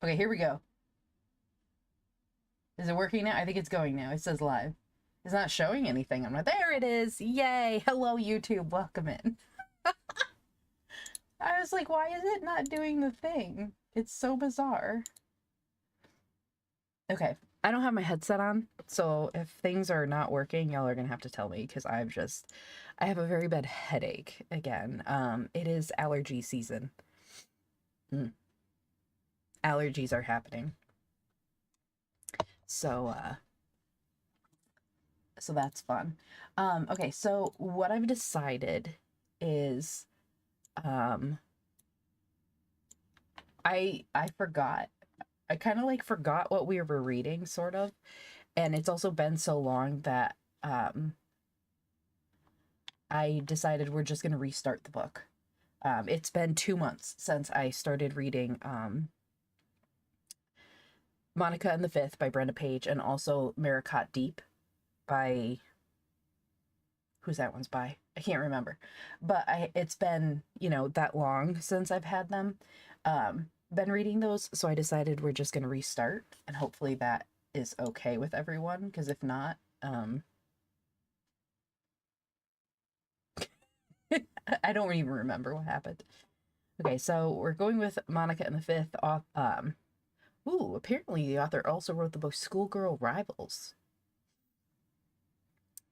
Okay, here we go. Is it working now? I think it's going now. It says live. It's not showing anything. I'm like, there it is. Yay. Hello, YouTube. Welcome in. I was like, why is it not doing the thing? It's so bizarre. Okay. I don't have my headset on, so if things are not working, y'all are gonna have to tell me because I have a very bad headache again. It is allergy season. Allergies are happening. So so that's fun. Okay, so what I've decided is I forgot. I kind of like forgot what we were reading, sort of. And it's also been so long that I decided we're just gonna restart the book. It's been 2 months since I started reading Monica and the Fifth by Brenda Page, and also Maricot Deep by, who's that one's by? I can't remember. But it's been, that long since I've had them. Been reading those, so I decided we're just gonna restart, and hopefully that is okay with everyone, because if not, I don't even remember what happened. Okay, so we're going with Monica and the Fifth. Ooh, apparently the author also wrote the book Schoolgirl Rivals.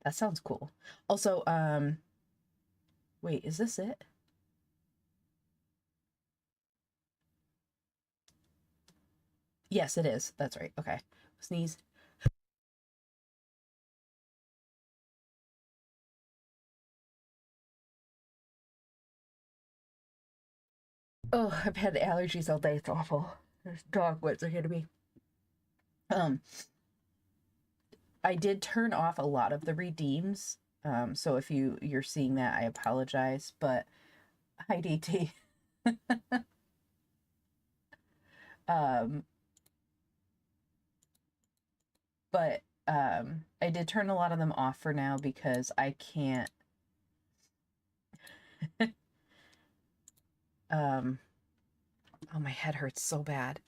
That sounds cool. Also, wait, is this it? Yes, it is. That's right. Okay. Sneeze. Oh, I've had allergies all day. It's awful. There's dogwoods are here to me. I did turn off a lot of the redeems. So if you're seeing that, I apologize. But hi, DT. But I did turn a lot of them off for now because I can't. Oh, my head hurts so bad.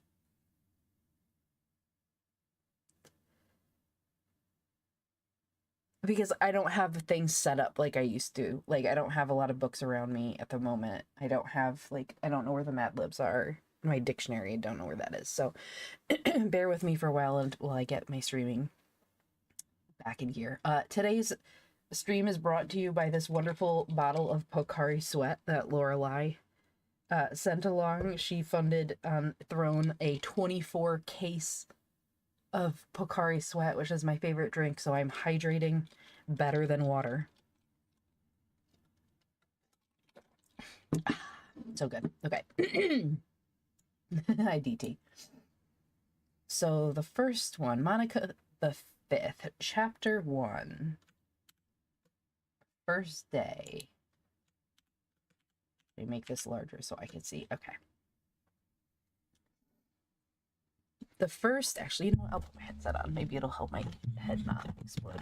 Because I don't have things set up like I used to. Like, I don't have a lot of books around me at the moment. I don't have, I don't know where the Mad Libs are. My dictionary, I don't know where that is. So bear with me for a while until I get my streaming back in gear. Today's stream is brought to you by this wonderful bottle of Pocari Sweat that Lorelei sent along. She funded Throne a 24 case of Pocari Sweat, which is my favorite drink, so I'm hydrating better than water. So good. Okay. Hi, DT. So the first one, Monica the Fifth, Chapter 1. First day. Let me make this larger so I can see. Okay. The first, actually, I'll put my headset on. Maybe it'll help my head not explode.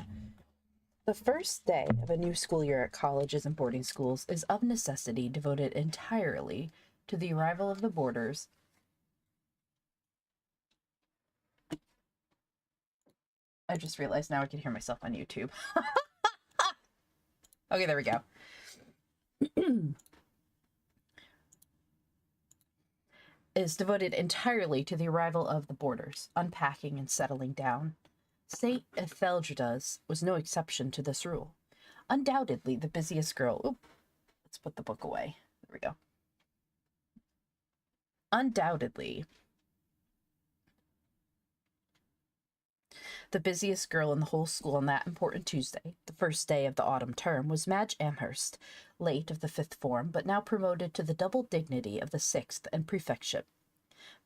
The first day of a new school year at colleges and boarding schools is of necessity devoted entirely to the arrival of the boarders. I just realized now I can hear myself on YouTube. Okay, there we go. Is devoted entirely to the arrival of the boarders, unpacking and settling down. St. Etheldrada's was no exception to this rule. Undoubtedly the busiest girl... Oop, let's put the book away. There we go. Undoubtedly the busiest girl in the whole school on that important Tuesday, the first day of the autumn term, was Madge Amherst, late of the fifth form, but now promoted to the double dignity of the sixth and prefectship.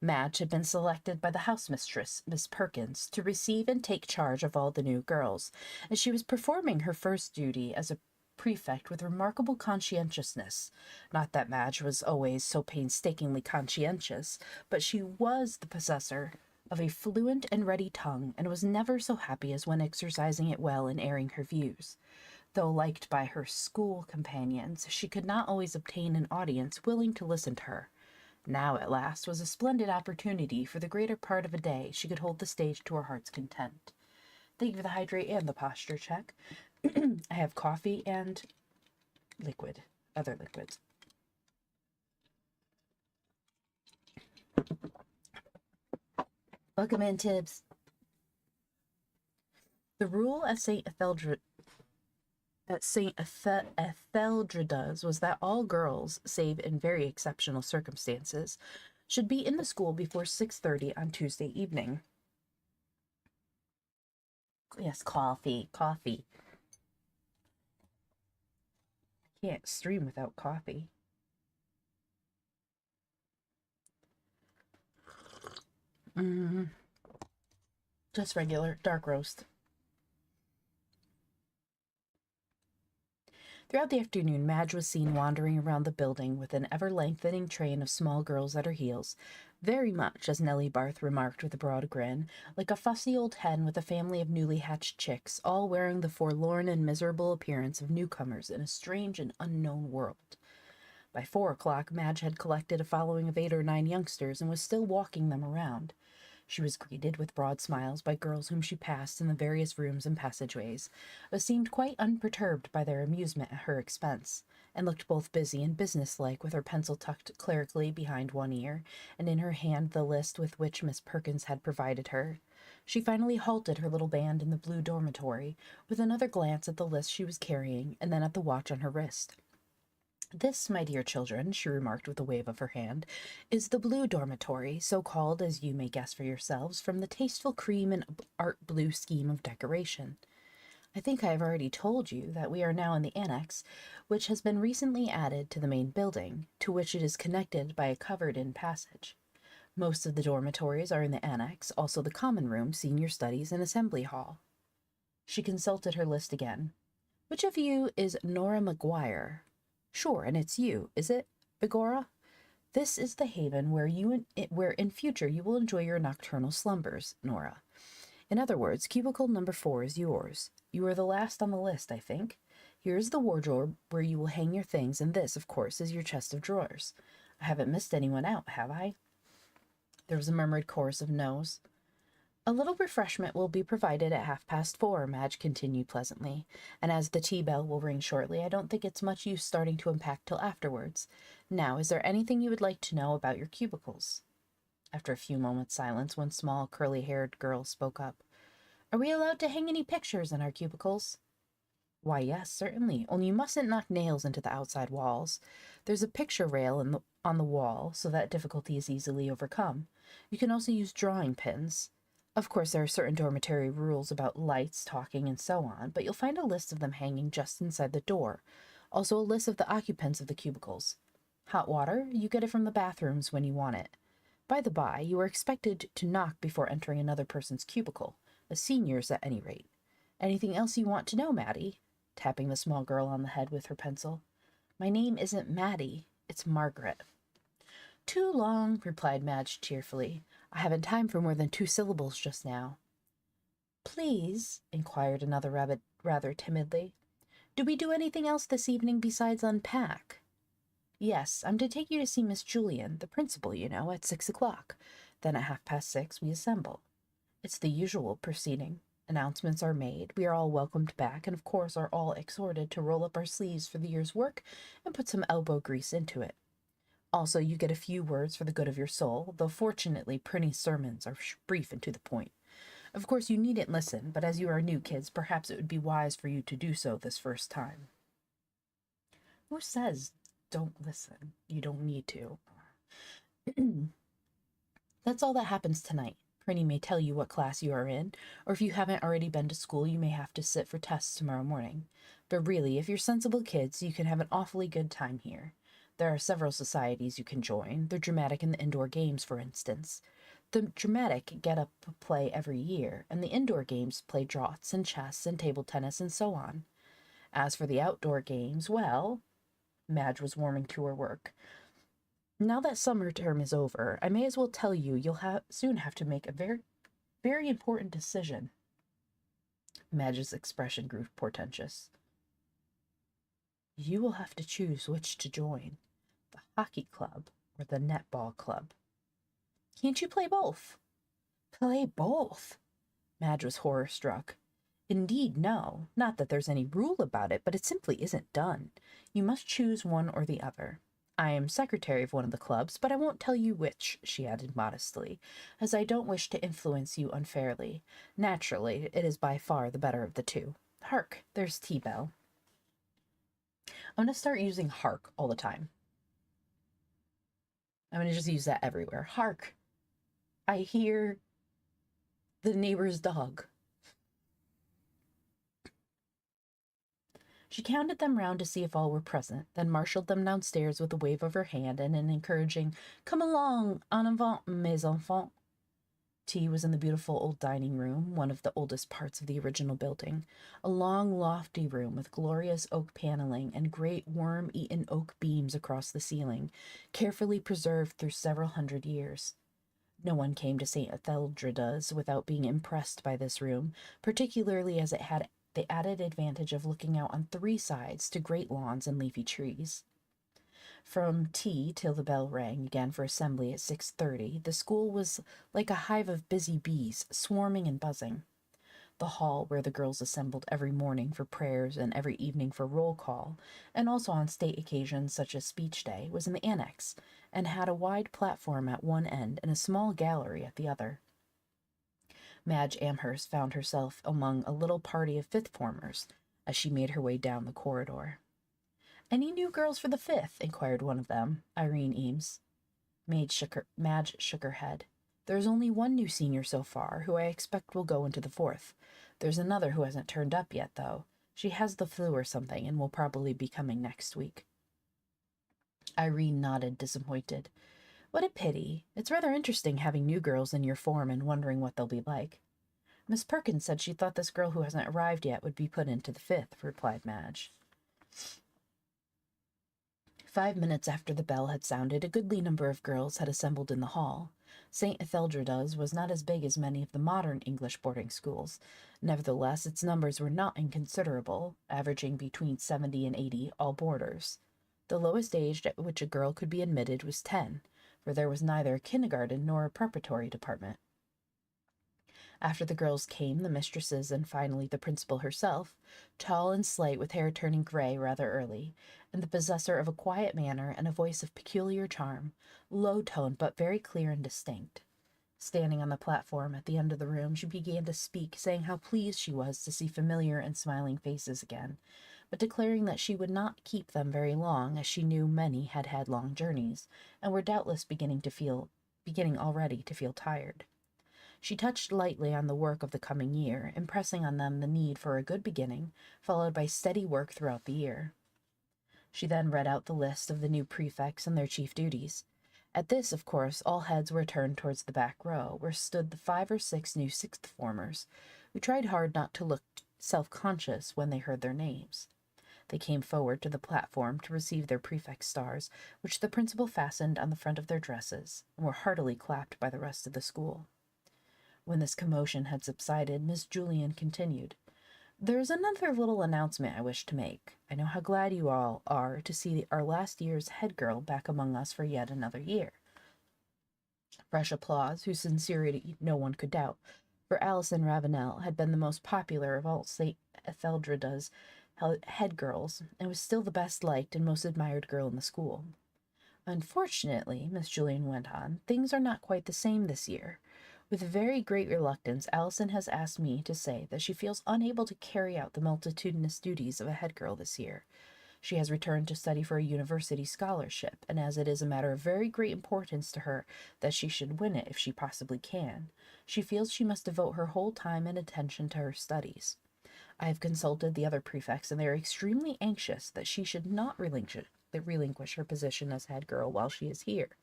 Madge had been selected by the housemistress, Miss Perkins, to receive and take charge of all the new girls, and she was performing her first duty as a prefect with remarkable conscientiousness. Not that Madge was always so painstakingly conscientious, but she was the possessor of a fluent and ready tongue, and was never so happy as when exercising it well in airing her views. Though liked by her school companions, she could not always obtain an audience willing to listen to her. Now, at last, was a splendid opportunity. For the greater part of a day, she could hold the stage to her heart's content. Thank you for the hydrate and the posture check. I have coffee and other liquids. Welcome in, Tibbs. The rule at St. Etheldreda's was that all girls, save in very exceptional circumstances, should be in the school before 6:30 on Tuesday evening. Yes, coffee. Can't stream without coffee. Just regular dark roast. Throughout the afternoon, Madge was seen wandering around the building with an ever-lengthening train of small girls at her heels, very much, as Nellie Barth remarked with a broad grin, like a fussy old hen with a family of newly hatched chicks, all wearing the forlorn and miserable appearance of newcomers in a strange and unknown world. By 4 o'clock, Madge had collected a following of 8 or 9 youngsters and was still walking them around. She was greeted with broad smiles by girls whom she passed in the various rooms and passageways, but seemed quite unperturbed by their amusement at her expense, and looked both busy and businesslike, with her pencil tucked clerically behind one ear, and in her hand the list with which Miss Perkins had provided her. She finally halted her little band in the blue dormitory, with another glance at the list she was carrying, and then at the watch on her wrist. "This, my dear children," she remarked with a wave of her hand, "is the blue dormitory, so called, as you may guess for yourselves, from the tasteful cream and art blue scheme of decoration. I think I have already told you that we are now in the annex, which has been recently added to the main building, to which it is connected by a covered-in passage. Most of the dormitories are in the annex, also the common room, senior studies, and assembly hall." She consulted her list again. "Which of you is Nora Maguire? Sure, and it's you, is it, Begorra? This is the haven where in future you will enjoy your nocturnal slumbers, Nora. In other words, cubicle number 4 is yours. You are the last on the list, I think. Here is the wardrobe where you will hang your things, and this, of course, is your chest of drawers. I haven't missed anyone out, have I?" There was a murmured chorus of noes. "A little refreshment will be provided at 4:30, Madge continued pleasantly, "and as the tea bell will ring shortly, I don't think it's much use starting to unpack till afterwards. Now, is there anything you would like to know about your cubicles?" After a few moments' silence, one small, curly-haired girl spoke up. "Are we allowed to hang any pictures in our cubicles?" "Why, yes, certainly, only you mustn't knock nails into the outside walls. There's a picture rail on the wall, so that difficulty is easily overcome. You can also use drawing pins. Of course, there are certain dormitory rules about lights, talking, and so on, but you'll find a list of them hanging just inside the door. Also a list of the occupants of the cubicles. Hot water, you get it from the bathrooms when you want it. By the by, you are expected to knock before entering another person's cubicle, the seniors at any rate. Anything else you want to know, Maddie?" tapping the small girl on the head with her pencil. "My name isn't Maddie, it's Margaret." "Too long," replied Madge cheerfully. "I haven't time for more than 2 syllables just now." "Please," inquired another rabbit rather timidly, "do we do anything else this evening besides unpack?" "Yes, I'm to take you to see Miss Julian, the principal, you know, at 6 o'clock. Then at 6:30 we assemble. It's the usual proceeding. Announcements are made, we are all welcomed back, and of course are all exhorted to roll up our sleeves for the year's work and put some elbow grease into it. Also, you get a few words for the good of your soul, though fortunately Prinny's sermons are brief and to the point. Of course you needn't listen, but as you are new kids, perhaps it would be wise for you to do so this first time." Who says don't listen? You don't need to. "That's all that happens tonight. Prinny may tell you what class you are in, or if you haven't already been to school, you may have to sit for tests tomorrow morning. But really, if you're sensible kids, you can have an awfully good time here. There are several societies you can join, the dramatic and the indoor games, for instance. The dramatic get up a play every year, and the indoor games play draughts and chess and table tennis and so on. As for the outdoor games, well—" Madge was warming to her work. "Now that summer term is over, I may as well tell you you'll soon have to make a very, very important decision." Madge's expression grew portentous. "You will have to choose which to join, the hockey club or the netball club. Can't you play both? Play both? Madge was horror-struck. Indeed, no. Not that there's any rule about it, but it simply isn't done. You must choose one or the other. I am secretary of one of the clubs, but I won't tell you which, she added modestly, as I don't wish to influence you unfairly. Naturally, it is by far the better of the two. Hark, there's tea-bell. I'm going to start using hark all the time. I'm going to just use that everywhere. Hark, I hear the neighbor's dog. She counted them round to see if all were present, then marshaled them downstairs with a wave of her hand and an encouraging, "Come along, en avant, mes enfants." Tea was in the beautiful old dining room, one of the oldest parts of the original building, a long, lofty room with glorious oak paneling and great worm-eaten oak beams across the ceiling, carefully preserved through several hundred years. No one came to St. Etheldreda's without being impressed by this room, particularly as it had the added advantage of looking out on three sides to great lawns and leafy trees. From tea till the bell rang again for assembly at 6:30, the school was like a hive of busy bees, swarming and buzzing. The hall where the girls assembled every morning for prayers and every evening for roll call, and also on state occasions such as speech day, was in the annex, and had a wide platform at one end and a small gallery at the other. Madge Amherst found herself among a little party of fifth-formers as she made her way down the corridor. "Any new girls for the fifth?" inquired one of them, Irene Eames. Madge shook her head. "There's only one new senior so far, who I expect will go into the fourth. There's another who hasn't turned up yet, though. She has the flu or something and will probably be coming next week." Irene nodded, disappointed. "What a pity. It's rather interesting having new girls in your form and wondering what they'll be like." "Miss Perkins said she thought this girl who hasn't arrived yet would be put into the fifth," replied Madge. 5 minutes after the bell had sounded, a goodly number of girls had assembled in the hall. St. Etheldreda's was not as big as many of the modern English boarding schools. Nevertheless, its numbers were not inconsiderable, averaging between 70 and 80, all boarders. The lowest age at which a girl could be admitted was 10, for there was neither a kindergarten nor a preparatory department. After the girls came the mistresses and finally the principal herself, tall and slight with hair turning gray rather early, and the possessor of a quiet manner and a voice of peculiar charm, low-toned but very clear and distinct. Standing on the platform at the end of the room, she began to speak, saying how pleased she was to see familiar and smiling faces again, but declaring that she would not keep them very long, as she knew many had had long journeys, and were doubtless beginning already to feel tired. She touched lightly on the work of the coming year, impressing on them the need for a good beginning, followed by steady work throughout the year. She then read out the list of the new prefects and their chief duties. At this, of course, all heads were turned towards the back row, where stood the 5 or 6 new sixth-formers, who tried hard not to look self-conscious when they heard their names. They came forward to the platform to receive their prefect stars, which the principal fastened on the front of their dresses, and were heartily clapped by the rest of the school. When this commotion had subsided, Miss Julian continued, "There is another little announcement I wish to make. I know how glad you all are to see our last year's head girl back among us for yet another year." Fresh applause, whose sincerity no one could doubt, for Alison Ravenel had been the most popular of all St. Etheldreda's head girls, and was still the best liked and most admired girl in the school. "Unfortunately," Miss Julian went on, "things are not quite the same this year. With very great reluctance, Alison has asked me to say that she feels unable to carry out the multitudinous duties of a head girl this year. She has returned to study for a university scholarship, and as it is a matter of very great importance to her that she should win it if she possibly can, she feels she must devote her whole time and attention to her studies. I have consulted the other prefects, and they are extremely anxious that she should not relinquish her position as head girl while she is here.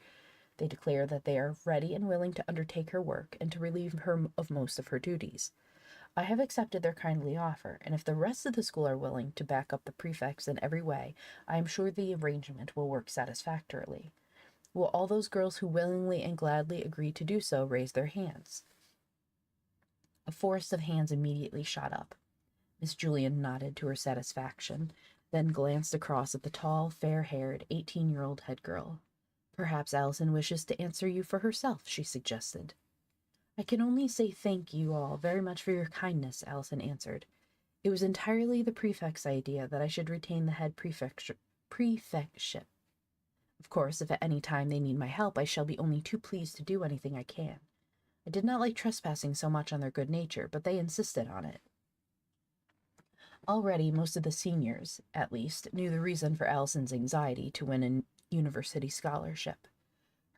They declare that they are ready and willing to undertake her work and to relieve her of most of her duties. I have accepted their kindly offer, and if the rest of the school are willing to back up the prefects in every way, I am sure the arrangement will work satisfactorily. Will all those girls who willingly and gladly agree to do so raise their hands?" A forest of hands immediately shot up. Miss Julian nodded to her satisfaction, then glanced across at the tall, fair-haired, 18-year-old head girl. Perhaps Allison wishes to answer you for herself, she suggested. I can only say thank you all very much for your kindness, Allison answered. It was entirely the prefect's idea that I should retain the head prefectship. Of course, if at any time they need my help, I shall be only too pleased to do anything I can. I did not like trespassing so much on their good nature, but they insisted on it. Already, most of the seniors, at least, knew the reason for Allison's anxiety to win a university scholarship.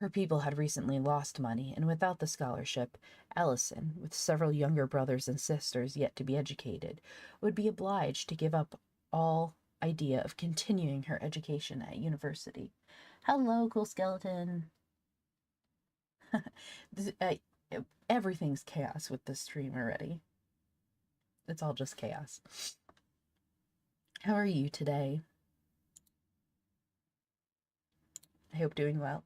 Her people had recently lost money, and without the scholarship, Allison, with several younger brothers and sisters yet to be educated, would be obliged to give up all idea of continuing her education at university. Hello, cool skeleton. Everything's chaos with this stream already. It's all just chaos. How are you today? I hope doing well.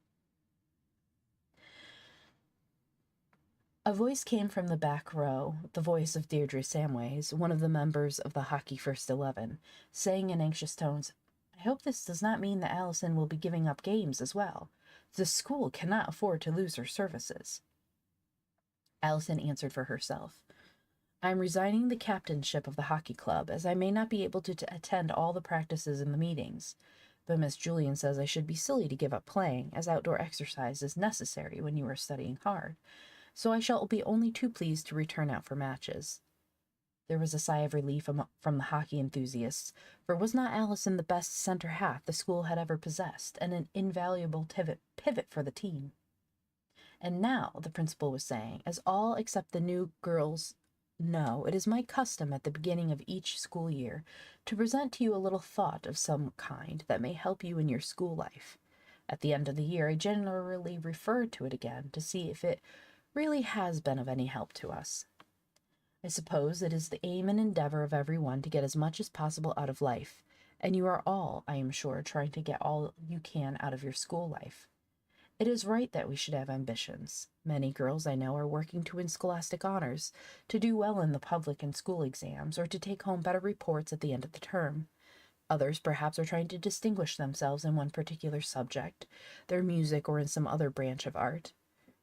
A voice came from the back row, the voice of Deirdre Samways, one of the members of the Hockey First 11, saying in anxious tones, I hope this does not mean that Allison will be giving up games as well. The school cannot afford to lose her services. Allison answered for herself. I am resigning the captainship of the hockey club, as I may not be able to attend all the practices and the meetings. But Miss Julian says I should be silly to give up playing, as outdoor exercise is necessary when you are studying hard. So I shall be only too pleased to return out for matches. There was a sigh of relief from the hockey enthusiasts, for was not Allison the best center half the school had ever possessed, and an invaluable pivot for the team? And now, the principal was saying, as all except the new girls know, it is my custom at the beginning of each school year to present to you a little thought of some kind that may help you in your school life. At the end of the year, I generally refer to it again to see if it really has been of any help to us. I suppose it is the aim and endeavor of everyone to get as much as possible out of life, and you are all, I am sure, trying to get all you can out of your school life. It is right that we should have ambitions. Many girls I know are working to win scholastic honors, to do well in the public and school exams, or to take home better reports at the end of the term. Others perhaps are trying to distinguish themselves in one particular subject, their music or in some other branch of art.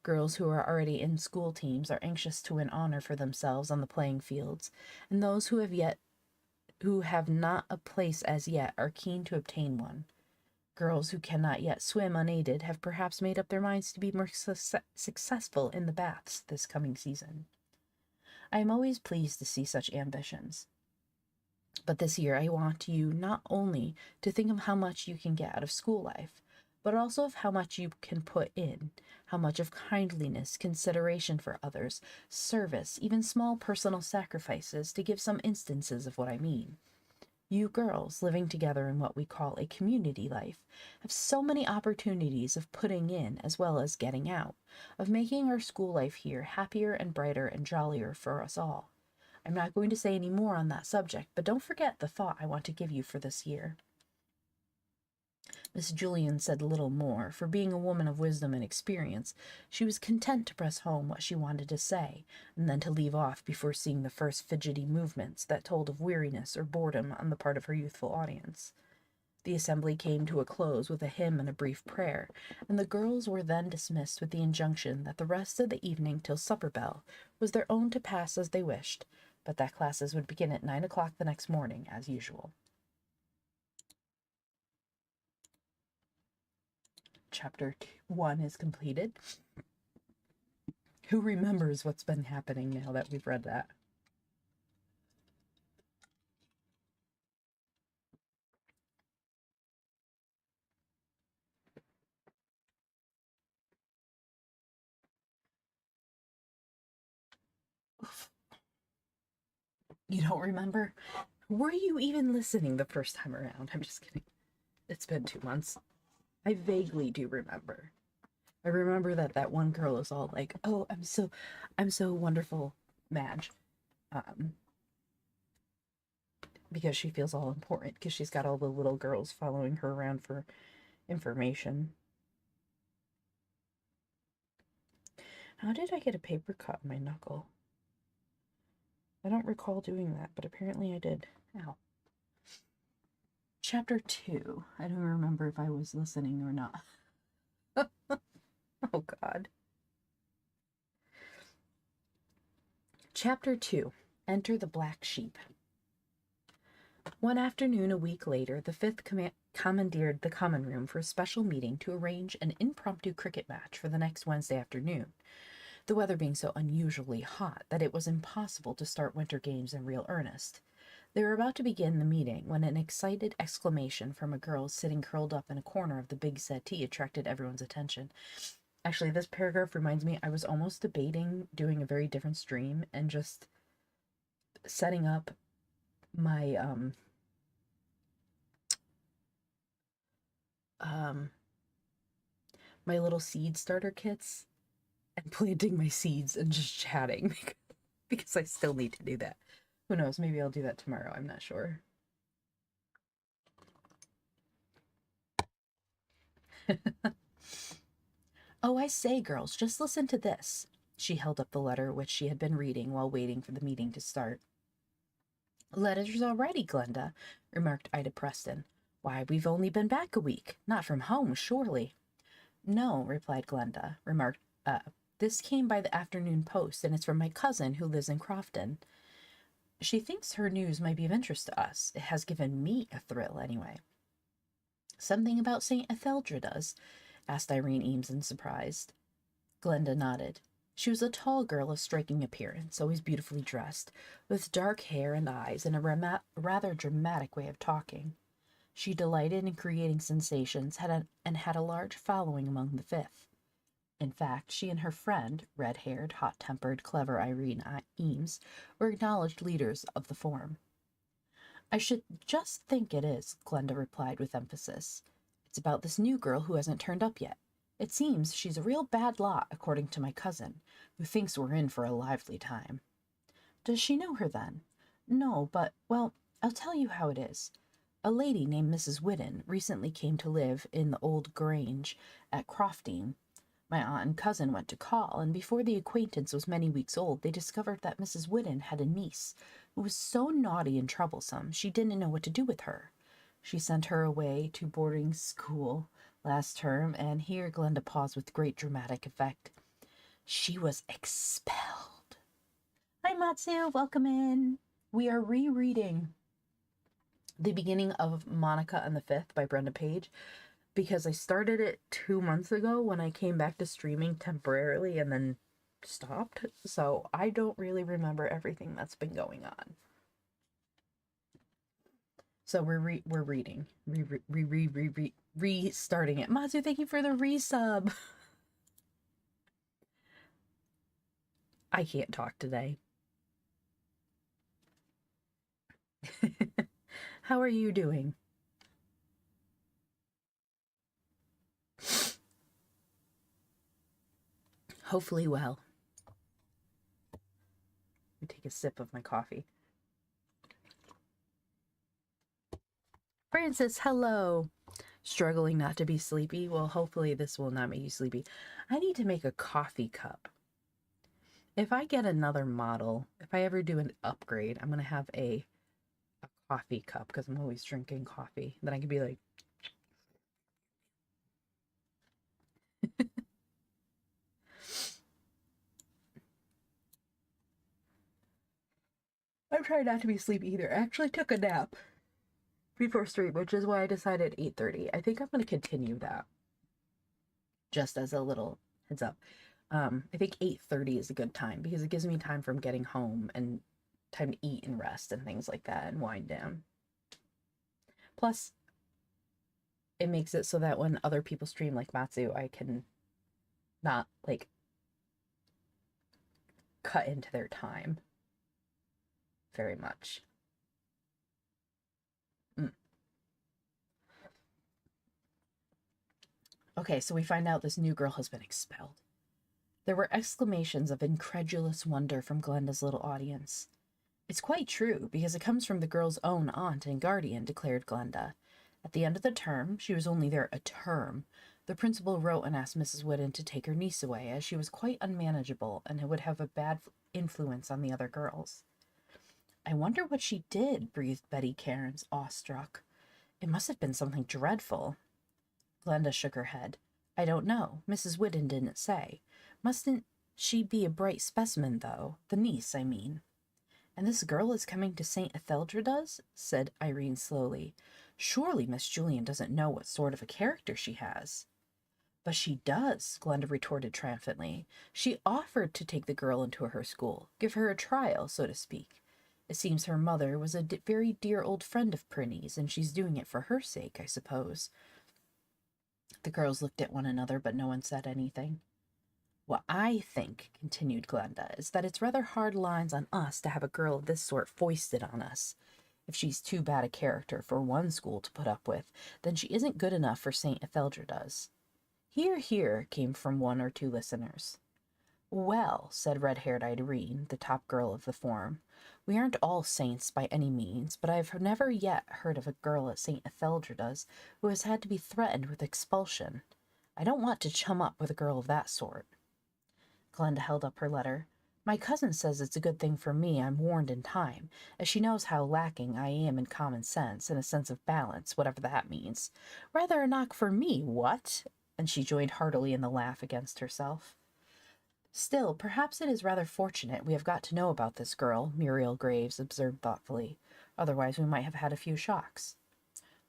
Girls who are already in school teams are anxious to win honor for themselves on the playing fields, and those who have not a place as yet are keen to obtain one. Girls who cannot yet swim unaided have perhaps made up their minds to be more successful in the baths this coming season. I am always pleased to see such ambitions. But this year I want you not only to think of how much you can get out of school life, but also of how much you can put in, how much of kindliness, consideration for others, service, even small personal sacrifices, to give some instances of what I mean. You girls, living together in what we call a community life, have so many opportunities of putting in as well as getting out, of making our school life here happier and brighter and jollier for us all. I'm not going to say any more on that subject, but don't forget the thought I want to give you for this year. Miss Julian said little more, for being a woman of wisdom and experience, she was content to press home what she wanted to say, and then to leave off before seeing the first fidgety movements that told of weariness or boredom on the part of her youthful audience. The assembly came to a close with a hymn and a brief prayer, and the girls were then dismissed with the injunction that the rest of the evening till supper bell was their own to pass as they wished, but that classes would begin at 9 o'clock the next morning, as usual. Chapter 1 is completed. Who remembers what's been happening now that we've read that? Oof. You don't remember? Were you even listening the first time around? I'm just kidding. It's been 2 months. I vaguely do remember. I remember that one girl is all like, "Oh, I'm so wonderful, Madge," because she feels all important because she's got all the little girls following her around for information. How did I get a paper cut on my knuckle? I don't recall doing that, but apparently I did. Ow. Chapter 2. I don't remember if I was listening or not. Chapter 2. Enter the Black Sheep. One afternoon a week later, the Fifth commandeered the common room for a special meeting to arrange an impromptu cricket match for the next Wednesday afternoon, the weather being so unusually hot that it was impossible to start winter games in real earnest. They were about to begin the meeting when an excited exclamation from a girl sitting curled up in a corner of the big settee attracted everyone's attention. Actually, this paragraph reminds me, I was almost debating doing a very different stream and just setting up my my little seed starter kits and planting my seeds and just chatting because I still need to do that. Who knows? Maybe I'll do that tomorrow. I'm not sure. Oh, I say, girls, just listen to this. She held up the letter which she had been reading while waiting for the meeting to start. Letters already, Glenda, remarked Ida Preston. Why, we've only been back a week. Not from home, surely. No, replied Glenda, this came by the afternoon post, and it's from my cousin who lives in Crofton. She thinks her news might be of interest to us. It has given me a thrill, anyway. Something about St. Etheldra does? Asked Irene Eames in surprise. Glenda nodded. She was a tall girl of striking appearance, always beautifully dressed, with dark hair and eyes and a rather dramatic way of talking. She delighted in creating sensations and had a large following among the Fifth. In fact, she and her friend, red-haired, hot-tempered, clever Irene Eames, were acknowledged leaders of the form. I should just think it is, Glenda replied with emphasis. It's about this new girl who hasn't turned up yet. It seems she's a real bad lot, according to my cousin, who thinks we're in for a lively time. Does she know her, then? No, but, well, I'll tell you how it is. A lady named Mrs. Whiddon recently came to live in the old Grange at Crofton. My aunt and cousin went to call, and before the acquaintance was many weeks old, they discovered that Mrs. Whiddon had a niece who was so naughty and troublesome she didn't know what to do with her. She sent her away to boarding school last term, and here Glenda paused with great dramatic effect. She was expelled. Hi, Matsu, welcome in. We are rereading the beginning of Monica and the Fifth by Brenda Page, because I started it 2 months ago when I came back to streaming temporarily and then stopped, so I don't really remember everything that's been going on. So we're reading, restarting it. Mazu, thank you for the resub. I can't talk today. How are you doing? Hopefully well. Let me take a sip of my coffee. Francis, hello. Struggling not to be sleepy? Well, hopefully this will not make you sleepy. I need to make a coffee cup. If I get another model, if I ever do an upgrade, I'm going to have a coffee cup because I'm always drinking coffee. Then I can be like... I'm trying not to be sleepy either. I actually took a nap before stream, which is why I decided 8:30. I think I'm going to continue that. Just as a little heads up. I think 8:30 is a good time because it gives me time from getting home and time to eat and rest and things like that and wind down. Plus, it makes it so that when other people stream like Matsu, I can not, like, cut into their time very much. Okay, so we find out this new girl has been expelled. There were exclamations of incredulous wonder from Glenda's little audience. It's quite true, because it comes from the girl's own aunt and guardian, declared Glenda. At the end of the term, she was only there a term, the principal wrote and asked Mrs. Whiddon to take her niece away, as she was quite unmanageable and would have a bad influence on the other girls. I wonder what she did, breathed Betty Cairns, awestruck. It must have been something dreadful. Glenda shook her head. I don't know. Mrs. Whiddon didn't say. Mustn't She'd be a bright specimen, though. The niece, I mean. And this girl is coming to St. Etheldreda's? Said Irene slowly. Surely Miss Julian doesn't know what sort of a character she has. But she does, Glenda retorted triumphantly. She offered to take the girl into her school, give her a trial, so to speak. It seems her mother was a very dear old friend of Prinny's, and she's doing it for her sake, I suppose. The girls looked at one another, but no one said anything. What I think, continued Glenda, is that it's rather hard lines on us to have a girl of this sort foisted on us. If she's too bad a character for one school to put up with, then she isn't good enough for St. Etheldreda's. Hear, hear, came from one or two listeners. Well, said red-haired Irene, the top girl of the form, we aren't all saints by any means, but I've never yet heard of a girl at St. Etheldreda's who has had to be threatened with expulsion. I don't want to chum up with a girl of that sort. Glenda held up her letter. My cousin says it's a good thing for me I'm warned in time, as she knows how lacking I am in common sense and a sense of balance, whatever that means. Rather a knock for me, what? And she joined heartily in the laugh against herself. Still, perhaps it is rather fortunate we have got to know about this girl, Muriel Graves observed thoughtfully. Otherwise we might have had a few shocks.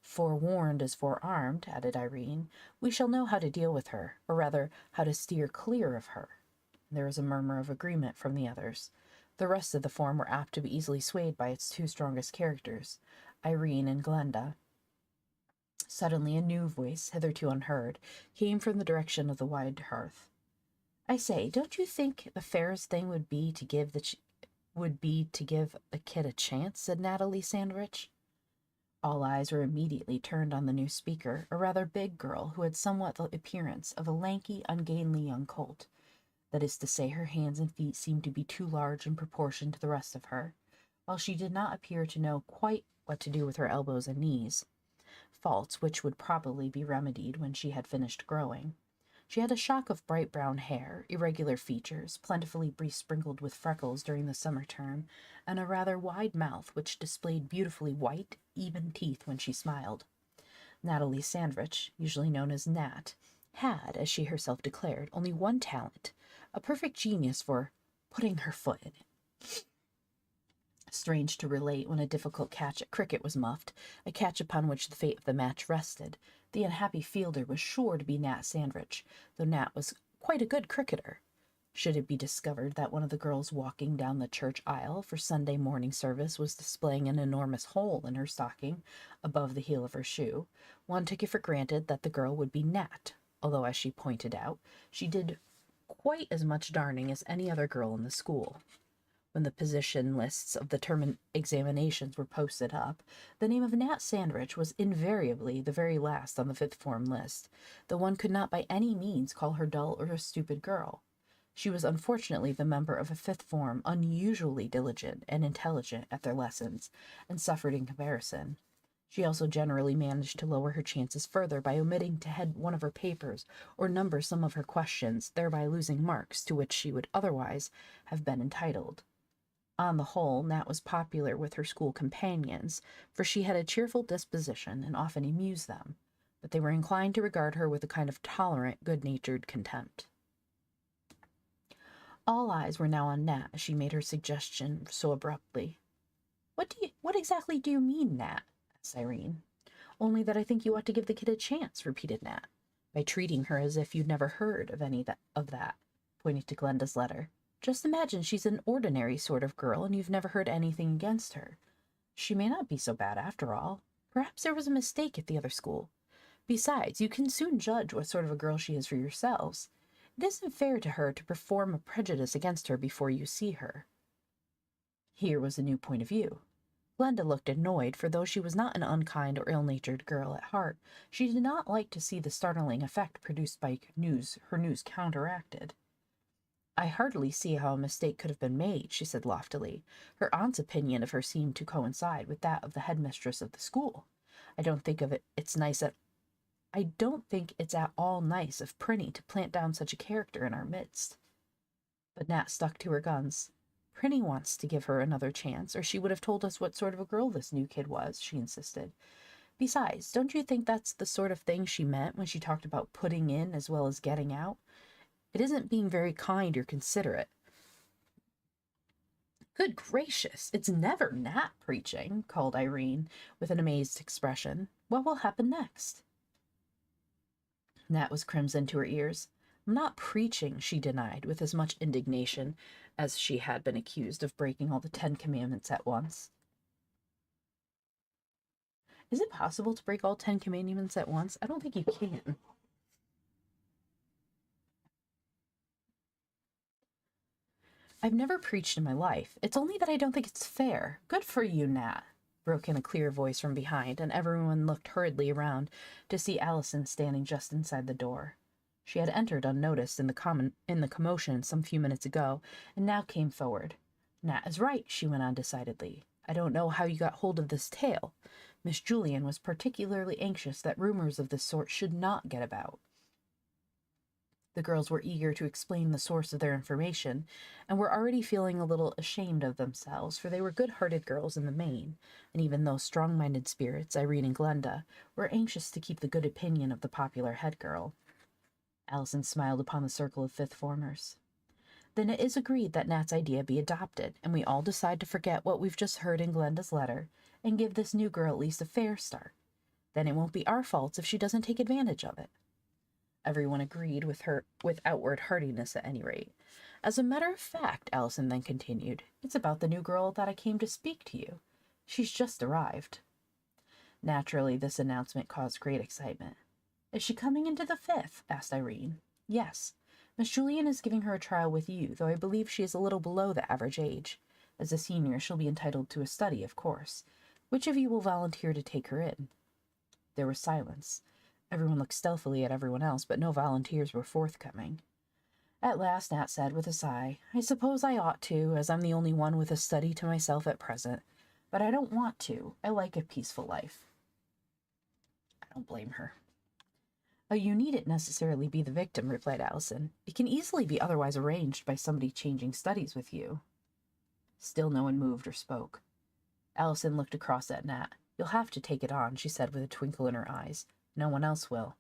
Forewarned is forearmed, added Irene. We shall know how to deal with her, or rather, how to steer clear of her. There was a murmur of agreement from the others. The rest of the form were apt to be easily swayed by its two strongest characters, Irene and Glenda. Suddenly a new voice, hitherto unheard, came from the direction of the wide hearth. I say, don't you think the fairest thing would be to give the kid a chance? Said Natalie Sandwich. All eyes were immediately turned on the new speaker, a rather big girl who had somewhat the appearance of a lanky, ungainly young colt. That is to say, her hands and feet seemed to be too large in proportion to the rest of her, while she did not appear to know quite what to do with her elbows and knees, faults which would probably be remedied when she had finished growing. She had a shock of bright brown hair, irregular features, plentifully besprinkled with freckles during the summer term, and a rather wide mouth which displayed beautifully white, even teeth when she smiled. Natalie Sandwich, usually known as Nat, had, as she herself declared, only one talent, a perfect genius for putting her foot in it. Strange to relate, when a difficult catch at cricket was muffed, a catch upon which the fate of the match rested, the unhappy fielder was sure to be Nat Sandwich, though Nat was quite a good cricketer. Should it be discovered that one of the girls walking down the church aisle for Sunday morning service was displaying an enormous hole in her stocking above the heel of her shoe, one took it for granted that the girl would be Nat, although, as she pointed out, she did quite as much darning as any other girl in the school. When the position lists of the term examinations were posted up, the name of Nat Sandwich was invariably the very last on the fifth form list, though one could not by any means call her dull or a stupid girl. She was unfortunately the member of a fifth form unusually diligent and intelligent at their lessons, and suffered in comparison. She also generally managed to lower her chances further by omitting to head one of her papers or number some of her questions, thereby losing marks to which she would otherwise have been entitled. On the whole, Nat was popular with her school companions, for she had a cheerful disposition and often amused them, but they were inclined to regard her with a kind of tolerant, good-natured contempt. All eyes were now on Nat as she made her suggestion so abruptly. What exactly do you mean, Nat? Asked Irene. Only that I think you ought to give the kid a chance, repeated Nat, by treating her as if you'd never heard of any of that, pointing to Glenda's letter. Just imagine she's an ordinary sort of girl, and you've never heard anything against her. She may not be so bad after all. Perhaps there was a mistake at the other school. Besides, you can soon judge what sort of a girl she is for yourselves. It isn't fair to her to perform a prejudice against her before you see her. Here was a new point of view. Glenda looked annoyed, for though she was not an unkind or ill-natured girl at heart, she did not like to see the startling effect produced by her news counteracted. I hardly see how a mistake could have been made, she said loftily. Her aunt's opinion of her seemed to coincide with that of the headmistress of the school. I don't think it's at all nice of Prinny to plant down such a character in our midst. But Nat stuck to her guns. Prinny wants to give her another chance, or she would have told us what sort of a girl this new kid was, she insisted. Besides, don't you think that's the sort of thing she meant when she talked about putting in as well as getting out? It isn't being very kind or considerate." "Good gracious, it's never Nat preaching," called Irene, with an amazed expression. "What will happen next?" Nat was crimson to her ears. "I'm not preaching," she denied, with as much indignation as she had been accused of breaking all the 10 Commandments at once. Is it possible to break all 10 Commandments at once? I don't think you can. "I've never preached in my life. It's only that I don't think it's fair." "Good for you, Nat," broke in a clear voice from behind, and everyone looked hurriedly around to see Allison standing just inside the door. She had entered unnoticed in the commotion some few minutes ago, and now came forward. "Nat is right," she went on decidedly. "I don't know how you got hold of this tale. Miss Julian was particularly anxious that rumors of this sort should not get about." The girls were eager to explain the source of their information, and were already feeling a little ashamed of themselves, for they were good-hearted girls in the main, and even those strong-minded spirits, Irene and Glenda, were anxious to keep the good opinion of the popular head girl. Allison smiled upon the circle of fifth formers. "Then it is agreed that Nat's idea be adopted, and we all decide to forget what we've just heard in Glenda's letter, and give this new girl at least a fair start. Then it won't be our faults if she doesn't take advantage of it." Everyone agreed with her, with outward heartiness at any rate. "As a matter of fact," Allison then continued, "it's about the new girl that I came to speak to you. She's just arrived." Naturally, this announcement caused great excitement. "Is she coming into the fifth?" asked Irene. "Yes. Miss Julian is giving her a trial with you, though I believe she is a little below the average age. As a senior, she'll be entitled to a study, of course. Which of you will volunteer to take her in?" There was silence. Everyone looked stealthily at everyone else, but no volunteers were forthcoming. At last Nat said with a sigh, "I suppose I ought to, as I'm the only one with a study to myself at present. But I don't want to. I like a peaceful life." I don't blame her. "Oh, you needn't necessarily be the victim," replied Allison. "It can easily be otherwise arranged by somebody changing studies with you." Still no one moved or spoke. Allison looked across at Nat. "You'll have to take it on," she said with a twinkle in her eyes. "No one else will."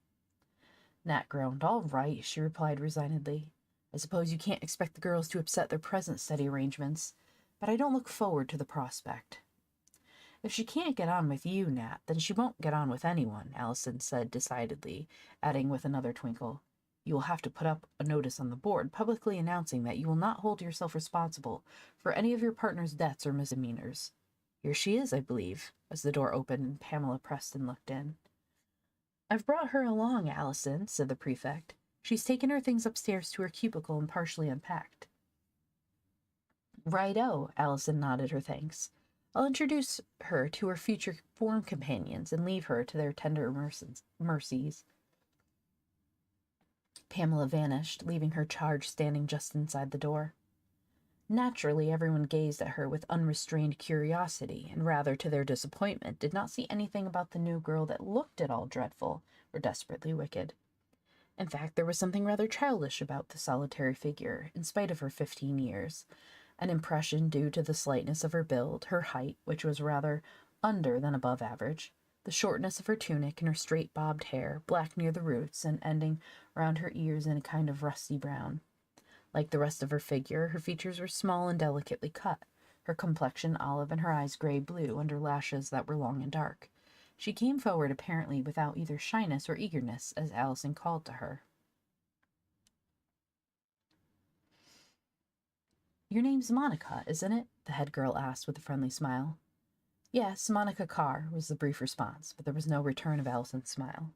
Nat groaned. "All right," she replied resignedly. "I suppose you can't expect the girls to upset their present study arrangements, but I don't look forward to the prospect." "If she can't get on with you, Nat, then she won't get on with anyone," Allison said decidedly, adding with another twinkle, "You will have to put up a notice on the board publicly announcing that you will not hold yourself responsible for any of your partner's debts or misdemeanors. Here she is, I believe," as the door opened and Pamela Preston looked in. "I've brought her along, Allison," said the prefect. "She's taken her things upstairs to her cubicle and partially unpacked." "Right-o," Allison nodded her thanks. "I'll introduce her to her future form companions and leave her to their tender mercies." Pamela vanished, leaving her charge standing just inside the door. Naturally, everyone gazed at her with unrestrained curiosity, and rather to their disappointment, did not see anything about the new girl that looked at all dreadful or desperately wicked. In fact, there was something rather childish about the solitary figure, in spite of her 15 years, an impression due to the slightness of her build, her height, which was rather under than above average, the shortness of her tunic, and her straight bobbed hair, black near the roots, and ending round her ears in a kind of rusty brown. Like the rest of her figure, her features were small and delicately cut, her complexion olive and her eyes gray-blue under lashes that were long and dark. She came forward apparently without either shyness or eagerness as Allison called to her. "Your name's Monica, isn't it?" the head girl asked with a friendly smile. "Yes, Monica Carr," was the brief response, but there was no return of Allison's smile.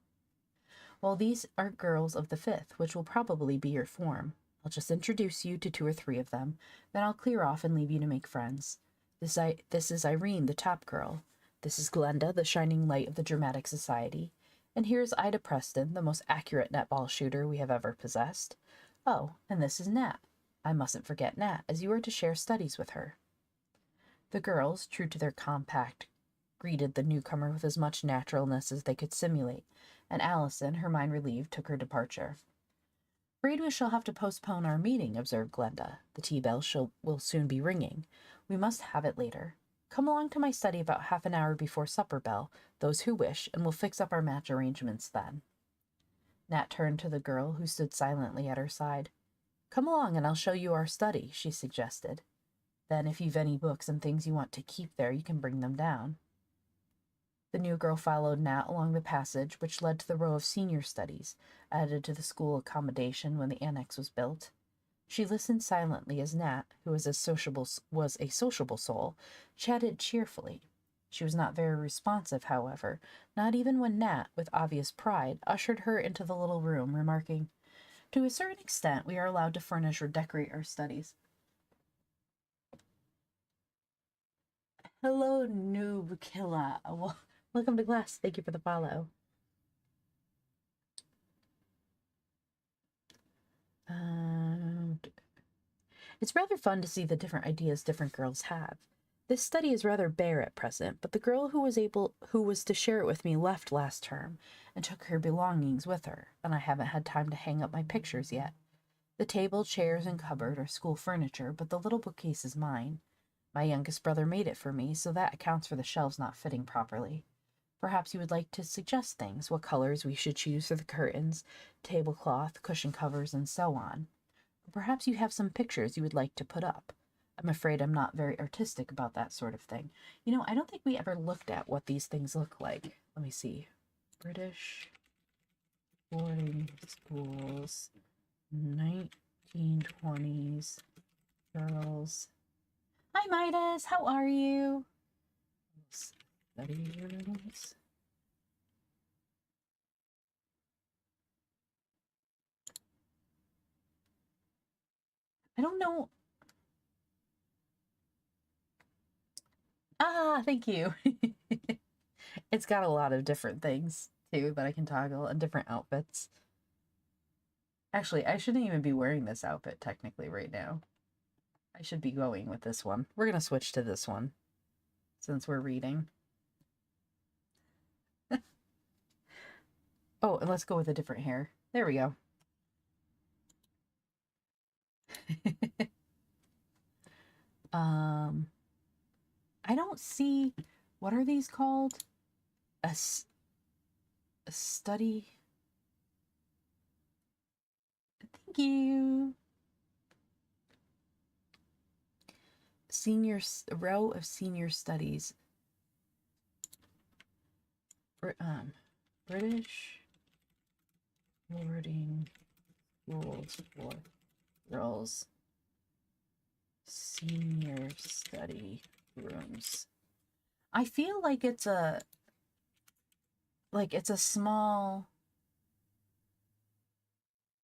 "Well, these are girls of the fifth, which will probably be your form. I'll just introduce you to 2 or 3 of them, then I'll clear off and leave you to make friends. This is Irene, the top girl. This is Glenda, the shining light of the dramatic society. And here's Ida Preston, the most accurate netball shooter we have ever possessed. Oh, and this is Nat. I mustn't forget Nat, as you are to share studies with her." The girls, true to their compact, greeted the newcomer with as much naturalness as they could simulate, and Allison, her mind relieved, took her departure. "Afraid we shall have to postpone our meeting," observed Glenda. "The tea bell will soon be ringing. We must have it later. Come along to my study about half an hour before supper bell, those who wish, and we'll fix up our match arrangements then." Nat turned to the girl, who stood silently at her side. Come along and I'll show you our study, she suggested. Then if you've any books and things you want to keep there, you can bring them down. The new girl followed Nat along the passage which led to the row of senior studies, added to the school accommodation when the annex was built. She listened silently as Nat, who was a sociable soul, chatted cheerfully. She was not very responsive, however, not even when Nat, with obvious pride, ushered her into the little room, remarking, "To a certain extent, we are allowed to furnish or decorate our studies." Hello, Noob Killa. Welcome to class. Thank you for the follow. It's rather fun to see the different ideas different girls have. This study is rather bare at present, but the girl who was to share it with me left last term and took her belongings with her, and I haven't had time to hang up my pictures yet. The table, chairs, and cupboard are school furniture, but the little bookcase is mine. My youngest brother made it for me, so that accounts for the shelves not fitting properly. Perhaps you would like to suggest things, what colors we should choose for the curtains, tablecloth, cushion covers, and so on. Or perhaps you have some pictures you would like to put up. I'm afraid I'm not very artistic about that sort of thing. You know, I don't think we ever looked at what these things look like. Let me see. British boarding schools, 1920s, girls. Hi, Midas. How are you? Study rooms. I don't know. Ah, thank you. It's got a lot of different things, too, that I can toggle, and different outfits. Actually, I shouldn't even be wearing this outfit, technically, right now. I should be going with this one. We're going to switch to this one, since we're reading. Oh, and let's go with a different hair. There we go. I don't see... What are these called? A study... Thank you. Row of senior studies. British boarding schools for girls. Senior study rooms. I feel like it's a small...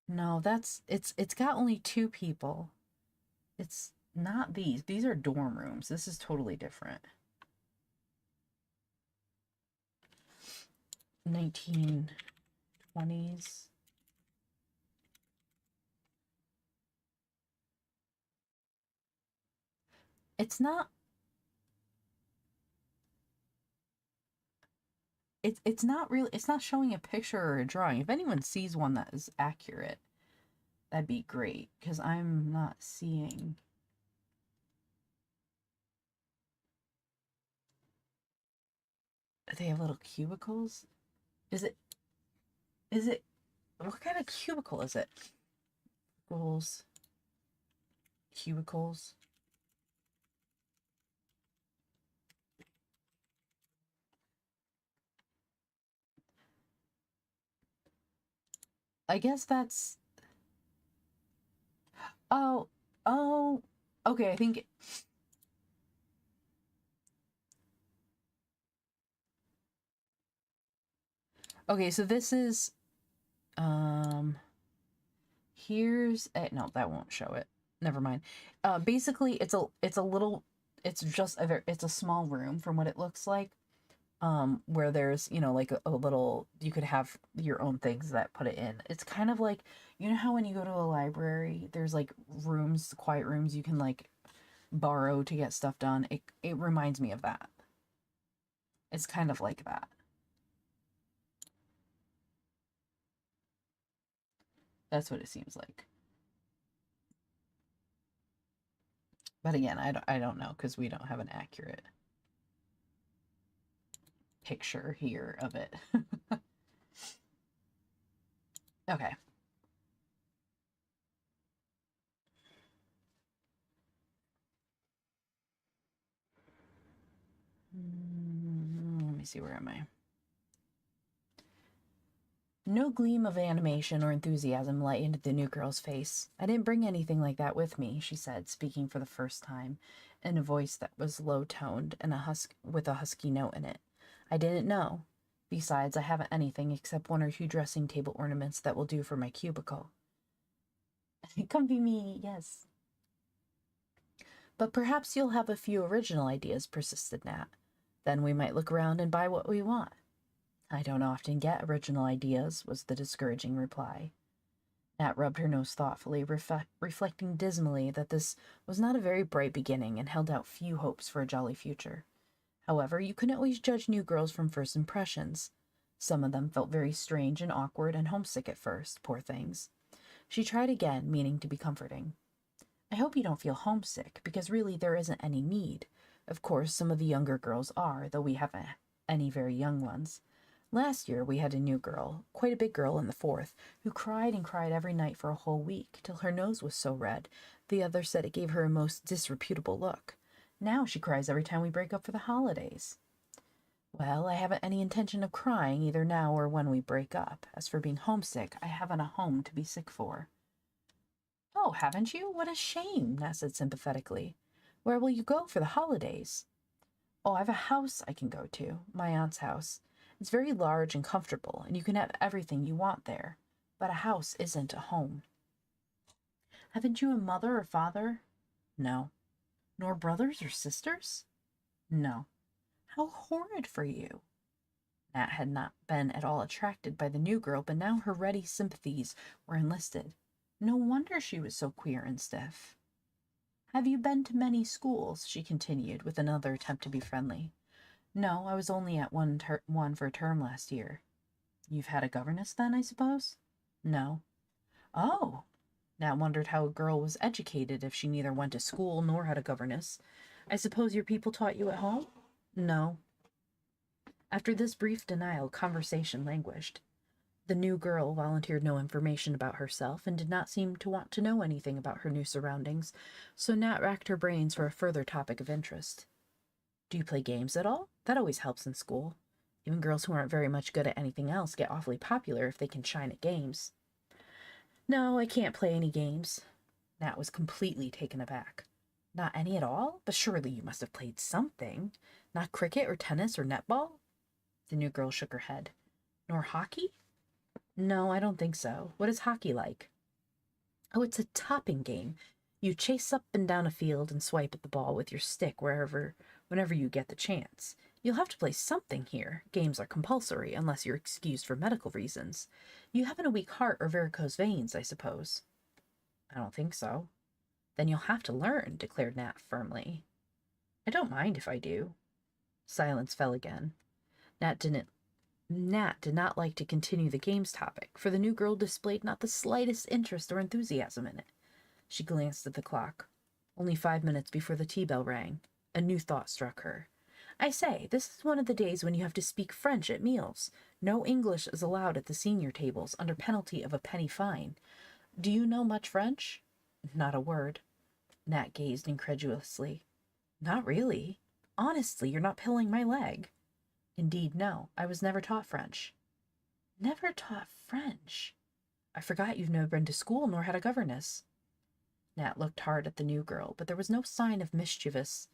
No, it's got only 2 people. It's not these. These are dorm rooms. This is totally different. 1920s. It's not... It's not really... It's not showing a picture or a drawing. If anyone sees one that is accurate, that'd be great, because I'm not seeing... They have little cubicles? Is it... What kind of cubicle is it? Cubicles. I guess that's... Oh, okay, I think... Okay, so this is... Here's... no, that won't show it. Never mind. Basically, it's a little... It's just it's a small room from what it looks like. Where there's, like a little... You could have your own things that put it in. It's kind of like... You know how when you go to a library, there's, like, rooms, quiet rooms you can, like, borrow to get stuff done? It reminds me of that. It's kind of like that. That's what it seems like. But again, I don't know, because we don't have an accurate picture here of it. Okay. Let me see, where am I? No gleam of animation or enthusiasm lightened the new girl's face. I didn't bring anything like that with me, she said, speaking for the first time, in a voice that was low-toned and with a husky note in it. I didn't know. Besides, I haven't anything except one or two dressing table ornaments that will do for my cubicle. Come be me, yes. But perhaps you'll have a few original ideas, persisted Nat. Then we might look around and buy what we want. I don't often get original ideas, was the discouraging reply. Nat rubbed her nose thoughtfully, reflecting dismally that this was not a very bright beginning and held out few hopes for a jolly future. However, you couldn't always judge new girls from first impressions. Some of them felt very strange and awkward and homesick at first, poor things. She tried again, meaning to be comforting. I hope you don't feel homesick, because really there isn't any need. Of course, some of the younger girls are, though we haven't any very young ones. Last year we had a new girl, quite a big girl in the fourth, who cried and cried every night for a whole week, till her nose was so red the others said it gave her a most disreputable look. Now she cries every time we break up for the holidays. Well, I haven't any intention of crying either now or when we break up. As for being homesick, I haven't a home to be sick for. Oh, haven't you? What a shame, Nat said sympathetically. Where will you go for the holidays? Oh, I have a house I can go to, my aunt's house. It's very large and comfortable, and you can have everything you want there. But a house isn't a home. Haven't you a mother or father? No. Nor brothers or sisters? No. How horrid for you. Nat had not been at all attracted by the new girl, but now her ready sympathies were enlisted. No wonder she was so queer and stiff. Have you been to many schools? She continued, with another attempt to be friendly. No, I was only at one for a term last year. You've had a governess then, I suppose? No. Oh! Nat wondered how a girl was educated if she neither went to school nor had a governess. I suppose your people taught you at home? No. After this brief denial, conversation languished. The new girl volunteered no information about herself and did not seem to want to know anything about her new surroundings, so Nat racked her brains for a further topic of interest. Do you play games at all? That always helps in school. Even girls who aren't very much good at anything else get awfully popular if they can shine at games. No, I can't play any games. Nat was completely taken aback. Not any at all? But surely you must have played something. Not cricket or tennis or netball? The new girl shook her head. Nor hockey? No, I don't think so. What is hockey like? Oh, it's a topping game. You chase up and down a field and swipe at the ball with your stick whenever you get the chance. You'll have to play something here. Games are compulsory, unless you're excused for medical reasons. You haven't a weak heart or varicose veins, I suppose. I don't think so. Then you'll have to learn, declared Nat firmly. I don't mind if I do. Silence fell again. Nat did not like to continue the game's topic, for the new girl displayed not the slightest interest or enthusiasm in it. She glanced at the clock. Only 5 minutes before the tea bell rang. A new thought struck her. I say, this is one of the days when you have to speak French at meals. No English is allowed at the senior tables, under penalty of a penny fine. Do you know much French? Not a word. Nat gazed incredulously. Not really. Honestly, you're not pulling my leg. Indeed, no. I was never taught French. Never taught French? I forgot you've never been to school nor had a governess. Nat looked hard at the new girl, but there was no sign of mischievous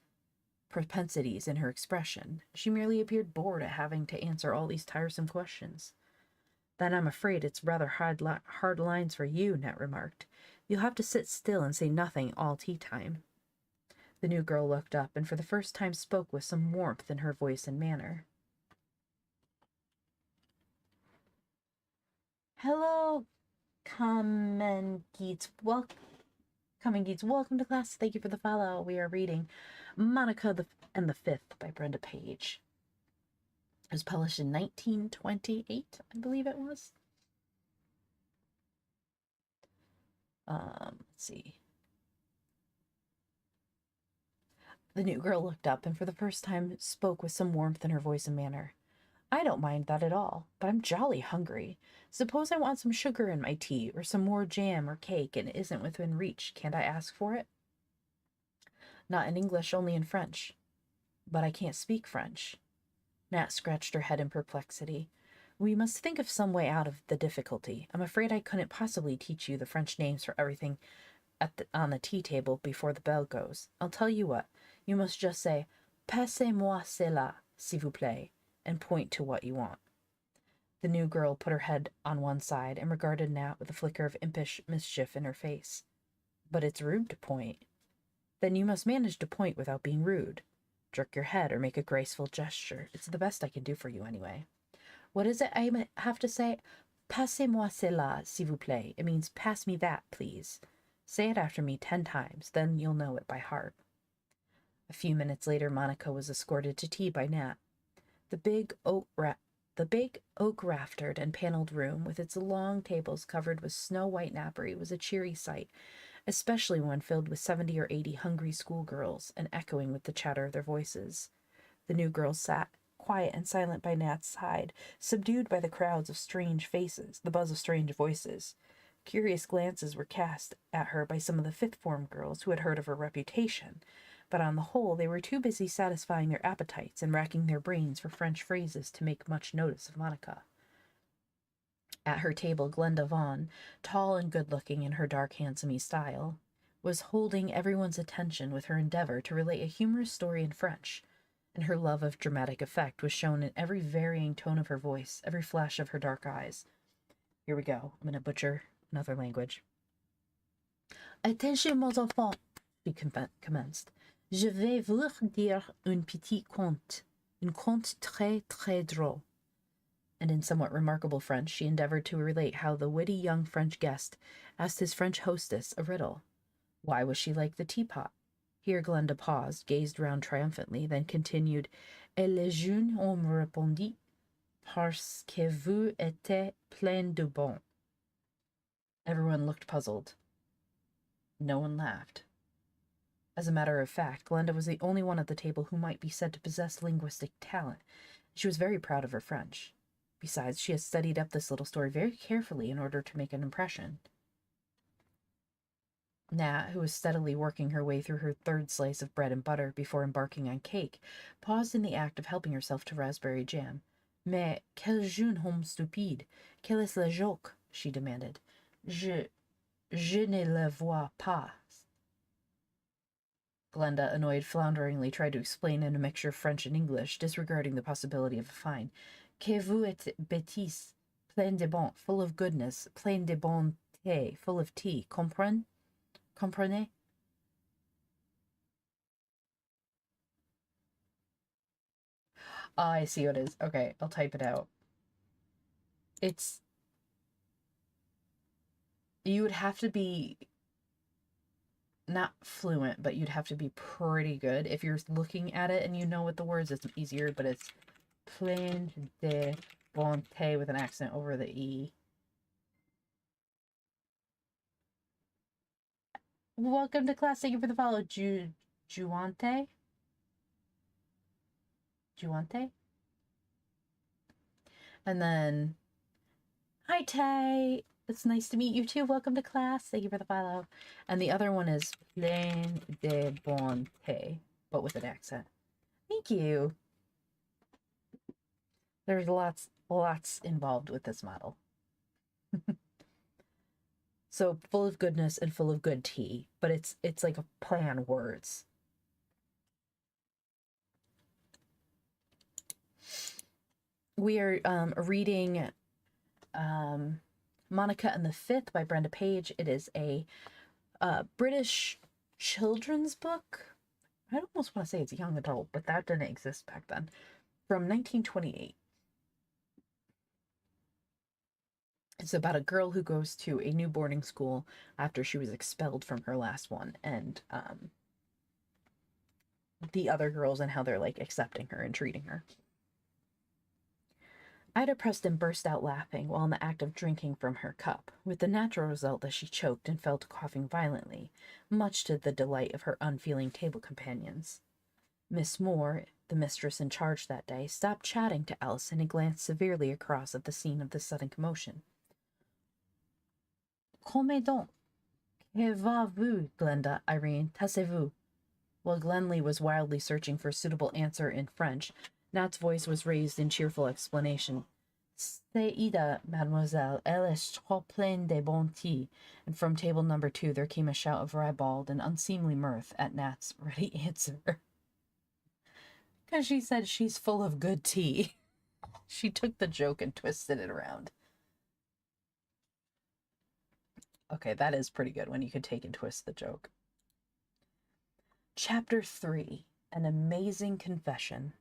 propensities in her expression. She merely appeared bored at having to answer all these tiresome questions. Then I'm afraid it's rather hard lines for you, Nat remarked. You'll have to sit still and say nothing all tea time. The new girl looked up and for the first time spoke with some warmth in her voice and manner. Hello, Commengeets. Welcome to class. Thank you for the follow. We are reading Monica and the Fifth by Brenda Page. It was published in 1928, I believe it was. Let's see. The new girl looked up and for the first time spoke with some warmth in her voice and manner. I don't mind that at all, but I'm jolly hungry. Suppose I want some sugar in my tea, or some more jam or cake, and it isn't within reach. Can't I ask for it? Not in English, only in French. But I can't speak French. Nat scratched her head in perplexity. We must think of some way out of the difficulty. I'm afraid I couldn't possibly teach you the French names for everything on the tea table before the bell goes. I'll tell you what. You must just say, Passez-moi cela, s'il vous plaît, and point to what you want. The new girl put her head on one side and regarded Nat with a flicker of impish mischief in her face. But it's rude to point. Then you must manage to point without being rude. Jerk your head or make a graceful gesture. It's the best I can do for you anyway. What is it I have to say? Passez-moi cela, s'il vous plaît. It means pass me that, please. Say it after me 10 times, then you'll know it by heart. A few minutes later, Monica was escorted to tea by Nat. The big oak raftered and paneled room, with its long tables covered with snow-white napery, was a cheery sight, especially when filled with 70 or 80 hungry schoolgirls and echoing with the chatter of their voices. The new girls sat quiet and silent by Nat's side, subdued by the crowds of strange faces, the buzz of strange voices. Curious glances were cast at her by some of the fifth-form girls who had heard of her reputation, but on the whole they were too busy satisfying their appetites and racking their brains for French phrases to make much notice of Monica. At her table, Glenda Vaughn, tall and good-looking in her dark, handsome style, was holding everyone's attention with her endeavor to relate a humorous story in French, and her love of dramatic effect was shown in every varying tone of her voice, every flash of her dark eyes. Here we go. I'm going to butcher another language. Attention, mes enfants, she commenced. Je vais vous dire un petit conte très, très drôle. And in somewhat remarkable French, she endeavored to relate how the witty young French guest asked his French hostess a riddle. Why was she like the teapot? Here Glenda paused, gazed round triumphantly, then continued, Et le jeune homme répondit, Parce que vous étiez plein de bon. Everyone looked puzzled. No one laughed. As a matter of fact, Glenda was the only one at the table who might be said to possess linguistic talent. She was very proud of her French. Besides, she had studied up this little story very carefully in order to make an impression. Nat, who was steadily working her way through her third slice of bread and butter before embarking on cake, paused in the act of helping herself to raspberry jam. Mais quel jeune homme stupide! Quel est le joke? She demanded. Je ne le vois pas. Glenda, annoyed, flounderingly tried to explain in a mixture of French and English, disregarding the possibility of a fine. Que vous êtes bêtise, plein de bon, full of goodness, plein de bonté, full of tea. Comprenez? Ah, I see what it is. Okay, I'll type it out. It's... You would have to be... not fluent, but you'd have to be pretty good. If you're looking at it and you know what the words, it's easier, but it's plein de bonté with an accent over the E. Welcome to class. Thank you for the follow. Juante? And then, hi, Tay. It's nice to meet you, too. Welcome to class. Thank you for the follow. And the other one is plein de bonté, but with an accent. Thank you. There's lots involved with this model. So full of goodness and full of good tea, but it's like a play on words. We are reading Monica and the Fifth by Brenda Page. It is a British children's book. I almost want to say it's young adult, but that didn't exist back then. From 1928. It's about a girl who goes to a new boarding school after she was expelled from her last one, and the other girls and how they're like accepting her and treating her. Ida Preston burst out laughing while in the act of drinking from her cup, with the natural result that she choked and fell to coughing violently, much to the delight of her unfeeling table companions. Miss Moore, the mistress in charge that day, stopped chatting to Allison and glanced severely across at the scene of this sudden commotion. Comment donc? Que va-vous, Glenda, Irene? Taisez-vous. While Glenlee was wildly searching for a suitable answer in French, Nat's voice was raised in cheerful explanation. C'est Ida, mademoiselle, elle est trop pleine de bonté. And from table number 2 there came a shout of ribald and unseemly mirth at Nat's ready answer. Because she said she's full of good tea. She took the joke and twisted it around. Okay, that is pretty good when you could take and twist the joke. Chapter 3, An Amazing Confession.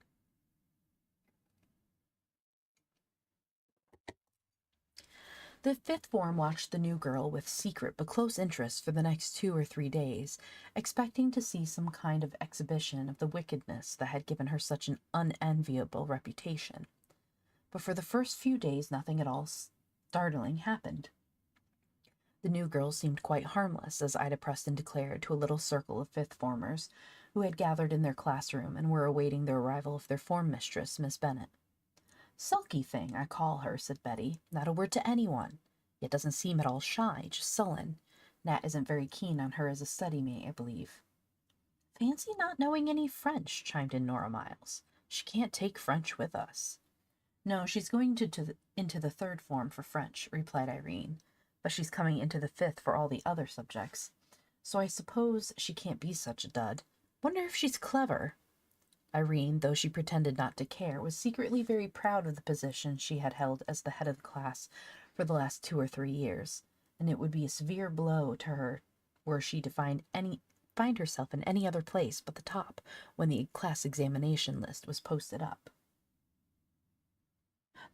The fifth form watched the new girl with secret but close interest for the next 2 or 3 days, expecting to see some kind of exhibition of the wickedness that had given her such an unenviable reputation. But for the first few days nothing at all startling happened. The new girl seemed quite harmless, as Ida Preston declared to a little circle of fifth formers who had gathered in their classroom and were awaiting the arrival of their form mistress, Miss Bennet. "Sulky thing, I call her," said Betty. "Not a word to anyone. Yet doesn't seem at all shy, just sullen. Nat isn't very keen on her as a study mate, I believe." "Fancy not knowing any French," chimed in Nora Miles. "She can't take French with us." "No, she's going into the third form for French," replied Irene. "But she's coming into the fifth for all the other subjects. So I suppose she can't be such a dud. Wonder if she's clever." Irene, though she pretended not to care, was secretly very proud of the position she had held as the head of the class for the last 2 or 3 years, and it would be a severe blow to her were she to find herself in any other place but the top when the class examination list was posted up.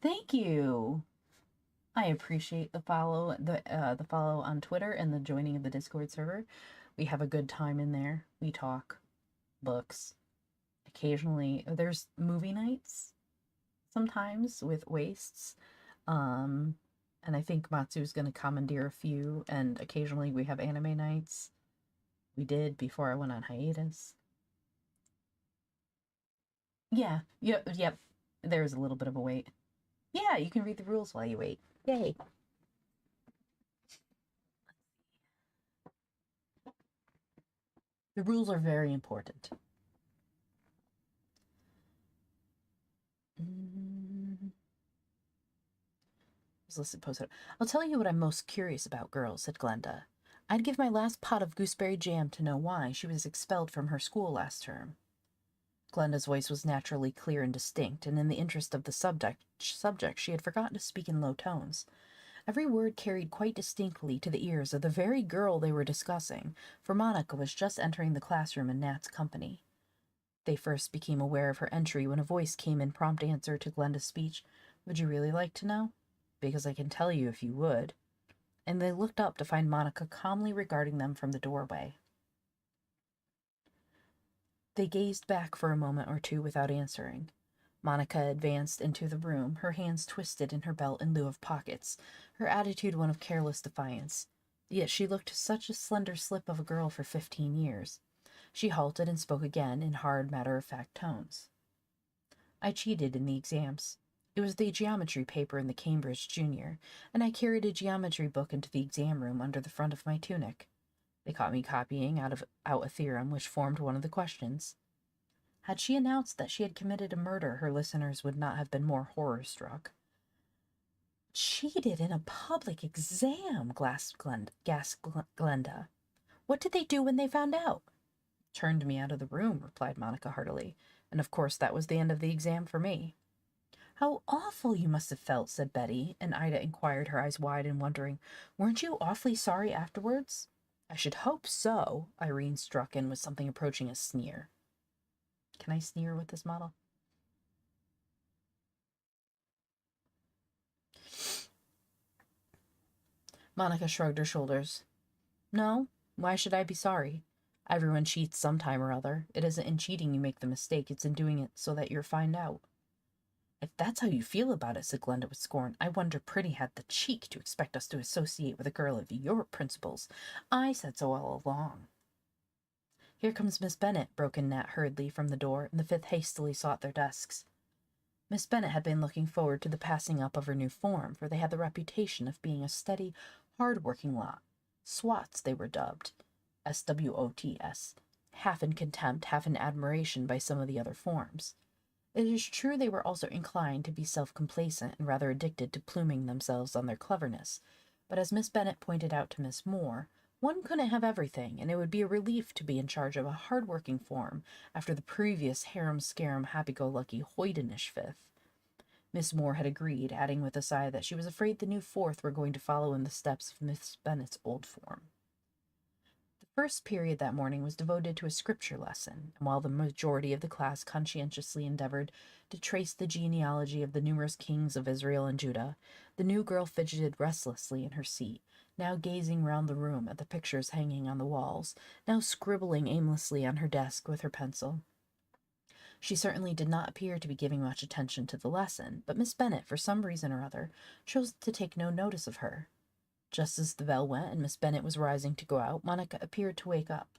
Thank you. I appreciate the follow on Twitter and the joining of the Discord server. We have a good time in there. We talk books. Occasionally, there's movie nights sometimes with wastes. And I think Matsu's going to commandeer a few, and occasionally we have anime nights. We did before I went on hiatus. Yeah, yep. There's a little bit of a wait. Yeah, you can read the rules while you wait. Yay. The rules are very important. "I'll tell you what I'm most curious about, girls," said Glenda. "I'd give my last pot of gooseberry jam to know why she was expelled from her school last term." Glenda's voice was naturally clear and distinct, and in the interest of the subject she had forgotten to speak in low tones. Every word carried quite distinctly to the ears of the very girl they were discussing, for Monica was just entering the classroom in Nat's company. They first became aware of her entry when a voice came in prompt answer to Glenda's speech. "Would you really like to know? Because I can tell you if you would." And they looked up to find Monica calmly regarding them from the doorway. They gazed back for a moment or two without answering. Monica advanced into the room, her hands twisted in her belt in lieu of pockets, her attitude one of careless defiance. Yet she looked such a slender slip of a girl for 15 years. She halted and spoke again in hard, matter-of-fact tones. "I cheated in the exams. It was the geometry paper in the Cambridge Junior, and I carried a geometry book into the exam room under the front of my tunic. They caught me copying out a theorem which formed one of the questions." Had she announced that she had committed a murder, her listeners would not have been more horror-struck. "Cheated in a public exam!" gasped Glenda. "What did they do when they found out?" "Turned me out of the room," replied Monica heartily. "And of course that was the end of the exam for me." "How awful you must have felt," said Betty, and Ida inquired, her eyes wide and wondering, "Weren't you awfully sorry afterwards?" "I should hope so," Irene struck in with something approaching a sneer. Can I sneer with this model? Monica shrugged her shoulders. "No, why should I be sorry? Everyone cheats sometime or other. It isn't in cheating you make the mistake, it's in doing it so that you're found out." "If that's how you feel about it," said Glenda with scorn, "I wonder Pretty had the cheek to expect us to associate with a girl of your principles. I said so all along." "Here comes Miss Bennet," broke in Nat hurriedly from the door, and the fifth hastily sought their desks. Miss Bennet had been looking forward to the passing up of her new form, for they had the reputation of being a steady, hard-working lot. Swats, they were dubbed. SWOTS. half in contempt, half in admiration by some of the other forms. It is true they were also inclined to be self-complacent and rather addicted to pluming themselves on their cleverness, but as Miss Bennet pointed out to Miss Moore, one couldn't have everything, and it would be a relief to be in charge of a hard-working form after the previous harum-scarum happy-go-lucky hoydenish fifth. Miss Moore had agreed, adding with a sigh that she was afraid the new fourth were going to follow in the steps of Miss Bennet's old form. The first period that morning was devoted to a scripture lesson, and while the majority of the class conscientiously endeavored to trace the genealogy of the numerous kings of Israel and Judah, the new girl fidgeted restlessly in her seat, now gazing round the room at the pictures hanging on the walls, now scribbling aimlessly on her desk with her pencil. She certainly did not appear to be giving much attention to the lesson, but Miss Bennet, for some reason or other, chose to take no notice of her. Just as the bell went and Miss Bennet was rising to go out, Monica appeared to wake up.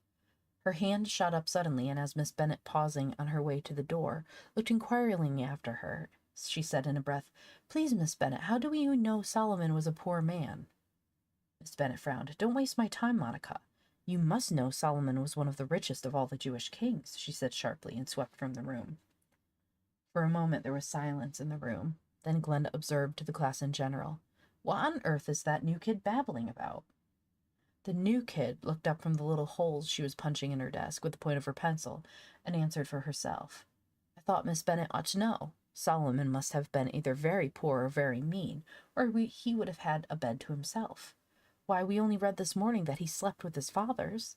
Her hand shot up suddenly, and as Miss Bennet, pausing on her way to the door, looked inquiringly after her, she said in a breath, "Please, Miss Bennet, how do you know Solomon was a poor man?" Miss Bennet frowned. "Don't waste my time, Monica. You must know Solomon was one of the richest of all the Jewish kings," she said sharply, and swept from the room. For a moment there was silence in the room. Then Glenda observed to the class in general, "What on earth is that new kid babbling about?" The new kid looked up from the little holes she was punching in her desk with the point of her pencil, and answered for herself. "I thought Miss Bennet ought to know. Solomon must have been either very poor or very mean, or he would have had a bed to himself. Why, we only read this morning that he slept with his fathers."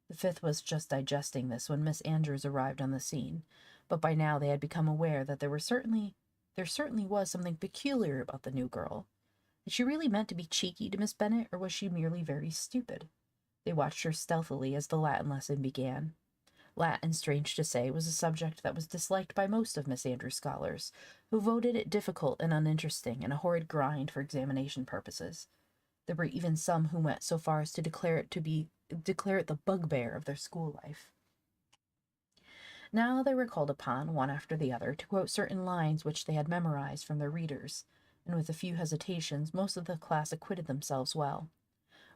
The fifth was just digesting this when Miss Andrews arrived on the scene, but by now they had become aware that there certainly was something peculiar about the new girl. Had she really meant to be cheeky to Miss Bennet, or was she merely very stupid? They watched her stealthily as the Latin lesson began. Latin, strange to say, was a subject that was disliked by most of Miss Andrews' scholars, who voted it difficult and uninteresting and a horrid grind for examination purposes. There were even some who went so far as to declare it the bugbear of their school life. Now they were called upon, one after the other, to quote certain lines which they had memorized from their readers, and with a few hesitations most of the class acquitted themselves well.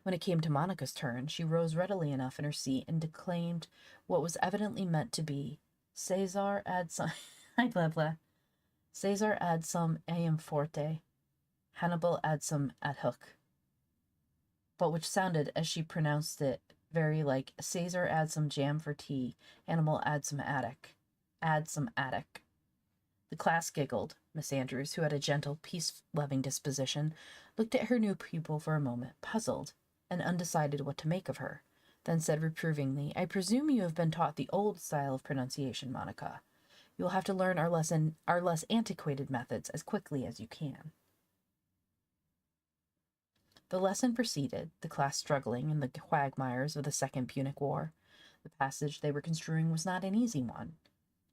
When it came to Monica's turn, she rose readily enough in her seat and declaimed what was evidently meant to be Caesar ad sum Caesar ad sum eam forte, Hannibal ad sum ad hoc, but which sounded, as she pronounced it, very like Caesar add some jam for tea, Hannibal add some attic. The class giggled. Miss Andrews, who had a gentle, peace-loving disposition, looked at her new pupil for a moment, puzzled, and undecided what to make of her, then said reprovingly, "I presume you have been taught the old style of pronunciation, Monica. You will have to learn our less antiquated methods as quickly as you can." The lesson proceeded, the class struggling in the quagmires of the Second Punic War. The passage they were construing was not an easy one.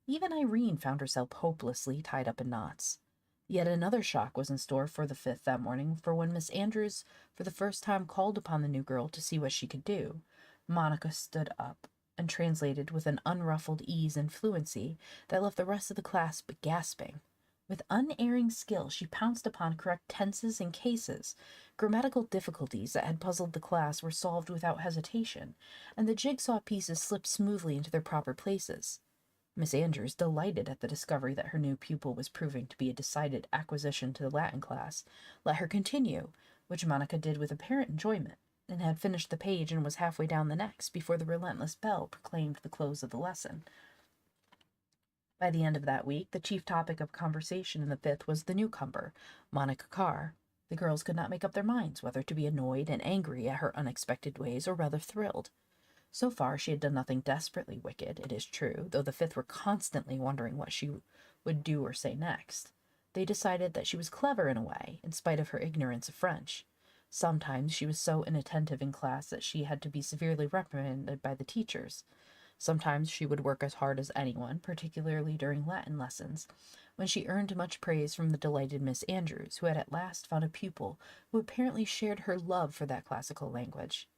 Even Irene found herself hopelessly tied up in knots. Yet another shock was in store for the fifth that morning, for when Miss Andrews for the first time called upon the new girl to see what she could do, Monica stood up and translated with an unruffled ease and fluency that left the rest of the class gasping. With unerring skill, she pounced upon correct tenses and cases. Grammatical difficulties that had puzzled the class were solved without hesitation, and the jigsaw pieces slipped smoothly into their proper places. Miss Andrews, delighted at the discovery that her new pupil was proving to be a decided acquisition to the Latin class, let her continue, which Monica did with apparent enjoyment, and had finished the page and was halfway down the next before the relentless bell proclaimed the close of the lesson. By the end of that week, the chief topic of conversation in the fifth was the newcomer, Monica Carr. The girls could not make up their minds whether to be annoyed and angry at her unexpected ways or rather thrilled. So far she had done nothing desperately wicked, it is true, though the fifth were constantly wondering what she would do or say next. They decided that she was clever in a way, in spite of her ignorance of French. Sometimes she was so inattentive in class that she had to be severely reprimanded by the teachers. Sometimes she would work as hard as anyone, particularly during Latin lessons, when she earned much praise from the delighted Miss Andrews, who had at last found a pupil who apparently shared her love for that classical language.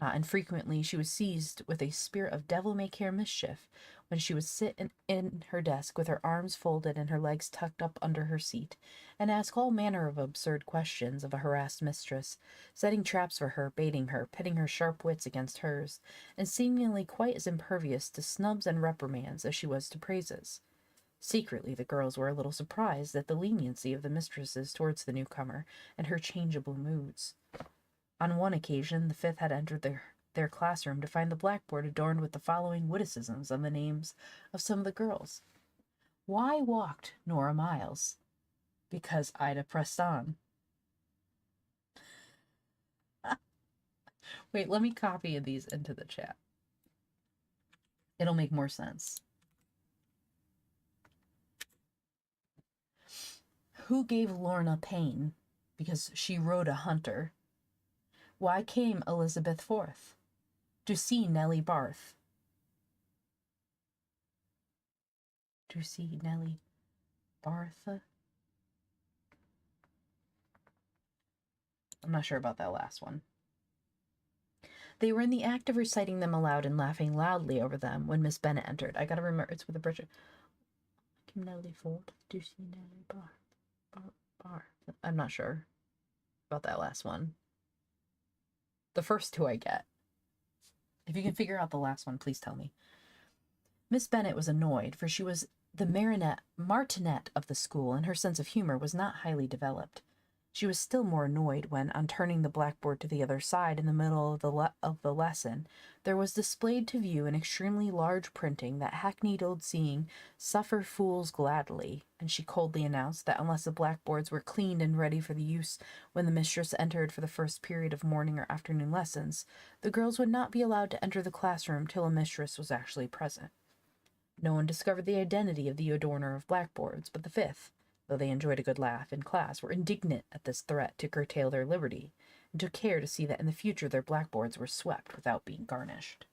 Not infrequently, she was seized with a spirit of devil-may-care mischief when she would sit in her desk with her arms folded and her legs tucked up under her seat, and ask all manner of absurd questions of a harassed mistress, setting traps for her, baiting her, pitting her sharp wits against hers, and seemingly quite as impervious to snubs and reprimands as she was to praises. Secretly, the girls were a little surprised at the leniency of the mistresses towards the newcomer and her changeable moods. On one occasion, the fifth had entered their classroom to find the blackboard adorned with the following witticisms on the names of some of the girls. Why walked Nora Miles? Because Ida pressed on. Wait, let me copy these into the chat. It'll make more sense. Who gave Lorna pain? Because she rode a hunter. Why came Elizabeth forth? To see Nellie Barth. To see Nellie Bartha? I'm not sure about that last one. They were in the act of reciting them aloud and laughing loudly over them when Miss Bennet entered. I gotta remember, it's with a Bridget. Came Nellie forth to see Nellie Barth. I'm not sure about that last one. The first two I get. If you can figure out the last one, please tell me. Miss Bennet was annoyed, for she was the martinet of the school, and her sense of humor was not highly developed. She was still more annoyed when, on turning the blackboard to the other side in the middle of the lesson, there was displayed to view in extremely large printing that hackneyed old saying, "Suffer fools gladly," and she coldly announced that unless the blackboards were cleaned and ready for the use when the mistress entered for the first period of morning or afternoon lessons, the girls would not be allowed to enter the classroom till a mistress was actually present. No one discovered the identity of the adorner of blackboards, but the fifth, though they enjoyed a good laugh in class, were indignant at this threat to curtail their liberty, and took care to see that in the future their blackboards were swept without being garnished.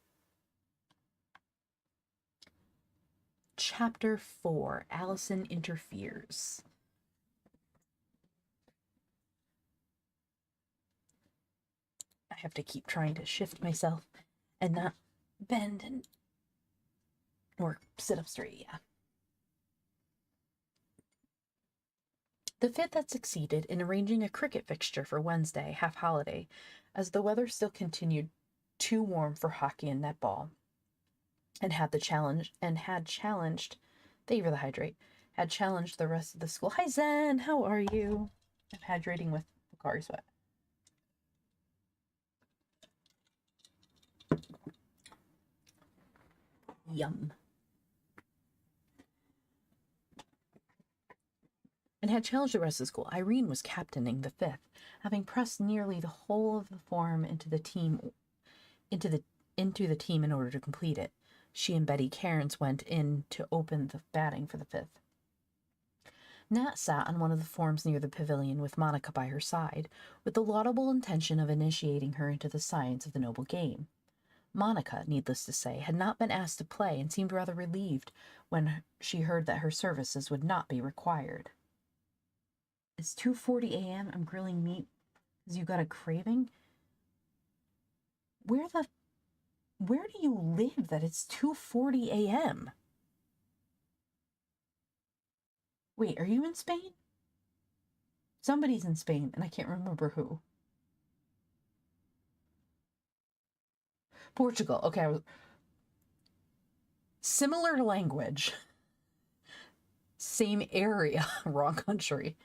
Chapter 4. Allison Interferes. I have to keep trying to shift myself and not bend and or sit up straight, yeah. The fifth had succeeded in arranging a cricket fixture for Wednesday, half-holiday, as the weather still continued too warm for hockey and netball, and had challenged the rest of the school. Hi, Zen, how are you? I'm hydrating with Pocari Sweat. Yum. And had challenged the rest of the school. Irene was captaining the fifth, having pressed nearly the whole of the form into the team in order to complete it. She and Betty Cairns went in to open the batting for the fifth. Nat sat on one of the forms near the pavilion with Monica by her side, with the laudable intention of initiating her into the science of the noble game. Monica, needless to say, had not been asked to play and seemed rather relieved when she heard that her services would not be required. It's 2:40 a.m. I'm grilling meat because you got a craving? Where do you live that it's 2:40 a.m.? Wait, are you in Spain? Somebody's in Spain, and I can't remember who. Portugal. Okay, similar language. Same area, wrong country.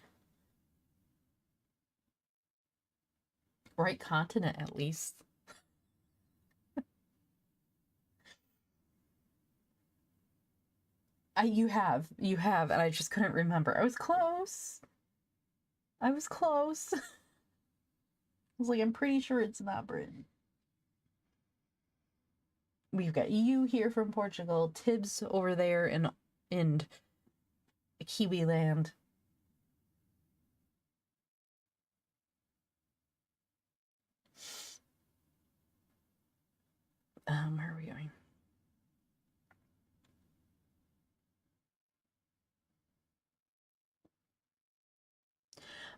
Right continent, at least. You have, and I just couldn't remember. I was close. I was like, I'm pretty sure it's not Britain. We've got you here from Portugal, Tibbs over there in Kiwi land. Where are we going?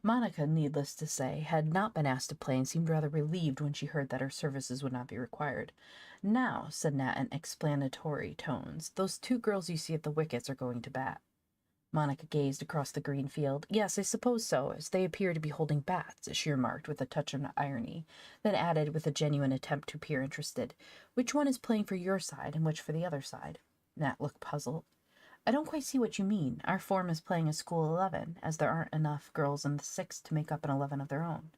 Monica, needless to say, had not been asked to play and seemed rather relieved when she heard that her services would not be required. "Now," said Nat in explanatory tones, "those two girls you see at the wickets are going to bat." Monica gazed across the green field. "Yes, I suppose so, as they appear to be holding bats," she remarked with a touch of irony, then added with a genuine attempt to appear interested, "Which one is playing for your side and which for the other side?" Nat looked puzzled. "I don't quite see what you mean. Our form is playing a school 11, as there aren't enough girls in the 6th to make up an 11 of their own."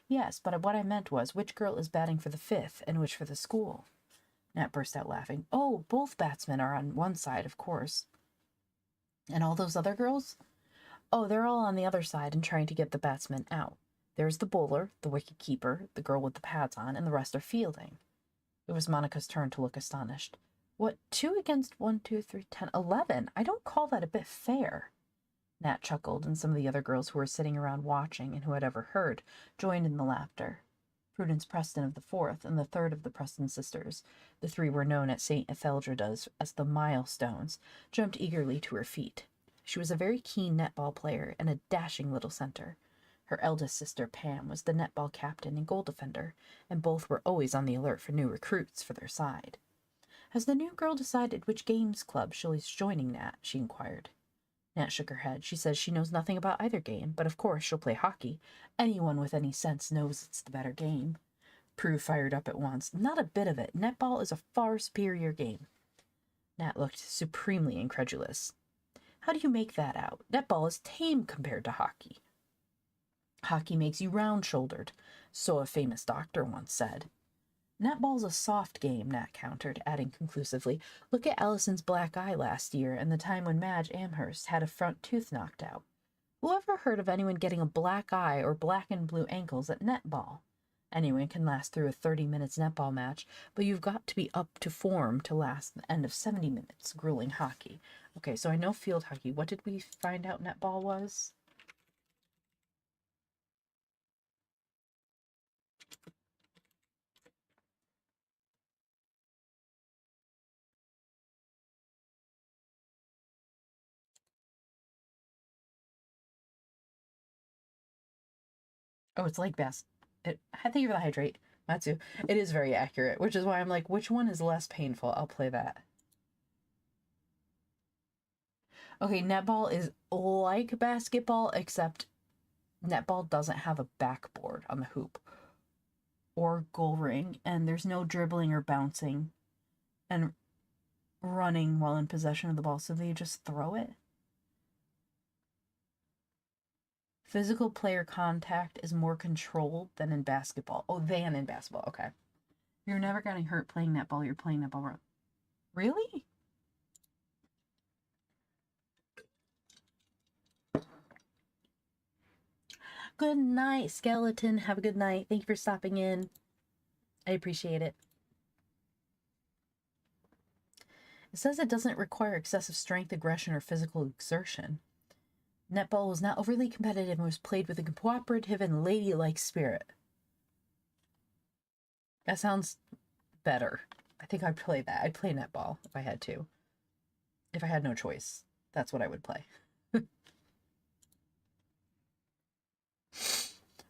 "Yes, but what I meant was, which girl is batting for the 5th and which for the school?" Nat burst out laughing. "Oh, both batsmen are on one side, of course." "And all those other girls?" "Oh, they're all on the other side and trying to get the batsmen out. There's the bowler, the wicket keeper, the girl with the pads on, and the rest are fielding." It was Monica's turn to look astonished. "What, 2 against 1, 2, 3, 10, 11? I don't call that a bit fair." Nat chuckled, and some of the other girls who were sitting around watching and who had overheard joined in the laughter. Prudence Preston of the 4th and the 3rd of the Preston sisters, the 3 were known at St. Etheldreda's as the Milestones, jumped eagerly to her feet. She was a very keen netball player and a dashing little center. Her eldest sister, Pam, was the netball captain and goal defender, and both were always on the alert for new recruits for their side. "Has the new girl decided which games club she is joining, Nat?" she inquired. Nat shook her head. "She says she knows nothing about either game, but of course she'll play hockey. Anyone with any sense knows it's the better game." Prue fired up at once. "Not a bit of it. Netball is a far superior game." Nat looked supremely incredulous. "How do you make that out? Netball is tame compared to hockey." "Hockey makes you round-shouldered," so a famous doctor once said. "Netball's a soft game," Nat countered, adding conclusively, "Look at Allison's black eye last year and the time when Madge Amherst had a front tooth knocked out. Who ever heard of anyone getting a black eye or black and blue ankles at netball? Anyone can last through a 30 minutes netball match, but you've got to be up to form to last the end of 70 minutes grueling hockey." Okay, so I know field hockey. What did we find out netball was? Oh, it's like thank you for the hydrate, Matsu. It is very accurate, which is why I'm like, which one is less painful? I'll play that. Okay, netball is like basketball, except netball doesn't have a backboard on the hoop or goal ring, and there's no dribbling or bouncing and running while in possession of the ball, so they just throw it. Physical player contact is more controlled than in basketball. Oh, than in basketball. Okay. You're never getting hurt playing netball. You're playing netball. Really? Good night, Skeleton. Have a good night. Thank you for stopping in. I appreciate it. It says it doesn't require excessive strength, aggression, or physical exertion. Netball was not overly competitive and was played with a cooperative and ladylike spirit. That sounds better. I think I'd play that. I'd play netball if I had to. If I had no choice, that's what I would play.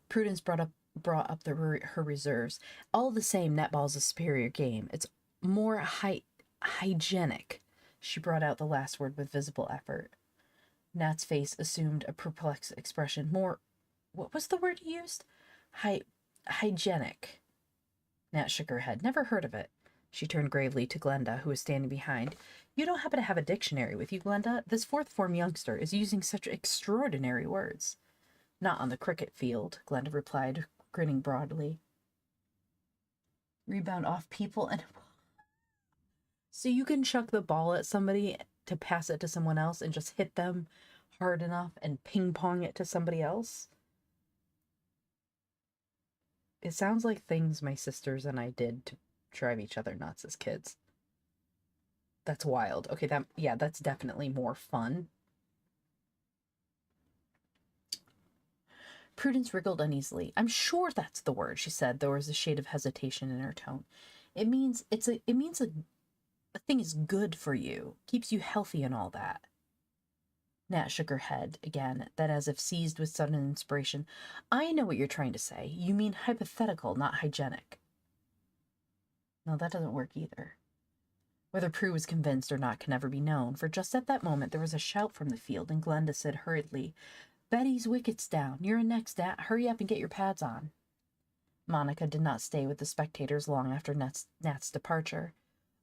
Prudence brought up her reserves. All the same, netball's a superior game. It's more hygienic. She brought out the last word with visible effort. Nat's face assumed a perplexed expression. More, what was the word you used? Hygienic. Nat shook her head. Never heard of it. She turned gravely to Glenda, who was standing behind. "You don't happen to have a dictionary with you, Glenda? This 4th form youngster is using such extraordinary words." "Not on the cricket field," Glenda replied, grinning broadly. "Rebound off people and..." So you can chuck the ball at somebody to pass it to someone else and just hit them hard enough and ping-pong it to somebody else? It sounds like things my sisters and I did to drive each other nuts as kids. That's wild. Okay, that's definitely more fun. Prudence wriggled uneasily. "I'm sure that's the word," she said. There was a shade of hesitation in her tone. It means a thing is good for you, keeps you healthy and all that." Nat shook her head again, then as if seized with sudden inspiration. I know what you're trying to say. You mean hypothetical, not hygienic. No, that doesn't work either. Whether Prue was convinced or not can never be known, for just at that moment there was a shout from the field, and Glenda said hurriedly, Betty's wicket's down. You're in next, Nat. Hurry up and get your pads on. Monica did not stay with the spectators long after Nat's departure.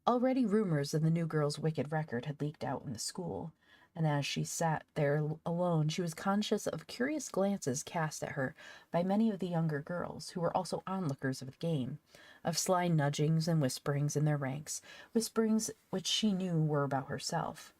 Already rumors of the new girl's wicked record had leaked out in the school, and as she sat there alone, she was conscious of curious glances cast at her by many of the younger girls, who were also onlookers of the game, of sly nudgings and whisperings in their ranks, whisperings which she knew were about herself.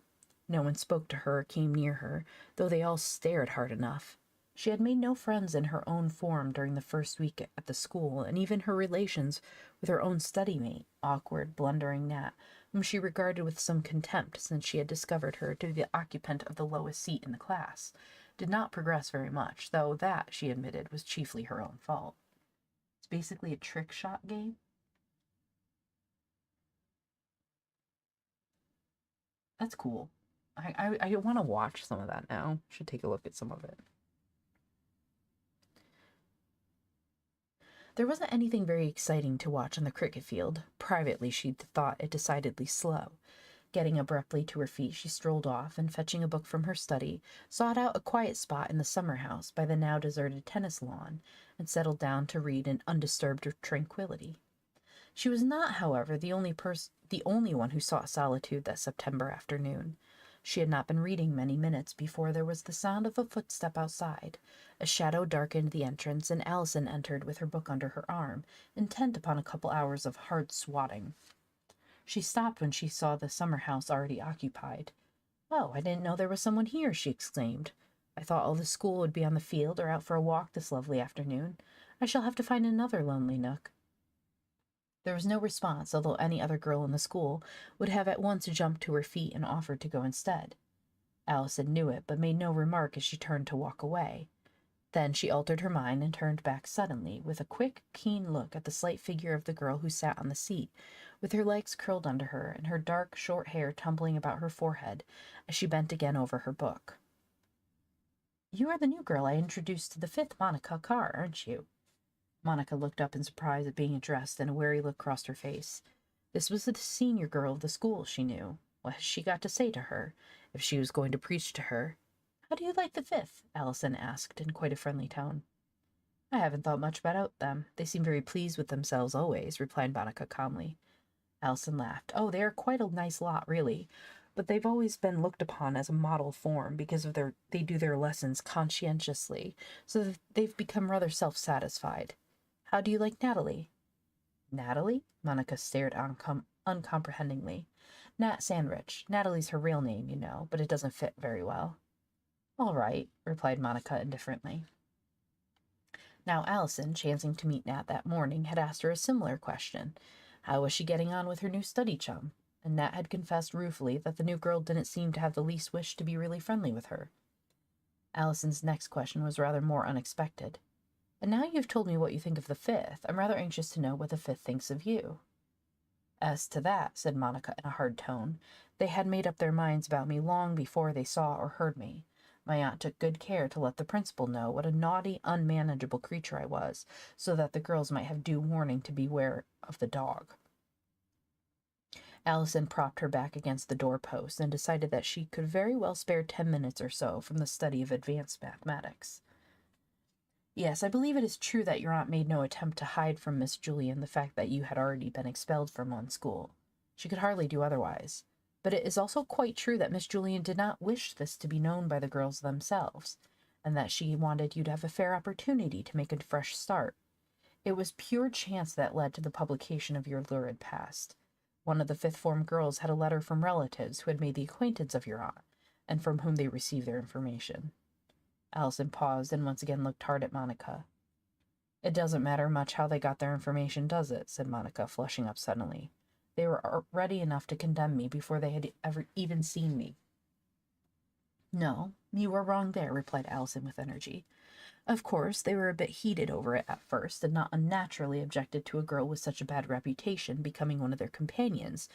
No one spoke to her or came near her, though they all stared hard enough. She had made no friends in her own form during the first week at the school, and even her relations with her own study-mate, awkward, blundering Nat, whom she regarded with some contempt since she had discovered her to be the occupant of the lowest seat in the class, did not progress very much, though that, she admitted, was chiefly her own fault. It's basically a trick shot game. That's cool. I want to watch some of that now. Should take a look at some of it. There wasn't anything very exciting to watch on the cricket field. Privately, she thought it decidedly slow. Getting abruptly to her feet, she strolled off, and fetching a book from her study, sought out a quiet spot in the summer house by the now deserted tennis lawn, and settled down to read in undisturbed tranquillity. She was not, however, the only one who sought solitude that September afternoon. She had not been reading many minutes before there was the sound of a footstep outside. A shadow darkened the entrance, and Allison entered with her book under her arm, intent upon a couple hours of hard swatting. She stopped when she saw the summer house already occupied. "Oh, I didn't know there was someone here," she exclaimed. "I thought all the school would be on the field or out for a walk this lovely afternoon. I shall have to find another lonely nook." There was no response, although any other girl in the school would have at once jumped to her feet and offered to go instead. Allison knew it, but made no remark as she turned to walk away. Then she altered her mind and turned back suddenly, with a quick, keen look at the slight figure of the girl who sat on the seat, with her legs curled under her and her dark, short hair tumbling about her forehead as she bent again over her book. "You are the new girl I introduced to the fifth, Monica Carr, aren't you?" Monica looked up in surprise at being addressed, and a wary look crossed her face. This was the senior girl of the school, she knew. What had she got to say to her, if she was going to preach to her? "How do you like the fifth?" Allison asked in quite a friendly tone. "I haven't thought much about them. They seem very pleased with themselves always," replied Monica calmly. Allison laughed. "Oh, they are quite a nice lot, really. But they've always been looked upon as a model form because of they do their lessons conscientiously, so that they've become rather self-satisfied. How do you like Natalie?" "Natalie?" Monica stared uncomprehendingly. "Nat Sandrich. Natalie's her real name, you know, but it doesn't fit very well." "All right," replied Monica indifferently. Now Allison, chancing to meet Nat that morning, had asked her a similar question. How was she getting on with her new study chum? And Nat had confessed ruefully that the new girl didn't seem to have the least wish to be really friendly with her. Allison's next question was rather more unexpected. "And now you've told me what you think of the fifth, I'm rather anxious to know what the fifth thinks of you." "As to that," said Monica in a hard tone, "they had made up their minds about me long before they saw or heard me. My aunt took good care to let the principal know what a naughty, unmanageable creature I was, so that the girls might have due warning to beware of the dog." Allison propped her back against the door-post and decided that she could very well spare 10 minutes or so from the study of advanced mathematics. "Yes, I believe it is true that your aunt made no attempt to hide from Miss Julian the fact that you had already been expelled from one school. She could hardly do otherwise. But it is also quite true that Miss Julian did not wish this to be known by the girls themselves, and that she wanted you to have a fair opportunity to make a fresh start. It was pure chance that led to the publication of your lurid past. One of the fifth-form girls had a letter from relatives who had made the acquaintance of your aunt, and from whom they received their information." Allison paused and once again looked hard at Monica. "It doesn't matter much how they got their information, does it?" said Monica, flushing up suddenly. "They were ready enough to condemn me before they had ever even seen me." "No, you were wrong there," replied Allison with energy. "Of course, they were a bit heated over it at first, and not unnaturally objected to a girl with such a bad reputation becoming one of their companions,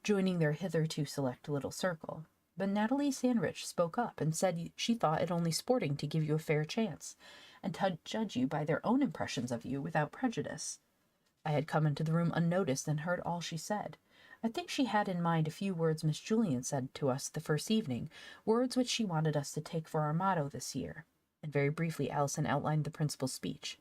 joining their hitherto select little circle. But Natalie Sandrich spoke up and said she thought it only sporting to give you a fair chance, and to judge you by their own impressions of you without prejudice. I had come into the room unnoticed and heard all she said. I think she had in mind a few words Miss Julian said to us the first evening, words which she wanted us to take for our motto this year. And very briefly Allison outlined the principal's speech.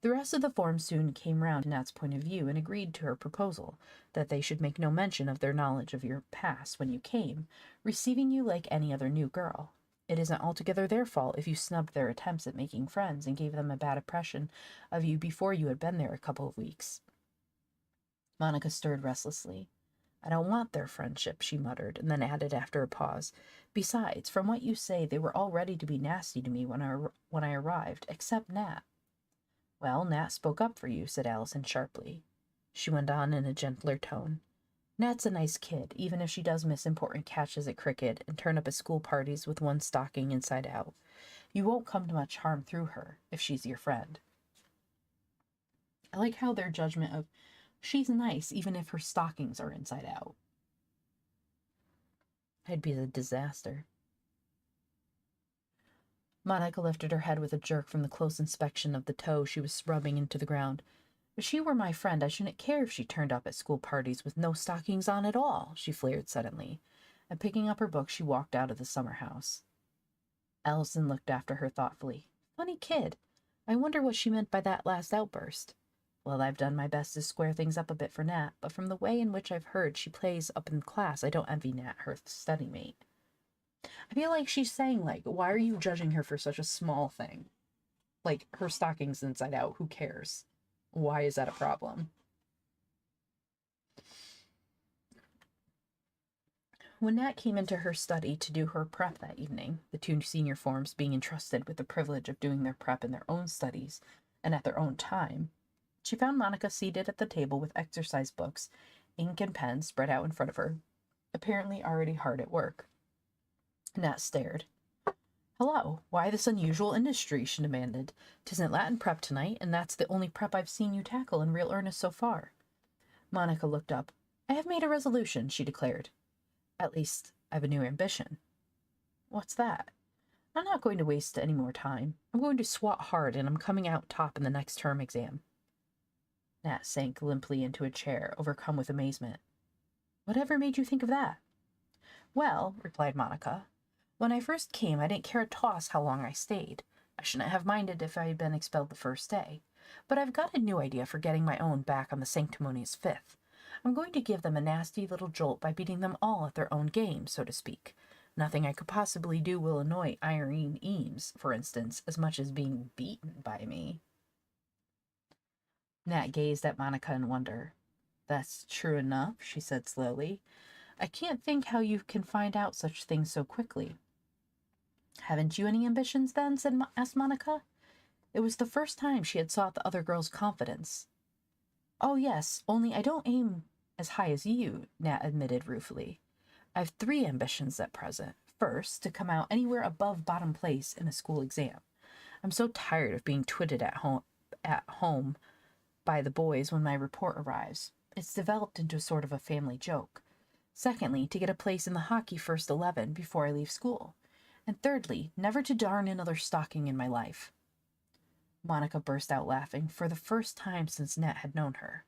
The rest of the form soon came round to Nat's point of view and agreed to her proposal, that they should make no mention of their knowledge of your past when you came, receiving you like any other new girl. It isn't altogether their fault if you snubbed their attempts at making friends and gave them a bad impression of you before you had been there a couple of weeks. Monica stirred restlessly. I don't want their friendship, she muttered, and then added after a pause. Besides, from what you say, they were all ready to be nasty to me when I arrived, except Nat. Well, Nat spoke up for you, said Allison sharply. She went on in a gentler tone. Nat's a nice kid, even if she does miss important catches at cricket and turn up at school parties with one stocking inside out. You won't come to much harm through her, if she's your friend. I like how their judgment of she's nice even if her stockings are inside out. I'd be a disaster. Monica lifted her head with a jerk from the close inspection of the toe she was rubbing into the ground. If she were my friend, I shouldn't care if she turned up at school parties with no stockings on at all, she flared suddenly, and picking up her book, she walked out of the summer house. Allison looked after her thoughtfully. Funny kid. I wonder what she meant by that last outburst. Well, I've done my best to square things up a bit for Nat, but from the way in which I've heard she plays up in class, I don't envy Nat, her study mate. I feel like she's saying, like, why are you judging her for such a small thing? Like, her stockings inside out, who cares? Why is that a problem? When Nat came into her study to do her prep that evening, the two senior forms being entrusted with the privilege of doing their prep in their own studies and at their own time, she found Monica seated at the table with exercise books, ink and pen spread out in front of her, apparently already hard at work. Nat stared. Hello, why this unusual industry? She demanded. 'Tisn't Latin prep tonight, and that's the only prep I've seen you tackle in real earnest so far. Monica looked up. I have made a resolution, she declared. At least, I've a new ambition. What's that? I'm not going to waste any more time. I'm going to swat hard, and I'm coming out top in the next term exam. Nat sank limply into a chair, overcome with amazement. Whatever made you think of that? Well, replied Monica, when I first came, I didn't care a toss how long I stayed. I shouldn't have minded if I had been expelled the first day. But I've got a new idea for getting my own back on the sanctimonious fifth. I'm going to give them a nasty little jolt by beating them all at their own game, so to speak. Nothing I could possibly do will annoy Irene Eames, for instance, as much as being beaten by me. Nat gazed at Monica in wonder. That's true enough, she said slowly. I can't think how you can find out such things so quickly. Haven't you any ambitions, then? Asked Monica. It was the first time she had sought the other girl's confidence. Oh, yes, only I don't aim as high as you, Nat admitted ruefully. I've 3 ambitions at present. First, to come out anywhere above bottom place in a school exam. I'm so tired of being twitted at home by the boys when my report arrives. It's developed into sort of a family joke. Secondly, to get a place in the hockey first 11 before I leave school. And thirdly, never to darn another stocking in my life. Monica burst out laughing, for the first time since Nat had known her.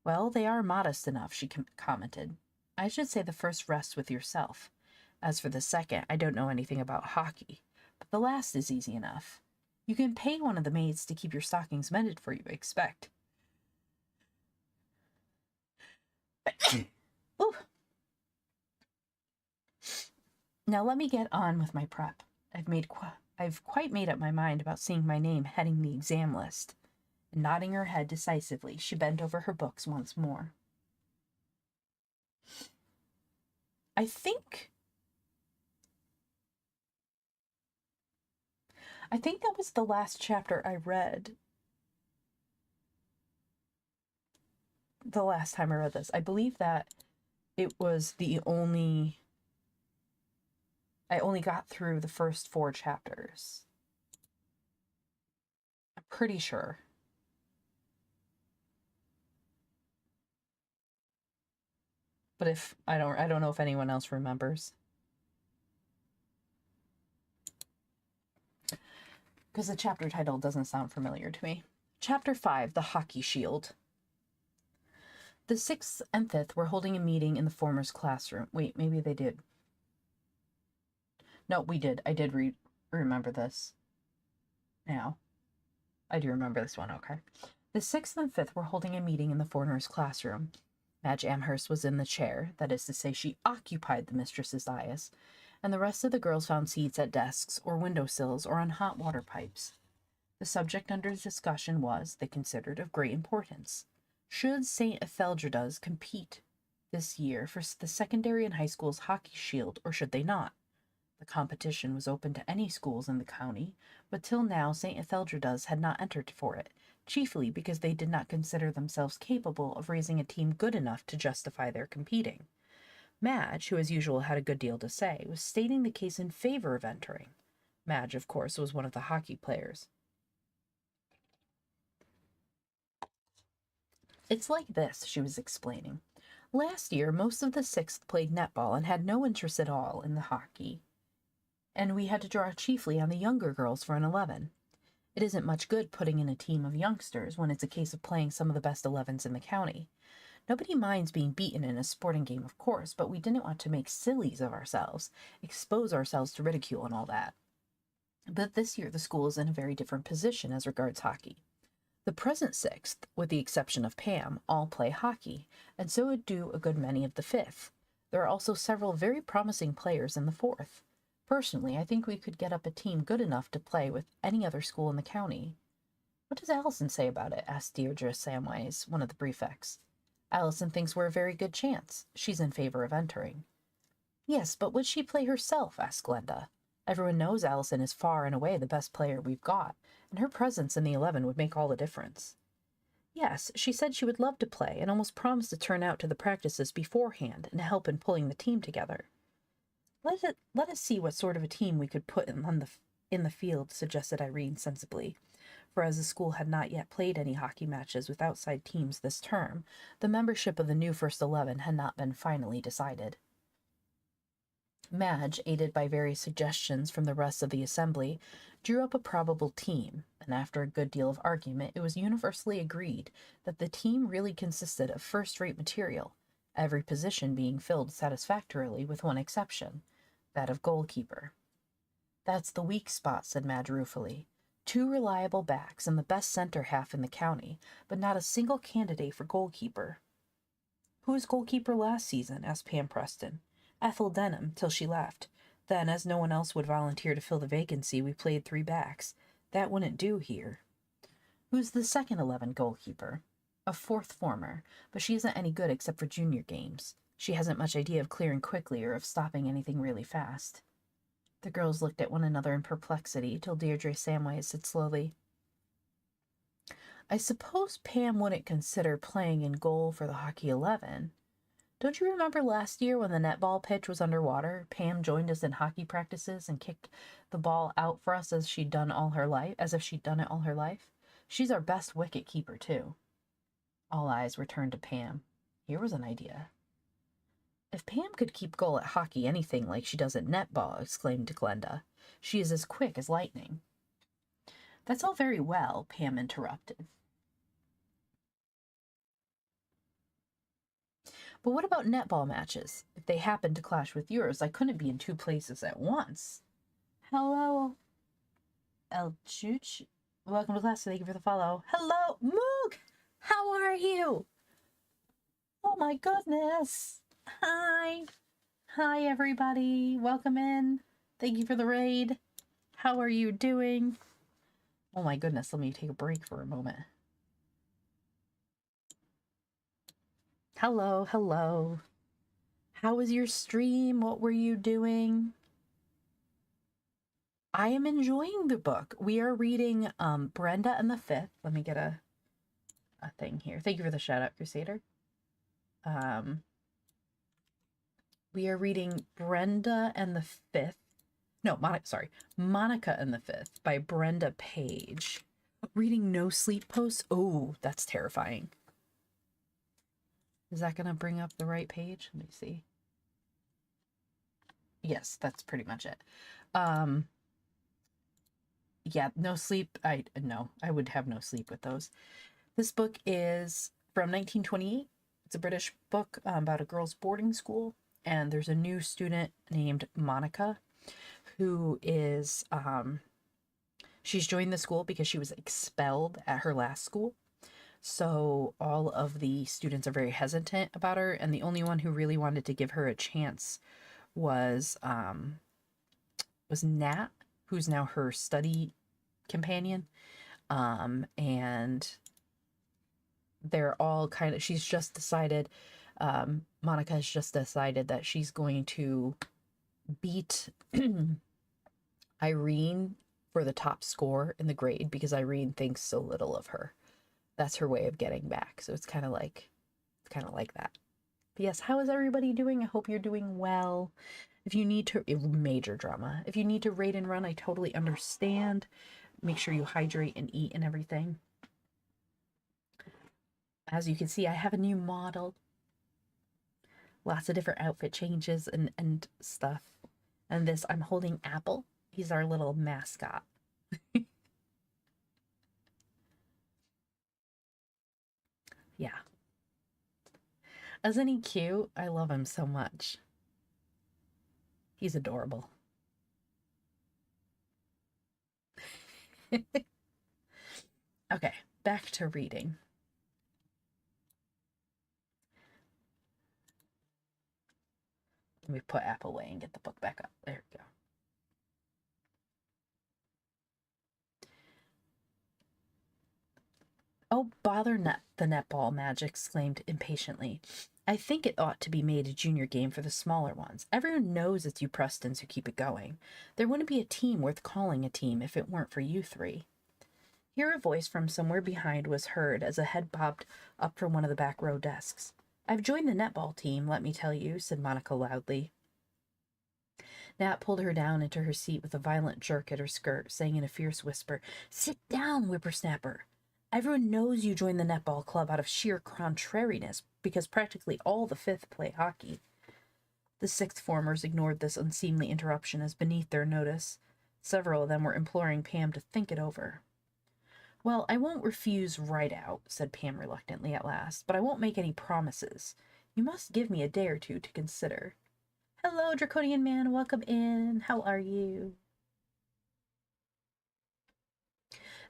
Well, they are modest enough, she commented. I should say the first rests with yourself. As for the second, I don't know anything about hockey, but the last is easy enough. You can pay one of the maids to keep your stockings mended for you, I expect. Ooh. Now let me get on with my prep. I've quite made up my mind about seeing my name heading the exam list. And nodding her head decisively, she bent over her books once more. I think that was the last chapter I read the last time I read this. I believe that it was I only got through the first 4 chapters. I'm pretty sure. But if I don't know if anyone else remembers. because the chapter title doesn't sound familiar to me. Chapter 5, The Hockey Shield. The 6th and 5th were holding a meeting in the former's classroom. Wait, maybe they did. No, we did. I did remember this. Now, I do remember this one, okay. The 6th and 5th were holding a meeting in the foreigner's classroom. Madge Amherst was in the chair, that is to say, she occupied the mistress's dais, and the rest of the girls found seats at desks or windowsills or on hot water pipes. The subject under discussion was, they considered, of great importance. Should St. Etheldreda's compete this year for the secondary and high school's hockey shield, or should they not? The competition was open to any schools in the county, but till now St. Etheldreda's had not entered for it, chiefly because they did not consider themselves capable of raising a team good enough to justify their competing. Madge, who as usual had a good deal to say, was stating the case in favor of entering. Madge, of course, was one of the hockey players. It's like this, she was explaining. Last year, most of the 6th played netball and had no interest at all in the hockey, and we had to draw chiefly on the younger girls for an 11. It isn't much good putting in a team of youngsters when it's a case of playing some of the best 11s in the county. Nobody minds being beaten in a sporting game, of course, but we didn't want to make sillies of ourselves, expose ourselves to ridicule and all that. But this year the school is in a very different position as regards hockey. The present 6th, with the exception of Pam, all play hockey, and so do a good many of the 5th. There are also several very promising players in the 4th. Personally, I think we could get up a team good enough to play with any other school in the county. What does Allison say about it? Asked Deirdre Samways, one of the prefects. Allison thinks we're a very good chance. She's in favor of entering. Yes, but would she play herself? Asked Glenda. Everyone knows Allison is far and away the best player we've got, and her presence in the 11 would make all the difference. Yes, she said she would love to play, and almost promised to turn out to the practices beforehand and help in pulling the team together. Let us see what sort of a team we could put in the field, suggested Irene sensibly, for as the school had not yet played any hockey matches with outside teams this term, the membership of the new first 11 had not been finally decided. Madge, aided by various suggestions from the rest of the assembly, drew up a probable team, and after a good deal of argument it was universally agreed that the team really consisted of first-rate material, every position being filled satisfactorily with one exception, that of goalkeeper. That's the weak spot, said Madge ruefully. 2 reliable backs and the best center half in the county, but not a single candidate for goalkeeper. Who was goalkeeper last season? Asked Pam Preston. Ethel Denham, till she left. Then, as no one else would volunteer to fill the vacancy, we played 3 backs. That wouldn't do here. Who's the second 11 goalkeeper? A 4th former, but she isn't any good except for junior games. She hasn't much idea of clearing quickly or of stopping anything really fast. The girls looked at one another in perplexity till Deirdre Samways said slowly, I suppose Pam wouldn't consider playing in goal for the hockey 11. Don't you remember last year when the netball pitch was underwater? Pam joined us in hockey practices and kicked the ball out for us as if she'd done it all her life. She's our best wicket keeper, too. All eyes were turned to Pam. Here was an idea. If Pam could keep goal at hockey anything like she does at netball, exclaimed Glenda, she is as quick as lightning. That's all very well, Pam interrupted. But what about netball matches? If they happen to clash with yours, I couldn't be in 2 places at once. Hello, El Chooch. Welcome to class. Thank you for the follow. Hello, Moog. How are you? Oh my goodness. Hi. Hi, everybody. Welcome in. Thank you for the raid. How are you doing? Oh my goodness. Let me take a break for a moment. Hello, hello. How was your stream? What were you doing? I am enjoying the book. We are reading Brenda and the Fifth. Let me get a thing here. Thank you for the shout out, Crusader. We are reading Brenda and the Fifth. No, Monica and the Fifth by Brenda Page. Reading No Sleep Posts. Oh, that's terrifying. Is that going to bring up the right page? Let me see. Yes, that's pretty much it. Yeah, no sleep. No, I would have no sleep with those. This book is from 1928. It's a British book about a girls' boarding school, and there's a new student named Monica who is she's joined the school because she was expelled at her last school. So all of the students are very hesitant about her, and the only one who really wanted to give her a chance was Nat, who's now her study companion. And they're all kind of, she's just decided, Monica has just decided that she's going to beat Irene for the top score in the grade because Irene thinks so little of her. That's her way of getting back. So it's kind of like that. But yes, how is everybody doing? I hope you're doing well. If you need to, major drama. If you need to raid and run, I totally understand. Make sure you hydrate and eat and everything. As you can see, I have a new model. Lots of different outfit changes and stuff. And this, I'm holding Apple. He's our little mascot. Yeah. Isn't he cute? I love him so much. He's adorable. Okay, back to reading. Let me put Apple away and get the book back up. There we go. Oh, bother the netball, Madge exclaimed impatiently. I think it ought to be made a junior game for the smaller ones. Everyone knows it's you Prestons who keep it going. There wouldn't be a team worth calling a team if it weren't for you three. Here a voice from somewhere behind was heard as a head bobbed up from one of the back row desks. I've joined the netball team, let me tell you, said Monica loudly. Nat pulled her down into her seat with a violent jerk at her skirt, saying in a fierce whisper, Sit down, whippersnapper. Everyone knows you joined the netball club out of sheer contrariness, because practically all the fifth play hockey. The sixth formers ignored this unseemly interruption as beneath their notice. Several of them were imploring Pam to think it over. Well, I won't refuse right out, said Pam reluctantly at last, but I won't make any promises. You must give me a day or two to consider. Hello, Draconian Man, welcome in. How are you?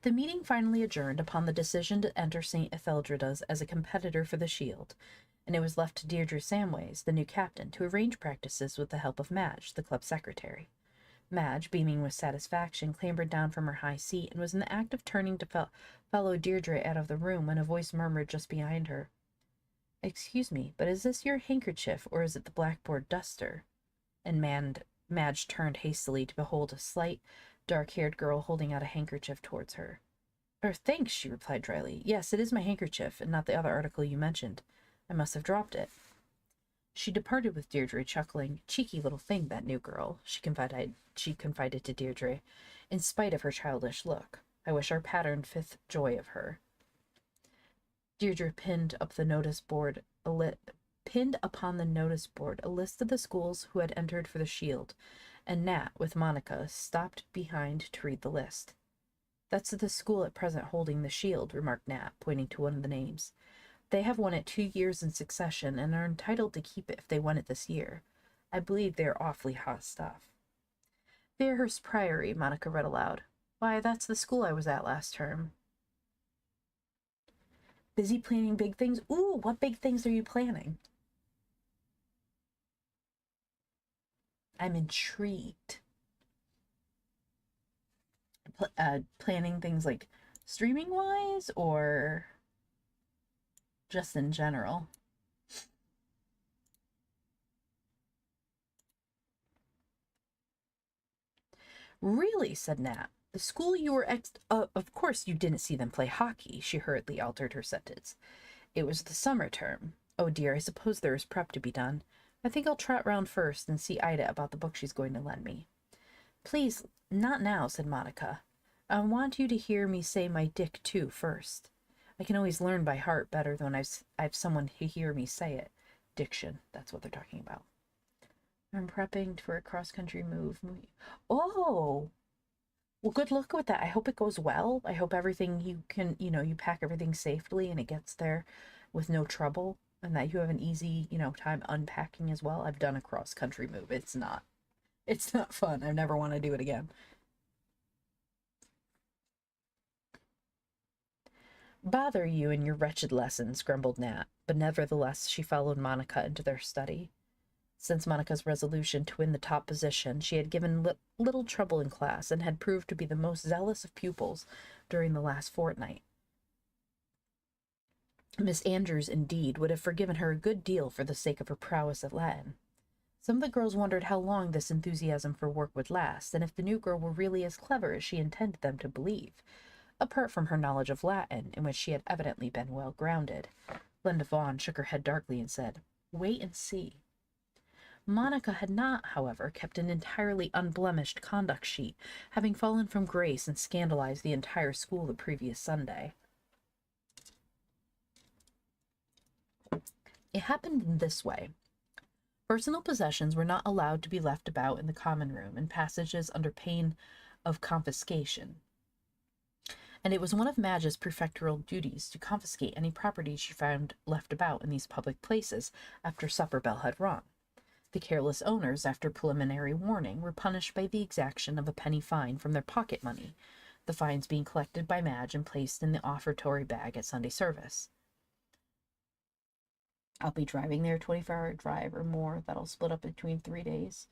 The meeting finally adjourned upon the decision to enter St. Etheldreda's as a competitor for the Shield, and it was left to Deirdre Samways, the new captain, to arrange practices with the help of Madge, the club secretary. Madge, beaming with satisfaction, clambered down from her high seat and was in the act of turning to follow Deirdre out of the room when a voice murmured just behind her. Excuse me, but is this your handkerchief, or is it the blackboard duster? And Madge turned hastily to behold a slight, dark-haired girl holding out a handkerchief towards her. Thanks, she replied dryly. Yes, it is my handkerchief, and not the other article you mentioned. I must have dropped it. She departed with Deirdre, chuckling. Cheeky little thing, that new girl, she confided to Deirdre, in spite of her childish look. I wish our pattern fifth joy of her. Deirdre pinned upon the notice board a list of the schools who had entered for the Shield, and Nat, with Monica, stopped behind to read the list. That's the school at present holding the Shield, remarked Nat, pointing to one of the names. They have won it 2 years in succession and are entitled to keep it if they won it this year. I believe they are awfully hot stuff. Fairhurst Priory, Monica read aloud. Why, that's the school I was at last term. Busy planning big things? Ooh, what big things are you planning? I'm intrigued. Planning things like streaming-wise or just in general? Really, said Nat. The school you were of course you didn't see them play hockey, she hurriedly altered her sentence. It was the summer term. Oh dear, I suppose there is prep to be done. I think I'll trot round first and see Ida about the book she's going to lend me. Please, not now, said Monica. I want you to hear me say my Dick, too, first. I can always learn by heart better than I've someone to hear me say it. Diction, that's what they're talking about. I'm prepping for a cross-country move. Oh! Well, good luck with that. I hope it goes well. I hope everything you can, you pack everything safely and it gets there with no trouble, and that you have an easy, time unpacking as well. I've done a cross country move. It's not fun. I never want to do it again. Bother you and your wretched lessons, grumbled Nat, but nevertheless she followed Monica into their study. Since Monica's resolution to win the top position, she had given little trouble in class and had proved to be the most zealous of pupils during the last fortnight. Miss Andrews, indeed, would have forgiven her a good deal for the sake of her prowess at Latin. Some of the girls wondered how long this enthusiasm for work would last, and if the new girl were really as clever as she intended them to believe, apart from her knowledge of Latin, in which she had evidently been well grounded. Linda Vaughn shook her head darkly and said, "Wait and see." Monica had not, however, kept an entirely unblemished conduct sheet, having fallen from grace and scandalized the entire school the previous Sunday. It happened in this way. Personal possessions were not allowed to be left about in the common room and passages under pain of confiscation, and it was one of Madge's prefectural duties to confiscate any property she found left about in these public places after supper bell had rung. The careless owners, after preliminary warning, were punished by the exaction of a penny fine from their pocket money, the fines being collected by Madge and placed in the offertory bag at Sunday service. I'll be driving there 24-hour drive or more. That'll split up between 3 days.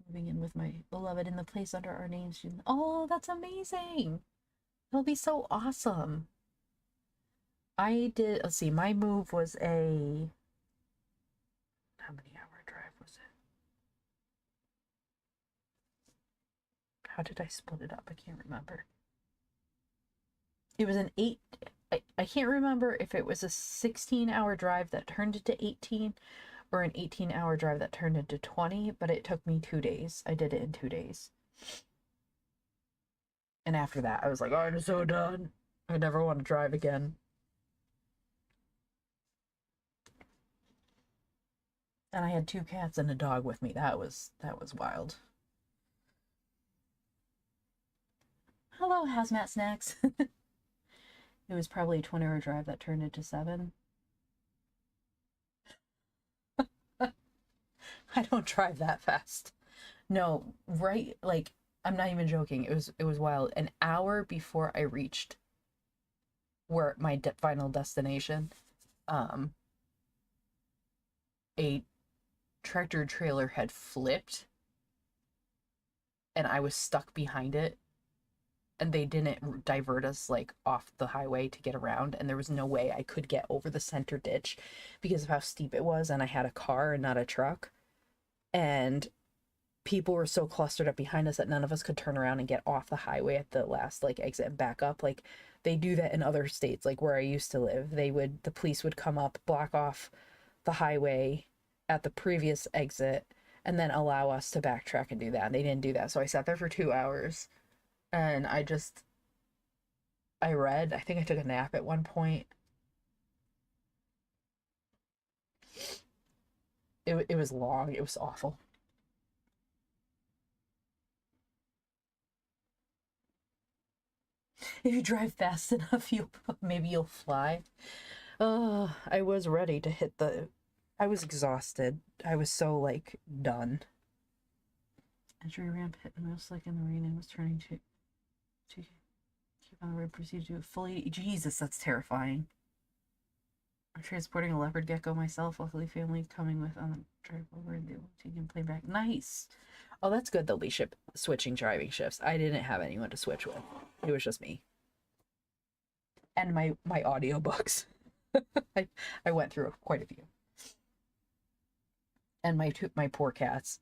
Moving in with my beloved in the place under our names. Oh, that's amazing. It'll be so awesome. Let's see, my move was how many hour drive was it? How did I split it up? I can't remember. It was an I can't remember if it was a 16-hour drive that turned into 18 or an 18-hour drive that turned into 20, but it took me 2 days. I did it in 2 days. And after that, I was like, oh, I'm so done. I never want to drive again. And I had 2 cats and a dog with me. That was wild. Hello, hazmat snacks. It was probably a 20-hour drive that turned into 7. I don't drive that fast. No, right, like, I'm not even joking. It was wild. An hour before I reached where my final destination, a tractor trailer had flipped and I was stuck behind it, and they didn't divert us like off the highway to get around, and there was no way I could get over the center ditch because of how steep it was, and I had a car and not a truck, and people were so clustered up behind us that none of us could turn around and get off the highway at the last like exit and back up. Like, they do that in other states, like where I used to live. The police would come up, block off the highway at the previous exit, and then allow us to backtrack and do that. And they didn't do that, so I sat there for 2 hours, and I read. I think I took a nap at one point. It was long. It was awful. If you drive fast enough, maybe you'll fly. Oh, I was ready to hit I was exhausted. I was so, like, done. Entry ramp hit the most like in the rain and was turning to keep on the road, proceed to fully. Jesus, that's terrifying. I'm transporting a leopard gecko myself. Luckily, family coming with on the drive over and they will take and play back. Nice. Oh, that's good. They'll be switching driving shifts. I didn't have anyone to switch with. It was just me. And my audiobooks. I went through quite a few. And my poor cats.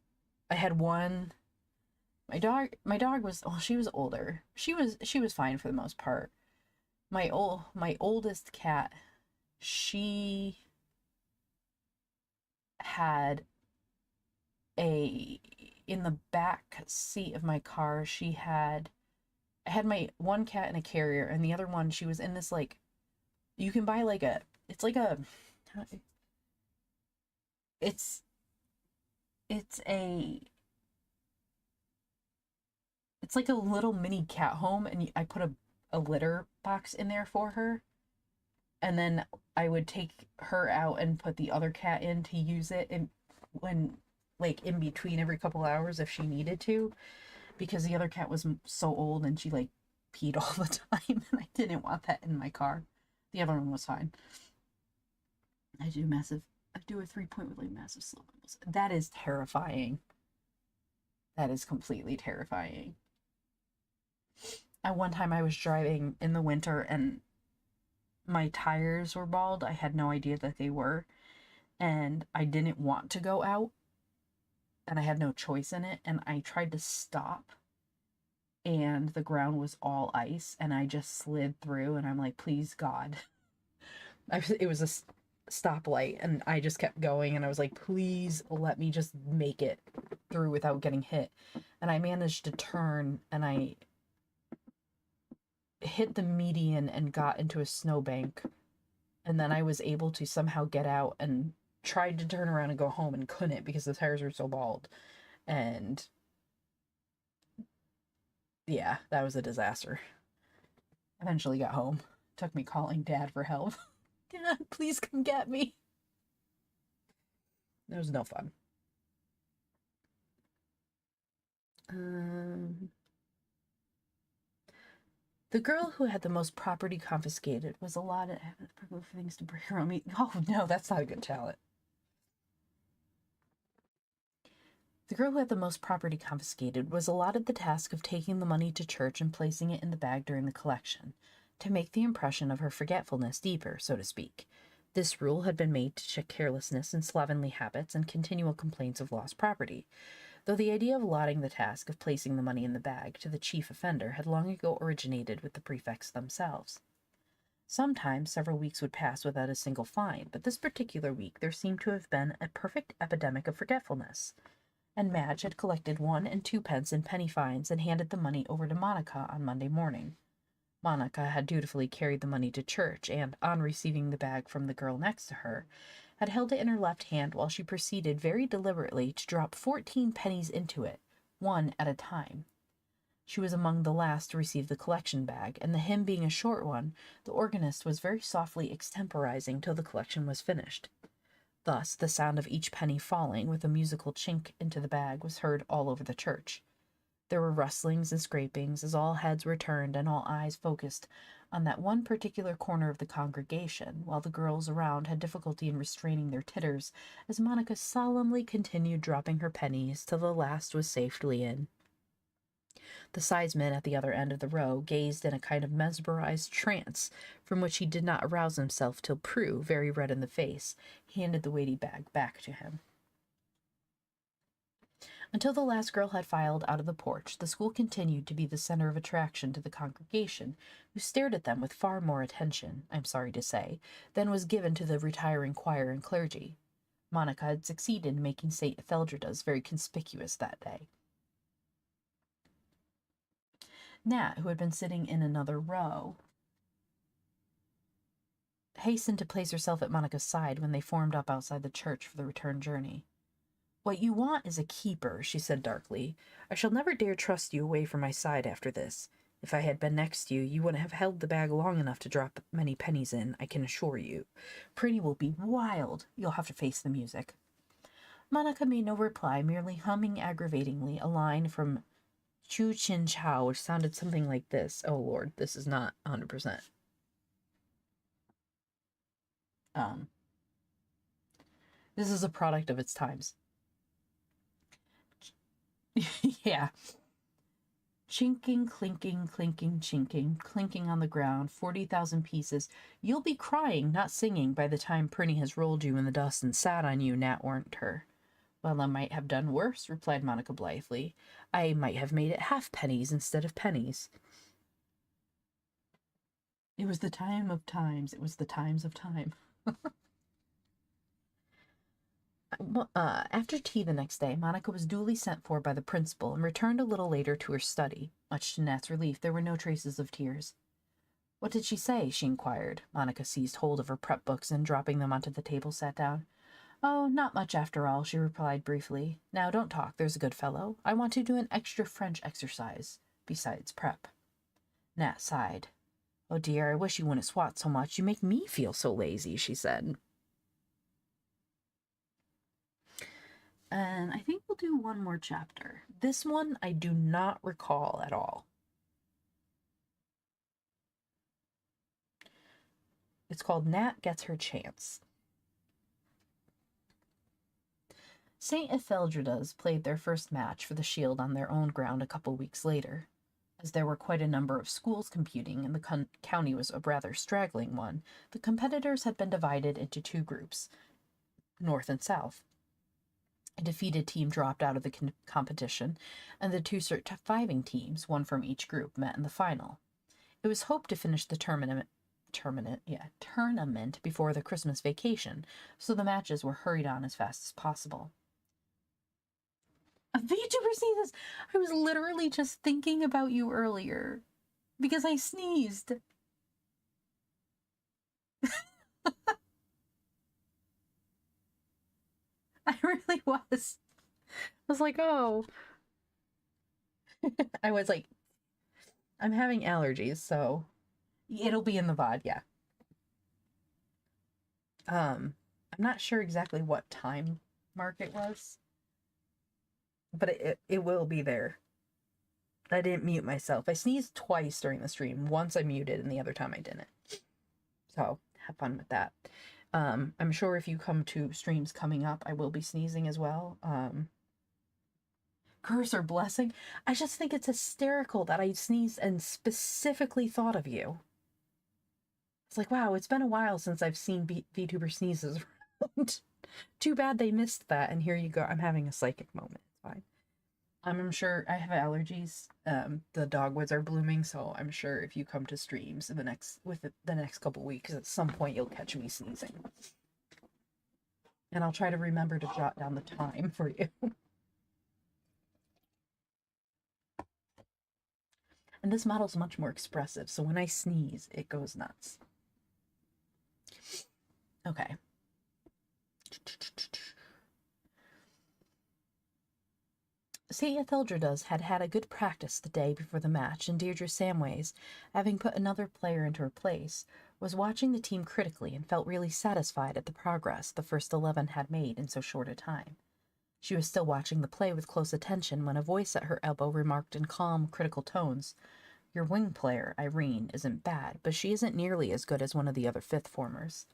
I had one. My dog was, well, she was older. She was fine for the most part. My oldest cat, she had in the back seat of my car, I had my one cat in a carrier, and the other one, she was in this, like, you can buy like it's like a, it's It's like a little mini cat home, and I put a litter box in there for her. And then I would take her out and put the other cat in to use it when, like, in between every couple hours if she needed to, because the other cat was so old and she, like, peed all the time, and I didn't want that in my car. The other one was fine. I do a 3-point with, like, massive slow wheels. That is terrifying. That is completely terrifying. At one time I was driving in the winter and my tires were bald. I had no idea that they were, and I didn't want to go out, and I had no choice in it, and I tried to stop, and the ground was all ice, and I just slid through, and I'm like, please God. It was a stoplight, and I just kept going, and I was like, please let me just make it through without getting hit. And I managed to turn, and I hit the median and got into a snowbank, and then I was able to somehow get out and tried to turn around and go home and couldn't because the tires were so bald. And yeah, that was a disaster. Eventually got home. Took me calling Dad for help. Dad, please come get me. It was no fun. The girl who had the most property confiscated was allotted things to bring her on. Oh no, that's not a good talent. The girl who had the most property confiscated was allotted the task of taking the money to church and placing it in the bag during the collection, to make the impression of her forgetfulness deeper, so to speak. This rule had been made to check carelessness and slovenly habits and continual complaints of lost property, though the idea of allotting the task of placing the money in the bag to the chief offender had long ago originated with the prefects themselves. Sometimes several weeks would pass without a single fine, but this particular week there seemed to have been a perfect epidemic of forgetfulness, and Madge had collected 1 and 2 pence in penny fines and handed the money over to Monica on Monday morning. Monica had dutifully carried the money to church, and, on receiving the bag from the girl next to her, had held it in her left hand while she proceeded very deliberately to drop 14 pennies into it, one at a time. She was among the last to receive the collection bag, and the hymn being a short one, the organist was very softly extemporizing till the collection was finished. Thus, the sound of each penny falling with a musical chink into the bag was heard all over the church. There were rustlings and scrapings as all heads were turned and all eyes focused on that one particular corner of the congregation, while the girls around had difficulty in restraining their titters as Monica solemnly continued dropping her pennies till the last was safely in. The sidesman at the other end of the row gazed in a kind of mesmerized trance, from which he did not arouse himself till Prue, very red in the face, handed the weighty bag back to him. Until the last girl had filed out of the porch, the school continued to be the center of attraction to the congregation, who stared at them with far more attention, I'm sorry to say, than was given to the retiring choir and clergy. Monica had succeeded in making St. Etheldrada's very conspicuous that day. Nat, who had been sitting in another row, hastened to place herself at Monica's side when they formed up outside the church for the return journey. "What you want is a keeper," she said darkly. "I shall never dare trust you away from my side after this. If I had been next to you, you wouldn't have held the bag long enough to drop many pennies in, I can assure you. Pretty will be wild. You'll have to face the music." Monica made no reply, merely humming aggravatingly a line from Chu Chin Chow, which sounded something like this. Oh, Lord, this is not 100%. This is a product of its times. Yeah. Chinking, clinking, clinking, chinking, clinking on the ground, 40,000 pieces. You'll be crying, not singing, by the time Prinny has rolled you in the dust and sat on you, Nat warned her. "Well, I might have done worse," replied Monica blithely. "I might have made it half pennies instead of pennies." It was the time of times. It was the times of time. After tea the next day, Monica was duly sent for by the principal and returned a little later to her study. Much to Nat's relief, there were no traces of tears. "What did she say?" she inquired. Monica seized hold of her prep books and, dropping them onto the table, sat down. "Oh, not much after all," she replied briefly. "Now don't talk, there's a good fellow. I want to do an extra French exercise. besides prep. Nat sighed. Oh dear, I wish you wouldn't swat so much. You make me feel so lazy, she said. And I think we'll do one more chapter. This one I do not recall at all. It's called Nat Gets Her Chance. St. Etheldreda's played their first match for the Shield on their own ground a couple weeks later. As there were quite a number of schools competing and the county was a rather straggling one, the competitors had been divided into two groups, north and south. A defeated team dropped out of the competition, and the two surviving teams, one from each group, met in the final. It was hoped to finish the tournament before the Christmas vacation, so the matches were hurried on as fast as possible. VTuber sneezes! I was literally just thinking about you earlier because I sneezed. I really was. I was like, oh. I was like, I'm having allergies, so it'll be in the VOD, yeah. I'm not sure exactly what time mark it was, but it will be there. I didn't mute myself. I sneezed twice during the stream. Once I muted and the other time I didn't. So have fun with that. I'm sure if you come to streams coming up, I will be sneezing as well. Curse or blessing. I just think it's hysterical that I sneezed and specifically thought of you. It's like, wow, it's been a while since I've seen VTuber sneezes around. Too bad they missed that, and here you go. I'm having a psychic moment. It's fine. I'm sure I have allergies. The dogwoods are blooming, so I'm sure if you come to streams in the next couple weeks, at some point you'll catch me sneezing. And I'll try to remember to jot down the time for you. And this model's much more expressive, so when I sneeze, it goes nuts. Okay. St. Etheldreda's had a good practice the day before the match, and Deirdre Samways, having put another player into her place, was watching the team critically and felt really satisfied at the progress the first 11 had made in so short a time. She was still watching the play with close attention when a voice at her elbow remarked in calm, critical tones, "Your wing player, Irene, isn't bad, but she isn't nearly as good as one of the other fifth formers."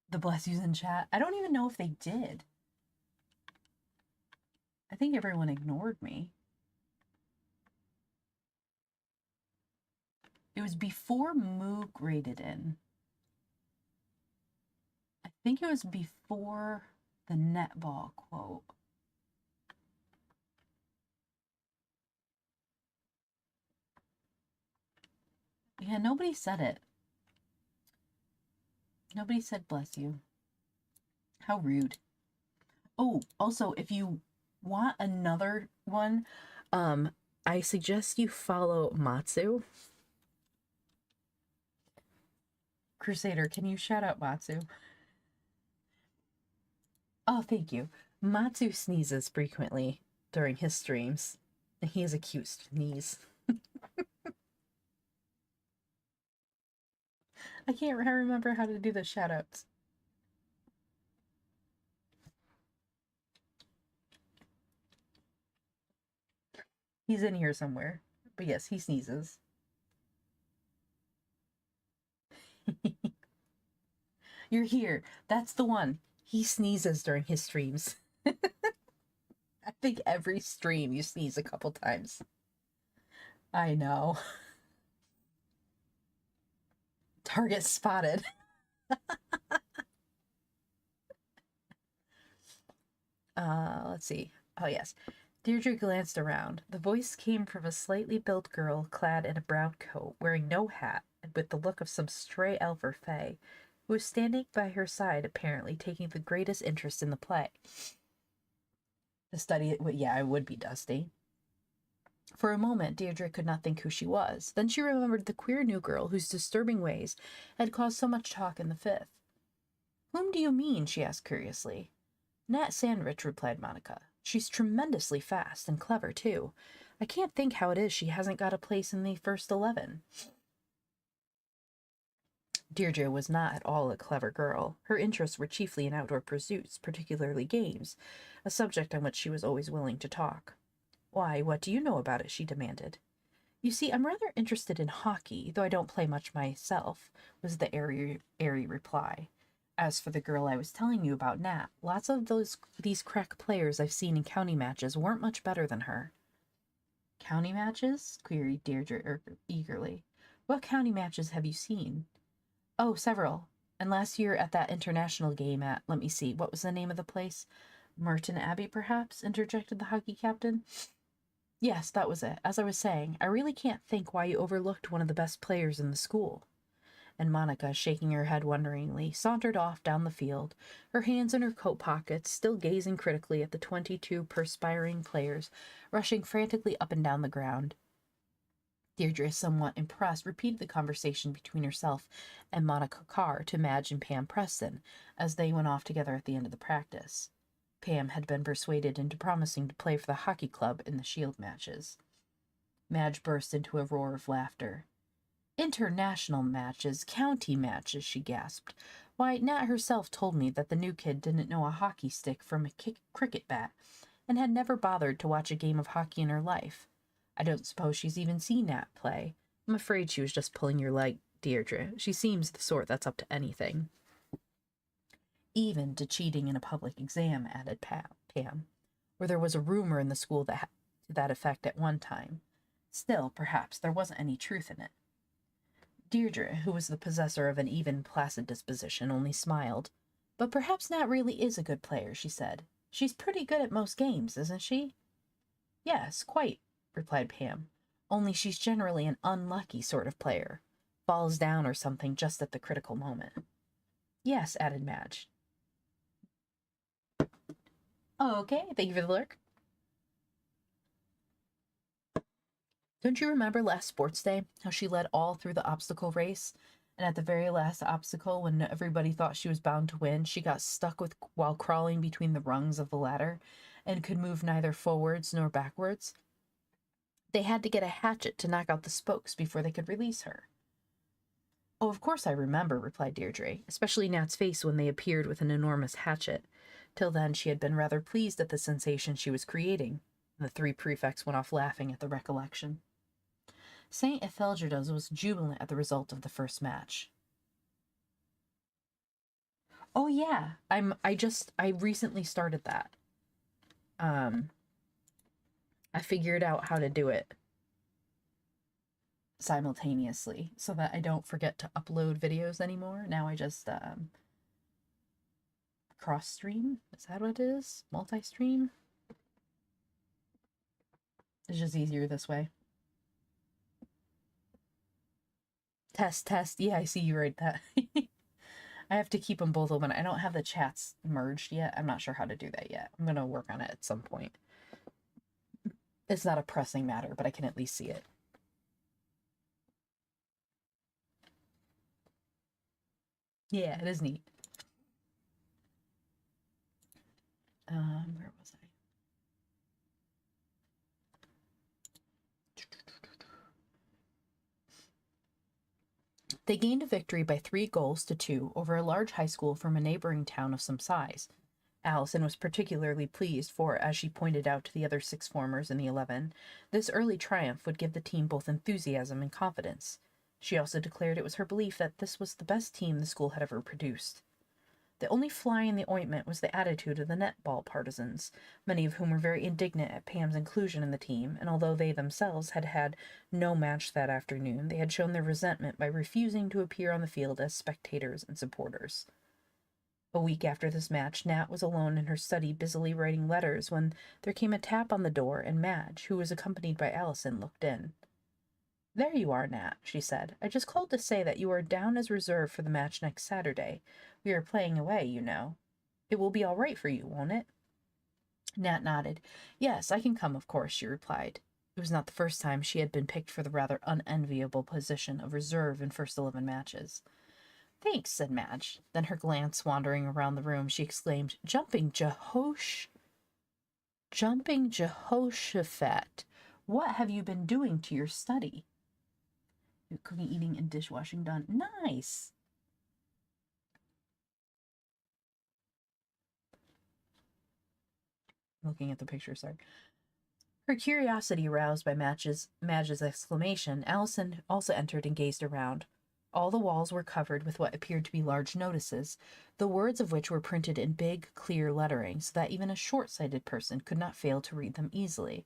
The bless yous in chat. I don't even know if they did. I think everyone ignored me. It was before Moo graded in. I think it was before the netball quote. Yeah, nobody said it. Nobody said bless you. How rude. Oh, also, if you want another one, I suggest you follow Matsu. Crusader, can you shout out Matsu? Oh, thank you. Matsu sneezes frequently during his streams. He has a cute sneeze. I can't remember how to do the shoutouts. He's in here somewhere. But yes, he sneezes. You're here. That's the one. He sneezes during his streams. I think every stream you sneeze a couple times. I know. Target spotted. Let's see. Oh, yes. Deirdre glanced around. The voice came from a slightly built girl clad in a brown coat, wearing no hat, and with the look of some stray elf or fae, who was standing by her side, apparently taking the greatest interest in the play. The study, yeah, it would be Dusty. For a moment, Deirdre could not think who she was. Then she remembered the queer new girl whose disturbing ways had caused so much talk in the fifth. "Whom do you mean?" she asked curiously. "Nat Sandwich," replied Monica. "She's tremendously fast and clever, too. I can't think how it is she hasn't got a place in the first 11. Deirdre was not at all a clever girl. Her interests were chiefly in outdoor pursuits, particularly games, a subject on which she was always willing to talk. Why, what do you know about it? She demanded. You see, I'm rather interested in hockey, though I don't play much myself, was the airy reply. As for the girl I was telling you about, Nat, lots of these crack players I've seen in county matches weren't much better than her. County matches? Queried Deirdre eagerly. What county matches have you seen? Oh, several. And last year at that international game at, let me see, what was the name of the place? Merton Abbey, perhaps? Interjected the hockey captain. Yes, that was it. As I was saying, I really can't think why you overlooked one of the best players in the school. And Monica, shaking her head wonderingly, sauntered off down the field, her hands in her coat pockets, still gazing critically at the 22 perspiring players rushing frantically up and down the ground. Deirdre, somewhat impressed, repeated the conversation between herself and Monica Carr to Madge and Pam Preston as they went off together at the end of the practice. Pam had been persuaded into promising to play for the hockey club in the shield matches. Madge burst into a roar of laughter. International matches, county matches, she gasped. Why, Nat herself told me that the new kid didn't know a hockey stick from a cricket bat and had never bothered to watch a game of hockey in her life. I don't suppose she's even seen Nat play. I'm afraid she was just pulling your leg, Deirdre. She seems the sort that's up to anything. Even to cheating in a public exam, added Pam, where there was a rumor in the school to that effect at one time. Still, perhaps there wasn't any truth in it. Deirdre, who was the possessor of an even, placid disposition, only smiled. But perhaps Nat really is a good player, she said. She's pretty good at most games, isn't she? Yes, quite, replied Pam. Only she's generally an unlucky sort of player. Falls down or something just at the critical moment. Yes, added Madge. Okay, thank you for the lurk. Don't you remember last sports day, how she led all through the obstacle race? And at the very last obstacle, when everybody thought she was bound to win, she got stuck while crawling between the rungs of the ladder and could move neither forwards nor backwards. They had to get a hatchet to knock out the spokes before they could release her. Oh, of course I remember, replied Deirdre, especially Nat's face when they appeared with an enormous hatchet. Till then she had been rather pleased at the sensation she was creating. The three prefects went off laughing at the recollection. St. Ethelgerda's was jubilant at the result of the first match. Oh yeah, I recently started that. I figured out how to do it simultaneously so that I don't forget to upload videos anymore. Now I just cross stream. Is that what it is? Multi-stream? It's just easier this way. Test. Yeah, I see you write that. I have to keep them both open. I don't have the chats merged yet. I'm not sure how to do that yet. I'm going to work on it at some point. It's not a pressing matter, but I can at least see it. Yeah, it is neat. Where was I? They gained a victory by 3-2 over a large high school from a neighboring town of some size. Allison was particularly pleased, for, as she pointed out to the other 6 formers in the 11, this early triumph would give the team both enthusiasm and confidence. She also declared it was her belief that this was the best team the school had ever produced. The only fly in the ointment was the attitude of the netball partisans, many of whom were very indignant at Pam's inclusion in the team, and although they themselves had had no match that afternoon, they had shown their resentment by refusing to appear on the field as spectators and supporters. A week after this match, Nat was alone in her study busily writing letters when there came a tap on the door, and Madge, who was accompanied by Allison, looked in. "There you are, Nat," she said. "I just called to say that you are down as reserve for the match next Saturday. We are playing away, you know. It will be all right for you, won't it?" Nat nodded. "Yes, I can come, of course," she replied. It was not the first time she had been picked for the rather unenviable position of reserve in first 11 matches. "Thanks," said Madge. Then, her glance wandering around the room, she exclaimed, Jumping Jehoshaphat! What have you been doing to your study? Cooking, eating, and dishwashing done. Nice. Looking at the picture, sorry. Her curiosity roused by Madge's exclamation, Allison also entered and gazed around. All the walls were covered with what appeared to be large notices, the words of which were printed in big, clear lettering, so that even a short-sighted person could not fail to read them easily.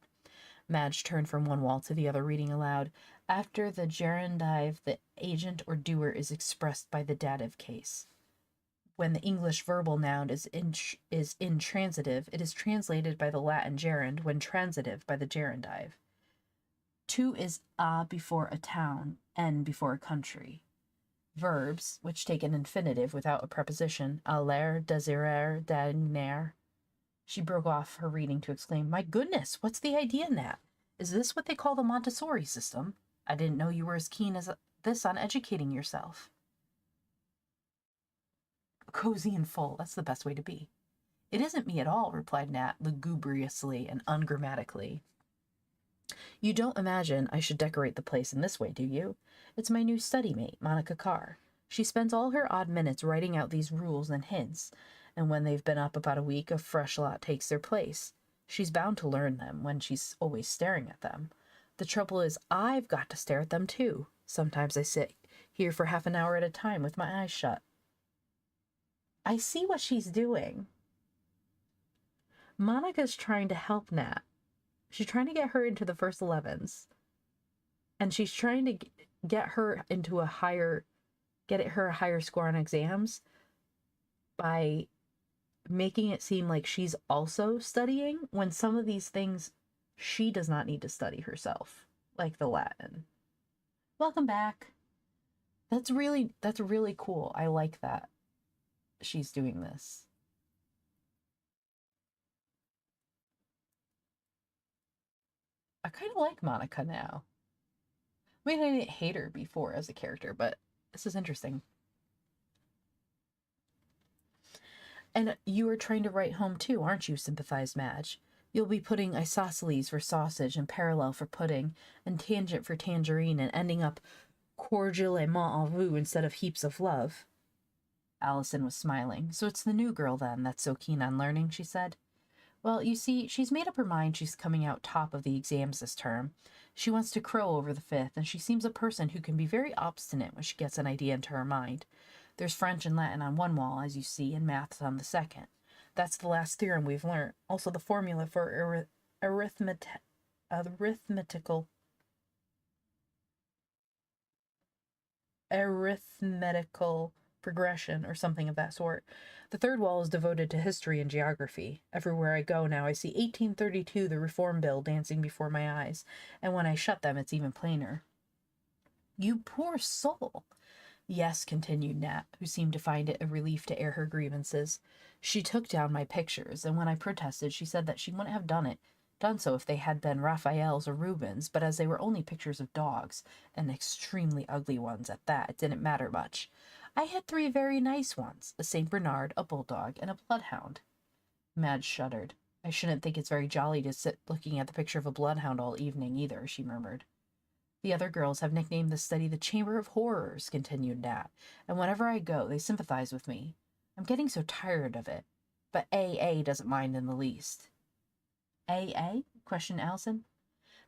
Madge turned from one wall to the other, reading aloud. After the gerundive, the agent or doer is expressed by the dative case. When the English verbal noun is intransitive, it is translated by the Latin gerund, when transitive by the gerundive. To is a before a town, n before a country. Verbs, which take an infinitive without a preposition, aller, désirer, daigner. She broke off her reading to exclaim, "My goodness, what's the idea in that? Is this what they call the Montessori system? I didn't know you were as keen as this on educating yourself." Cozy and full, that's the best way to be. "It isn't me at all," replied Nat, lugubriously and ungrammatically. "You don't imagine I should decorate the place in this way, do you? It's my new study mate, Monica Carr. She spends all her odd minutes writing out these rules and hints, and when they've been up about a week, a fresh lot takes their place. She's bound to learn them when she's always staring at them. The trouble is, I've got to stare at them too. Sometimes I sit here for half an hour at a time with my eyes shut." I see what she's doing. Monica's trying to help Nat. She's trying to get her into the first 11s. And she's trying to get her into a higher score on exams by making it seem like she's also studying, when some of these things she does not need to study herself, like the Latin. Welcome back. That's really cool. I like that she's doing this. I kind of like Monica now. I mean, I didn't hate her before as a character, but this is interesting. "And you are trying to write home too, aren't you?" sympathized Madge. "You'll be putting isosceles for sausage and parallel for pudding and tangent for tangerine and ending up cordialement en vous instead of heaps of love." Allison was smiling. "So it's the new girl, then, that's so keen on learning," she said. "Well, you see, she's made up her mind she's coming out top of the exams this term. She wants to crow over the 5th, and she seems a person who can be very obstinate when she gets an idea into her mind. There's French and Latin on one wall, as you see, and maths on the second. That's the last theorem we've learned. Also the formula for arithmetical progression, or something of that sort. The third wall is devoted to history and geography. Everywhere I go now I see 1832, the Reform Bill, dancing before my eyes, and when I shut them it's even plainer." "You poor soul." "Yes," continued Nat, who seemed to find it a relief to air her grievances. "She took down my pictures, and when I protested she said that she wouldn't have done so if they had been Raphael's or Rubens, but as they were only pictures of dogs, and extremely ugly ones at that, it didn't matter much. I had 3 very nice ones, a St. Bernard, a bulldog, and a bloodhound." Madge shuddered. "I shouldn't think it's very jolly to sit looking at the picture of a bloodhound all evening either," she murmured. "The other girls have nicknamed the study the Chamber of Horrors," continued Nat, "and whenever I go they sympathize with me. I'm getting so tired of it. But A.A. doesn't mind in the least." "A.A.?" questioned Allison.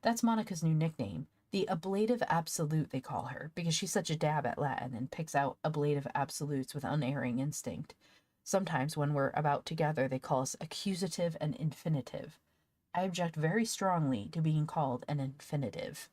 "That's Monica's new nickname. The ablative absolute, they call her, because she's such a dab at Latin and picks out ablative absolutes with unerring instinct. Sometimes when we're about together they call us accusative and infinitive. I object very strongly to being called an infinitive."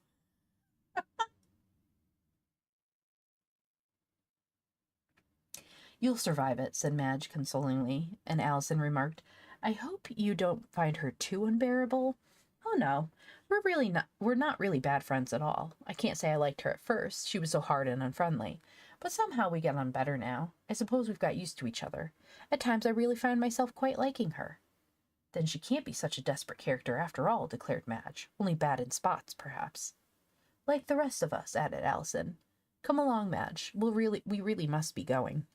"You'll survive it," said Madge consolingly, and Allison remarked, "I hope you don't find her too unbearable." "Oh no, we're not really bad friends at all. I can't say I liked her at first. She was so hard and unfriendly. But somehow we get on better now. I suppose we've got used to each other. At times I really find myself quite liking her." "Then she can't be such a desperate character after all," declared Madge. "Only bad in spots, perhaps." "Like the rest of us," added Allison. "Come along, Madge. We really must be going."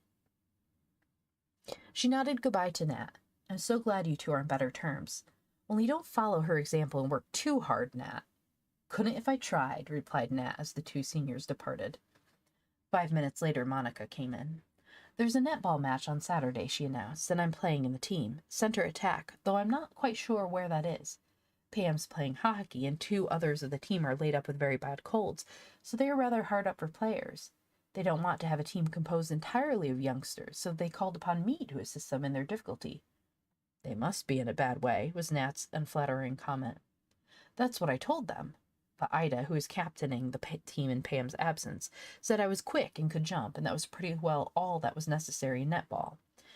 She nodded goodbye to Nat. "I'm so glad you two are on better terms. Only don't follow her example and work too hard, Nat." Couldn't if I tried, replied Nat as the two seniors departed. 5 minutes later, Monica came in. There's a netball match on Saturday, she announced, and I'm playing in the team. Center attack, though I'm not quite sure where that is. Pam's playing hockey, and 2 others of the team are laid up with very bad colds, so they are rather hard up for players. They don't want to have a team composed entirely of youngsters, so they called upon me to assist them in their difficulty. They must be in a bad way, was Nat's unflattering comment. That's what I told them. But Ida, who is captaining the team in Pam's absence, said I was quick and could jump, and that was pretty well all that was necessary in netball.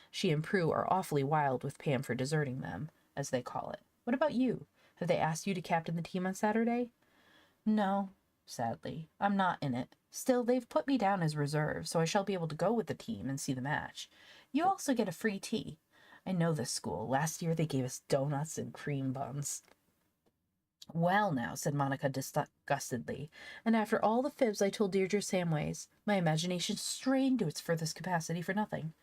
She and Prue are awfully wild with Pam for deserting them, as they call it. What about you? Have they asked you to captain the team on Saturday? No, sadly. I'm not in it. Still, they've put me down as reserve, so I shall be able to go with the team and see the match. You also get a free tea. I know this school. Last year they gave us donuts and cream buns. Well, now, said Monica disgustedly, and after all the fibs I told Deirdre Samways, my imagination strained to its furthest capacity for nothing.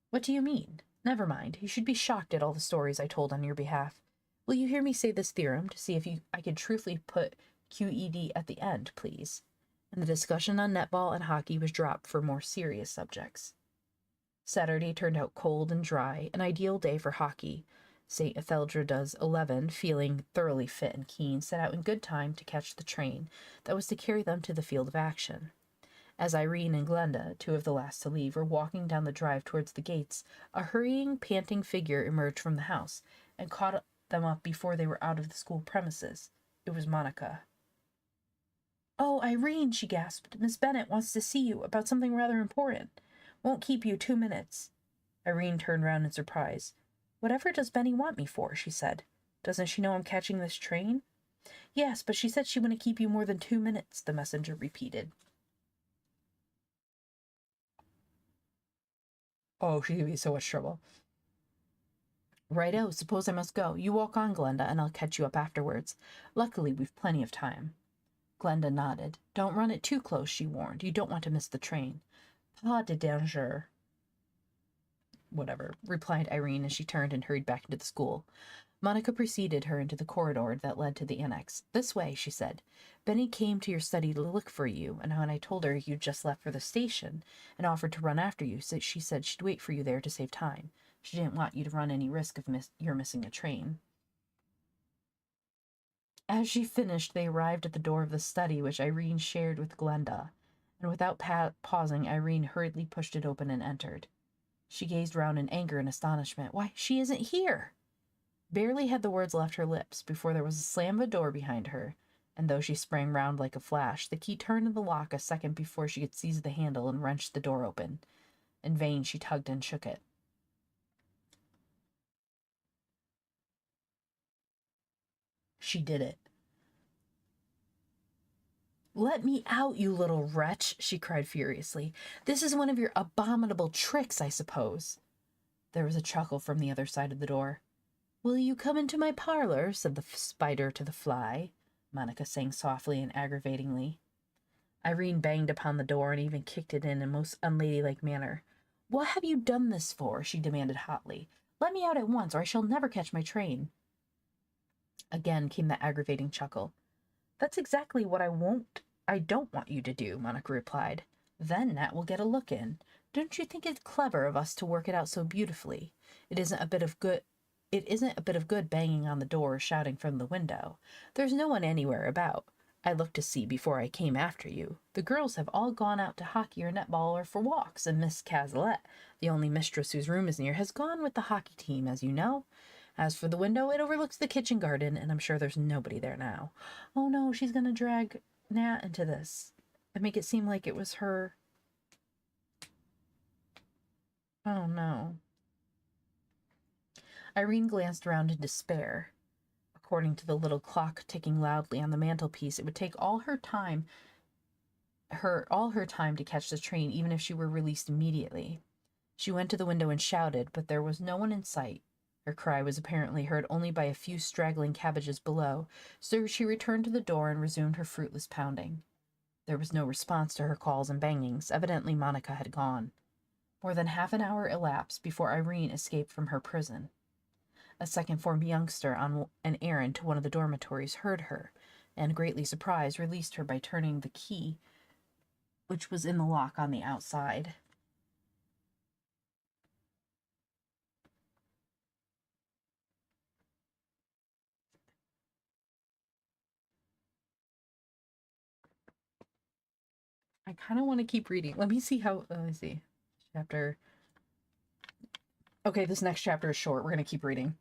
What do you mean? Never mind. You should be shocked at all the stories I told on your behalf. Will you hear me say this theorem to see if I can truthfully put QED at the end, please? And the discussion on netball and hockey was dropped for more serious subjects. Saturday turned out cold and dry, an ideal day for hockey. St. Etheldrada's 11, feeling thoroughly fit and keen, set out in good time to catch the train that was to carry them to the field of action. As Irene and Glenda, 2 of the last to leave, were walking down the drive towards the gates, a hurrying, panting figure emerged from the house and caught them up before they were out of the school premises. It was Monica. "Oh, Irene," she gasped. "Miss Bennet wants to see you about something rather important. Won't keep you 2 minutes." Irene turned round in surprise. "Whatever does Benny want me for?" she said. "Doesn't she know I'm catching this train?" "Yes, but she said she wouldn't keep you more than 2 minutes," the messenger repeated. "Oh, she gave me so much trouble." "Righto, suppose I must go. You walk on, Glenda, and I'll catch you up afterwards. Luckily, we've plenty of time." Glenda nodded. "Don't run it too close," she warned. "You don't want to miss the train." "Pas de danger." "Whatever," replied Irene as she turned and hurried back into the school. Monica preceded her into the corridor that led to the annex. "This way," she said. "Benny came to your study to look for you, and when I told her you'd just left for the station and offered to run after you, so she said she'd wait for you there to save time. She didn't want you to run any risk of your missing a train." As she finished, they arrived at the door of the study which Irene shared with Glenda, and without pausing, Irene hurriedly pushed it open and entered. She gazed round in anger and astonishment. "Why, she isn't here!" Barely had the words left her lips before there was a slam of a door behind her, and though she sprang round like a flash, the key turned in the lock a second before she could seize the handle and wrench the door open. In vain she tugged and shook it. She did it. "Let me out, you little wretch!" she cried furiously. "This is one of your abominable tricks, I suppose." There was a chuckle from the other side of the door. "Will you come into my parlor?" said the spider to the fly, Monica sang softly and aggravatingly. Irene banged upon the door and even kicked it in a most unladylike manner. "What have you done this for?" she demanded hotly. "Let me out at once, or I shall never catch my train." Again came the aggravating chuckle. "That's exactly what I don't want you to do," Monica replied. "Then Nat will get a look in. Don't you think it clever of us to work it out so beautifully? It isn't a bit of good banging on the door or shouting from the window. There's no one anywhere about. I looked to see before I came after you. The girls have all gone out to hockey or netball or for walks, and Miss Cazalet, the only mistress whose room is near, has gone with the hockey team, as you know. As for the window, it overlooks the kitchen garden, and I'm sure there's nobody there now. Oh no, she's going to drag Nat into this and make it seem like it was her. Oh no." Irene glanced round in despair. According to the little clock ticking loudly on the mantelpiece, it would take all her time to catch the train, even if she were released immediately. She went to the window and shouted, but there was no one in sight. Her cry was apparently heard only by a few straggling cabbages below, so she returned to the door and resumed her fruitless pounding. There was no response to her calls and bangings. Evidently Monica had gone. More than half an hour elapsed before Irene escaped from her prison. A second-form youngster on an errand to one of the dormitories heard her, and, greatly surprised, released her by turning the key, which was in the lock on the outside. I kind of want to keep reading. Let me see how, let me see. Chapter. Okay, this next chapter is short. We're going to keep reading.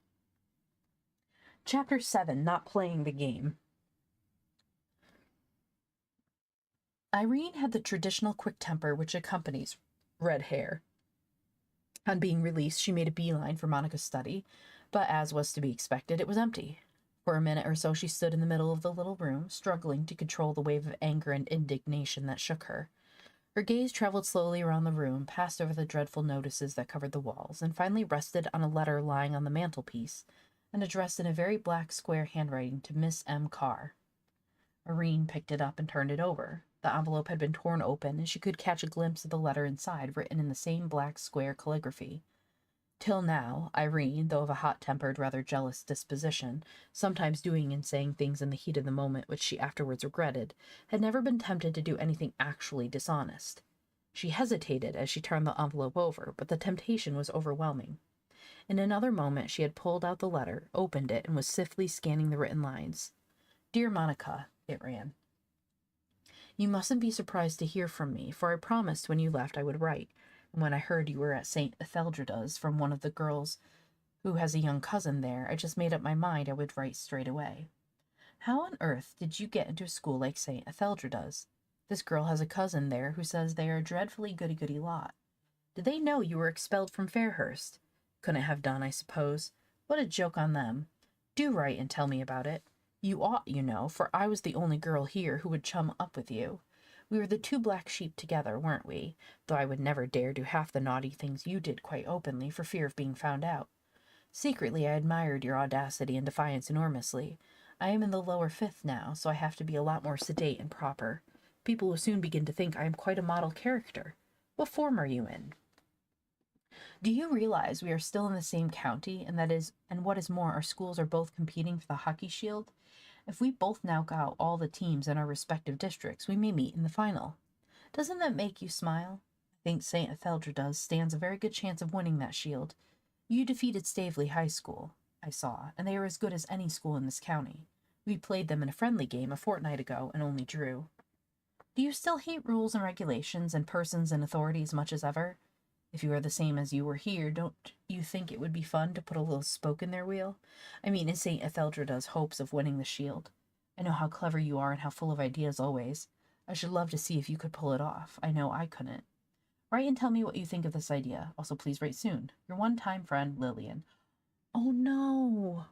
Chapter 7, Not Playing the Game. Irene had the traditional quick temper which accompanies red hair. On being released, she made a beeline for Monica's study, but as was to be expected, it was empty. For a minute or so she stood in the middle of the little room, struggling to control the wave of anger and indignation that shook her. Her gaze traveled slowly around the room, passed over the dreadful notices that covered the walls, and finally rested on a letter lying on the mantelpiece, and addressed in a very black square handwriting to Miss M. Carr. Irene picked it up and turned it over. The envelope had been torn open, and she could catch a glimpse of the letter inside, written in the same black square calligraphy. Till now, Irene, though of a hot-tempered, rather jealous disposition, sometimes doing and saying things in the heat of the moment which she afterwards regretted, had never been tempted to do anything actually dishonest. She hesitated as she turned the envelope over, but the temptation was overwhelming. In another moment she had pulled out the letter, opened it, and was swiftly scanning the written lines. "Dear Monica," it ran. "You mustn't be surprised to hear from me, for I promised when you left I would write, and when I heard you were at St. Etheldrada's from one of the girls who has a young cousin there, I just made up my mind I would write straight away. How on earth did you get into a school like St. Etheldrada's? This girl has a cousin there who says they are a dreadfully goody-goody lot. Did they know you were expelled from Fairhurst? Couldn't have done, I suppose. What a joke on them. Do write and tell me about it. You ought, you know, for I was the only girl here who would chum up with you. We were the two black sheep together, weren't we? Though I would never dare do half the naughty things you did quite openly for fear of being found out. Secretly, I admired your audacity and defiance enormously. I am in the lower fifth now, so I have to be a lot more sedate and proper. People will soon begin to think I am quite a model character. What form are you in? Do you realize we are still in the same county, and what is more, our schools are both competing for the hockey shield? If we both knock out all the teams in our respective districts, we may meet in the final. Doesn't that make you smile? I think St. Etheldrada's stands a very good chance of winning that shield. You defeated Staveley High School, I saw, and they are as good as any school in this county. We played them in a friendly game a fortnight ago and only drew. Do you still hate rules and regulations and persons and authority as much as ever? If you are the same as you were here, don't you think it would be fun to put a little spoke in their wheel? I mean, in St. Etheldrada's hopes of winning the shield. I know how clever you are and how full of ideas always. I should love to see if you could pull it off. I know I couldn't. Write and tell me what you think of this idea. Also, please write soon. Your one-time friend, Lillian. Oh, no.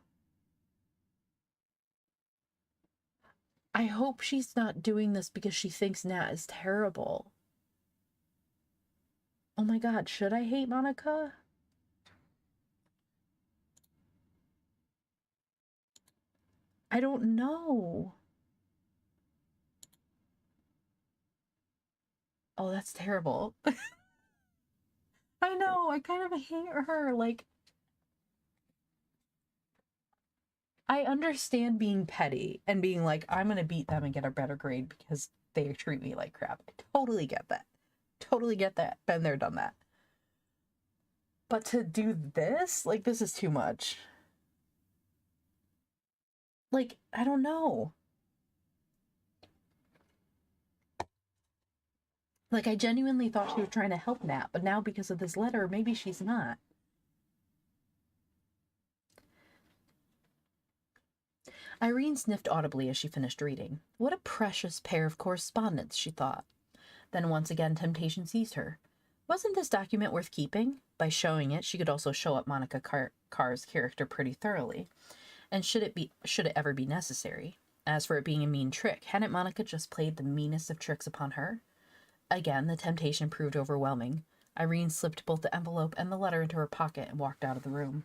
I hope she's not doing this because she thinks Nat is terrible. Oh my God, should I hate Monica? I don't know. Oh, that's terrible. I know, I kind of hate her. Like, I understand being petty and being like, I'm gonna beat them and get a better grade because they treat me like crap. I totally get that. Totally get that. Been there, done that. But to do this? Like, this is too much. Like, I don't know. Like, I genuinely thought she was trying to help Nat, but now because of this letter, maybe she's not. Irene sniffed audibly as she finished reading. What a precious pair of correspondents, she thought. Then once again temptation seized her. Wasn't this document worth keeping? By showing it, she could also show up Monica Carr's character pretty thoroughly. And should it ever be necessary? As for it being a mean trick, hadn't Monica just played the meanest of tricks upon her? Again, the temptation proved overwhelming. Irene slipped both the envelope and the letter into her pocket and walked out of the room.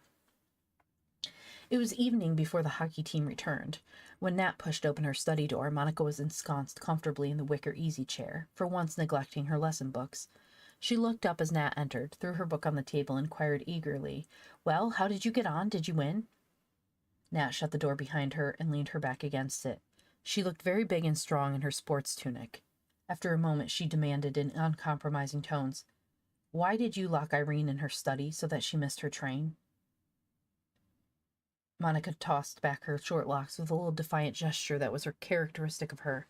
It was evening before the hockey team returned. When Nat pushed open her study door, Monica was ensconced comfortably in the wicker easy chair, for once neglecting her lesson books. She looked up as Nat entered, threw her book on the table, and inquired eagerly, "Well, how did you get on? Did you win?" Nat shut the door behind her and leaned her back against it. She looked very big and strong in her sports tunic. After a moment, she demanded in uncompromising tones, "Why did you lock Irene in her study so that she missed her train?" Monica tossed back her short locks with a little defiant gesture that was her characteristic of her.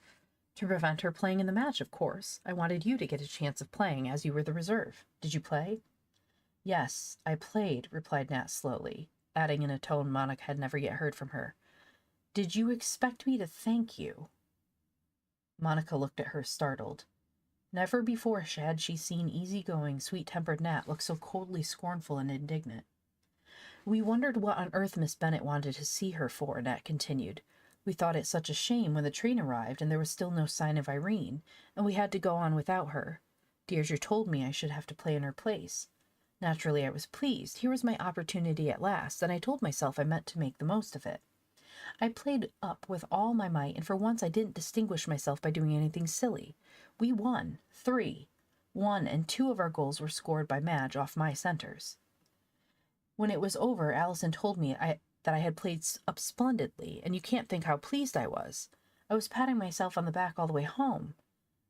"To prevent her playing in the match, of course. I wanted you to get a chance of playing, as you were the reserve. Did you play?" "Yes, I played," replied Nat slowly, adding in a tone Monica had never yet heard from her, "Did you expect me to thank you?" Monica looked at her, startled. Never before had she seen easy-going, sweet-tempered Nat look so coldly scornful and indignant. "We wondered what on earth Miss Bennet wanted to see her for," Nat continued. "We thought it such a shame when the train arrived and there was still no sign of Irene, and we had to go on without her. Deirdre told me I should have to play in her place. Naturally, I was pleased. Here was my opportunity at last, and I told myself I meant to make the most of it. I played up with all my might, and for once I didn't distinguish myself by doing anything silly. We won. 3. 1 and 2 of our goals were scored by Madge off my centers. When it was over, Allison told me that I had played up splendidly, and you can't think how pleased I was. I was patting myself on the back all the way home.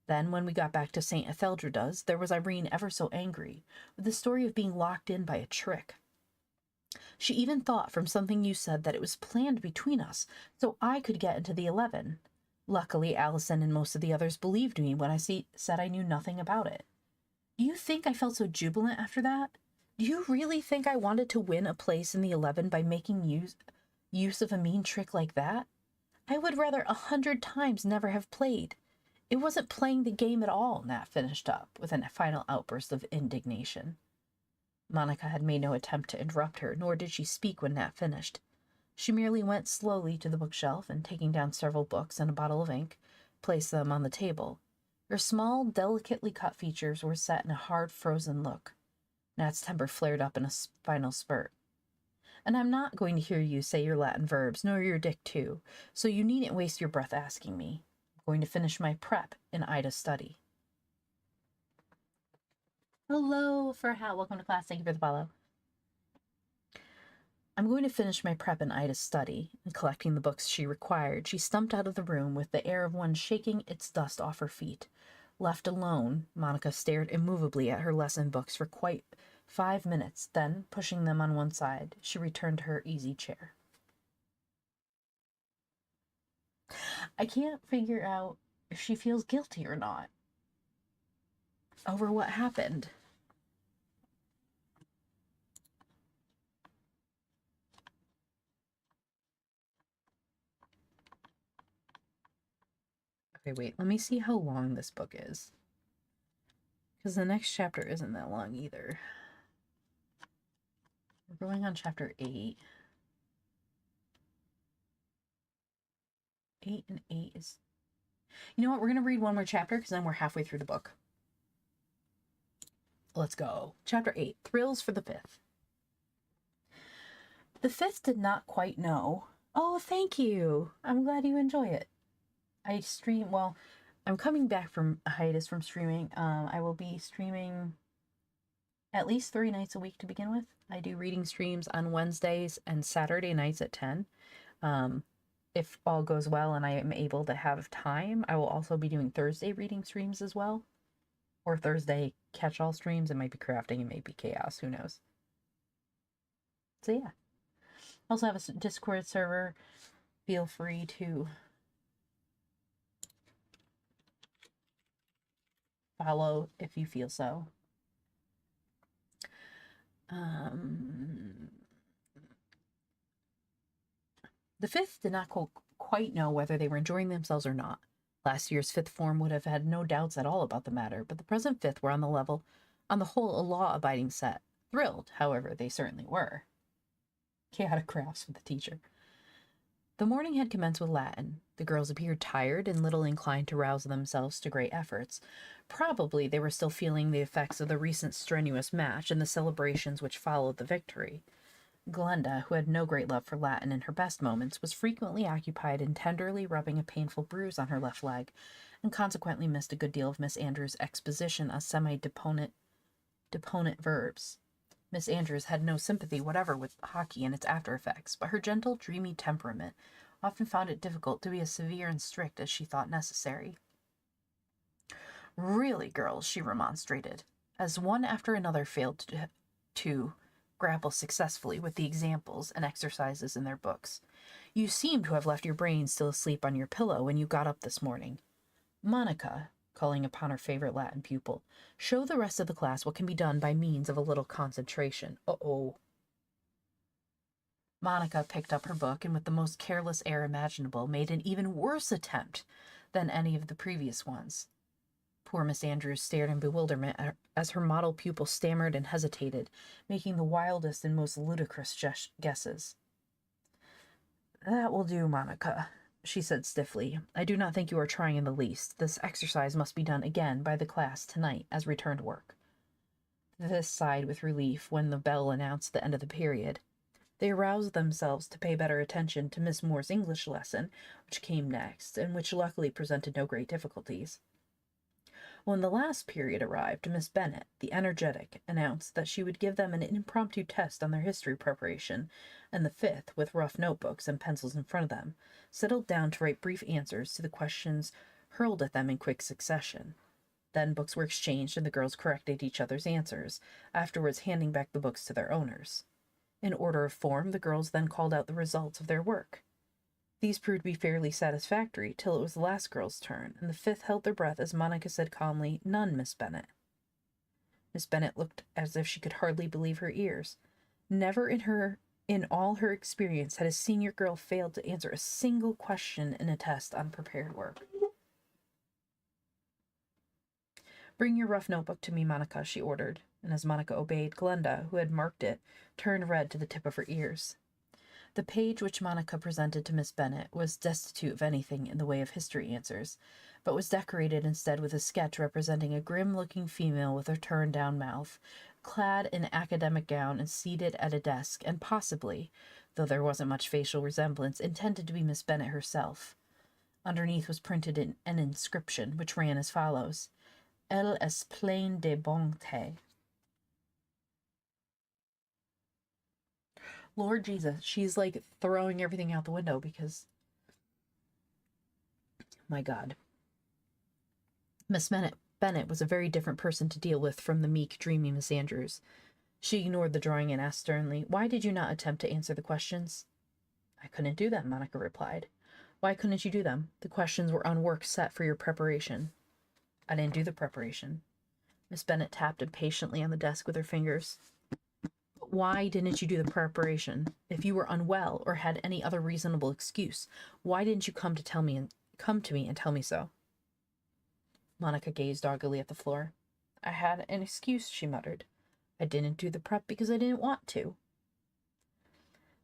Then, when we got back to St. Etheldrada's, there was Irene ever so angry, with the story of being locked in by a trick. She even thought from something you said that it was planned between us, so I could get into the 11. Luckily, Allison and most of the others believed me when I said I knew nothing about it. Do you think I felt so jubilant after that? Do you really think I wanted to win a place in the 11 by making use of a mean trick like that? I would rather 100 times never have played. It wasn't playing the game at all," Nat finished up with a final outburst of indignation. Monica had made no attempt to interrupt her, nor did she speak when Nat finished. She merely went slowly to the bookshelf and, taking down several books and a bottle of ink, placed them on the table. Her small, delicately cut features were set in a hard, frozen look. Nat's temper flared up in a final spurt. "And I'm not going to hear you say your Latin verbs, nor your Dick, too, so you needn't waste your breath asking me. I'm going to finish my prep in Ida's study." Hello, Farhat. Welcome to class. Thank you for the follow. "I'm going to finish my prep in Ida's study," and collecting the books she required, she stumped out of the room with the air of one shaking its dust off her feet. Left alone, Monica stared immovably at her lesson books for quite 5 minutes. Then, pushing them on one side, she returned to her easy chair. I can't figure out if she feels guilty or not over what happened. Okay, wait, let me see how long this book is. Because the next chapter isn't that long either. We're going on chapter 8. 8 and 8 is... You know what? We're going to read one more chapter because then we're halfway through the book. Let's go. Chapter 8, Thrills for the 5th. The 5th did not quite know. Oh, thank you. I'm glad you enjoy it. I'm coming back from a hiatus from streaming. I will be streaming at least 3 nights a week to begin with. I do reading streams on Wednesdays and Saturday nights at 10. If all goes well and I am able to have time, I will also be doing Thursday reading streams as well. Or Thursday catch-all streams. It might be crafting, it may be chaos, who knows. So yeah. Also have a Discord server. Feel free to follow if you feel so. The 5th did not quite know whether they were enjoying themselves or not. Last year's 5th form would have had no doubts at all about the matter, but the present 5th were on the whole, a law-abiding set. Thrilled, however, they certainly were. Chaotic crafts for the teacher. The morning had commenced with Latin. The girls appeared tired and little inclined to rouse themselves to great efforts. Probably they were still feeling the effects of the recent strenuous match and the celebrations which followed the victory. Glenda, who had no great love for Latin in her best moments, was frequently occupied in tenderly rubbing a painful bruise on her left leg, and consequently missed a good deal of Miss Andrews' exposition on semi-deponent verbs. Miss Andrews had no sympathy whatever with hockey and its after-effects, but her gentle, dreamy temperament often found it difficult to be as severe and strict as she thought necessary. Really, girls, she remonstrated, as one after another failed to grapple successfully with the examples and exercises in their books. You seem to have left your brains still asleep on your pillow when you got up this morning. Monica, calling upon her favorite Latin pupil, show the rest of the class what can be done by means of a little concentration. Uh-oh. Monica picked up her book and with the most careless air imaginable made an even worse attempt than any of the previous ones. Poor Miss Andrews stared in bewilderment as her model pupil stammered and hesitated, making the wildest and most ludicrous guesses. "That will do, Monica," she said stiffly. "I do not think you are trying in the least. This exercise must be done again by the class tonight as returned work." This sighed with relief when the bell announced the end of the period. They aroused themselves to pay better attention to Miss Moore's English lesson, which came next, and which luckily presented no great difficulties. When the last period arrived, Miss Bennet, the energetic, announced that she would give them an impromptu test on their history preparation, and the fifth, with rough notebooks and pencils in front of them, settled down to write brief answers to the questions hurled at them in quick succession. Then books were exchanged and the girls corrected each other's answers, afterwards handing back the books to their owners. In order of form, the girls then called out the results of their work. These proved to be fairly satisfactory till it was the last girl's turn, and the fifth held their breath as Monica said calmly, "None, Miss Bennet." Miss Bennet looked as if she could hardly believe her ears. Never in all her experience had a senior girl failed to answer a single question in a test on prepared work. "Bring your rough notebook to me, Monica," she ordered, and as Monica obeyed, Glenda, who had marked it, turned red to the tip of her ears. The page which Monica presented to Miss Bennet was destitute of anything in the way of history answers, but was decorated instead with a sketch representing a grim-looking female with her turned-down mouth, clad in an academic gown and seated at a desk, and possibly, though there wasn't much facial resemblance, intended to be Miss Bennet herself. Underneath was printed an inscription, which ran as follows: "Elle est pleine de bonté." Lord Jesus, she's like throwing everything out the window because, my God. Miss Bennet was a very different person to deal with from the meek, dreamy Miss Andrews. She ignored the drawing and asked sternly, "Why did you not attempt to answer the questions?" "I couldn't do them," Monica replied. "Why couldn't you do them? The questions were on work set for your preparation." "I didn't do the preparation." Miss Bennet tapped impatiently on the desk with her fingers. "Why didn't you do the preparation? If you were unwell or had any other reasonable excuse, why didn't you come to me and tell me so?" Monica gazed doggedly at the floor. "I had an excuse," she muttered. "I didn't do the prep because I didn't want to."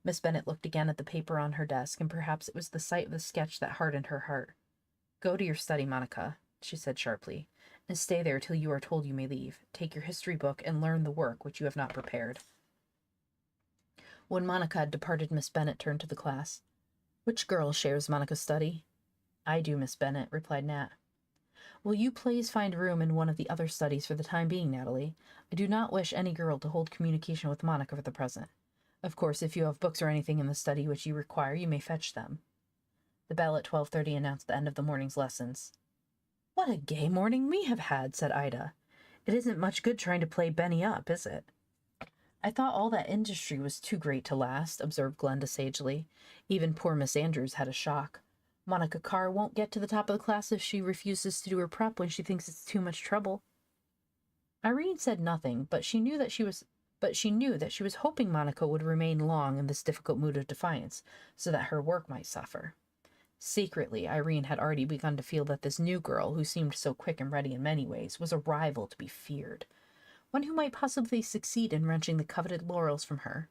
Miss Bennet looked again at the paper on her desk, and perhaps it was the sight of the sketch that hardened her heart. "Go to your study, Monica," she said sharply, "and stay there till you are told you may leave. Take your history book and learn the work which you have not prepared." When Monica had departed, Miss Bennet turned to the class. "Which girl shares Monica's study?" "I do, Miss Bennet," replied Nat. "Will you please find room in one of the other studies for the time being, Natalie? I do not wish any girl to hold communication with Monica for the present. Of course, if you have books or anything in the study which you require, you may fetch them." The bell at 12:30 announced the end of the morning's lessons. "What a gay morning we have had," said Ida. "It isn't much good trying to play Benny up, is it?" "I thought all that industry was too great to last," observed Glenda sagely. "Even poor Miss Andrews had a shock. Monica Carr won't get to the top of the class if she refuses to do her prep when she thinks it's too much trouble." Irene said nothing, but she knew that she was hoping Monica would remain long in this difficult mood of defiance, so that her work might suffer. Secretly, Irene had already begun to feel that this new girl, who seemed so quick and ready in many ways, was a rival to be feared, one who might possibly succeed in wrenching the coveted laurels from her.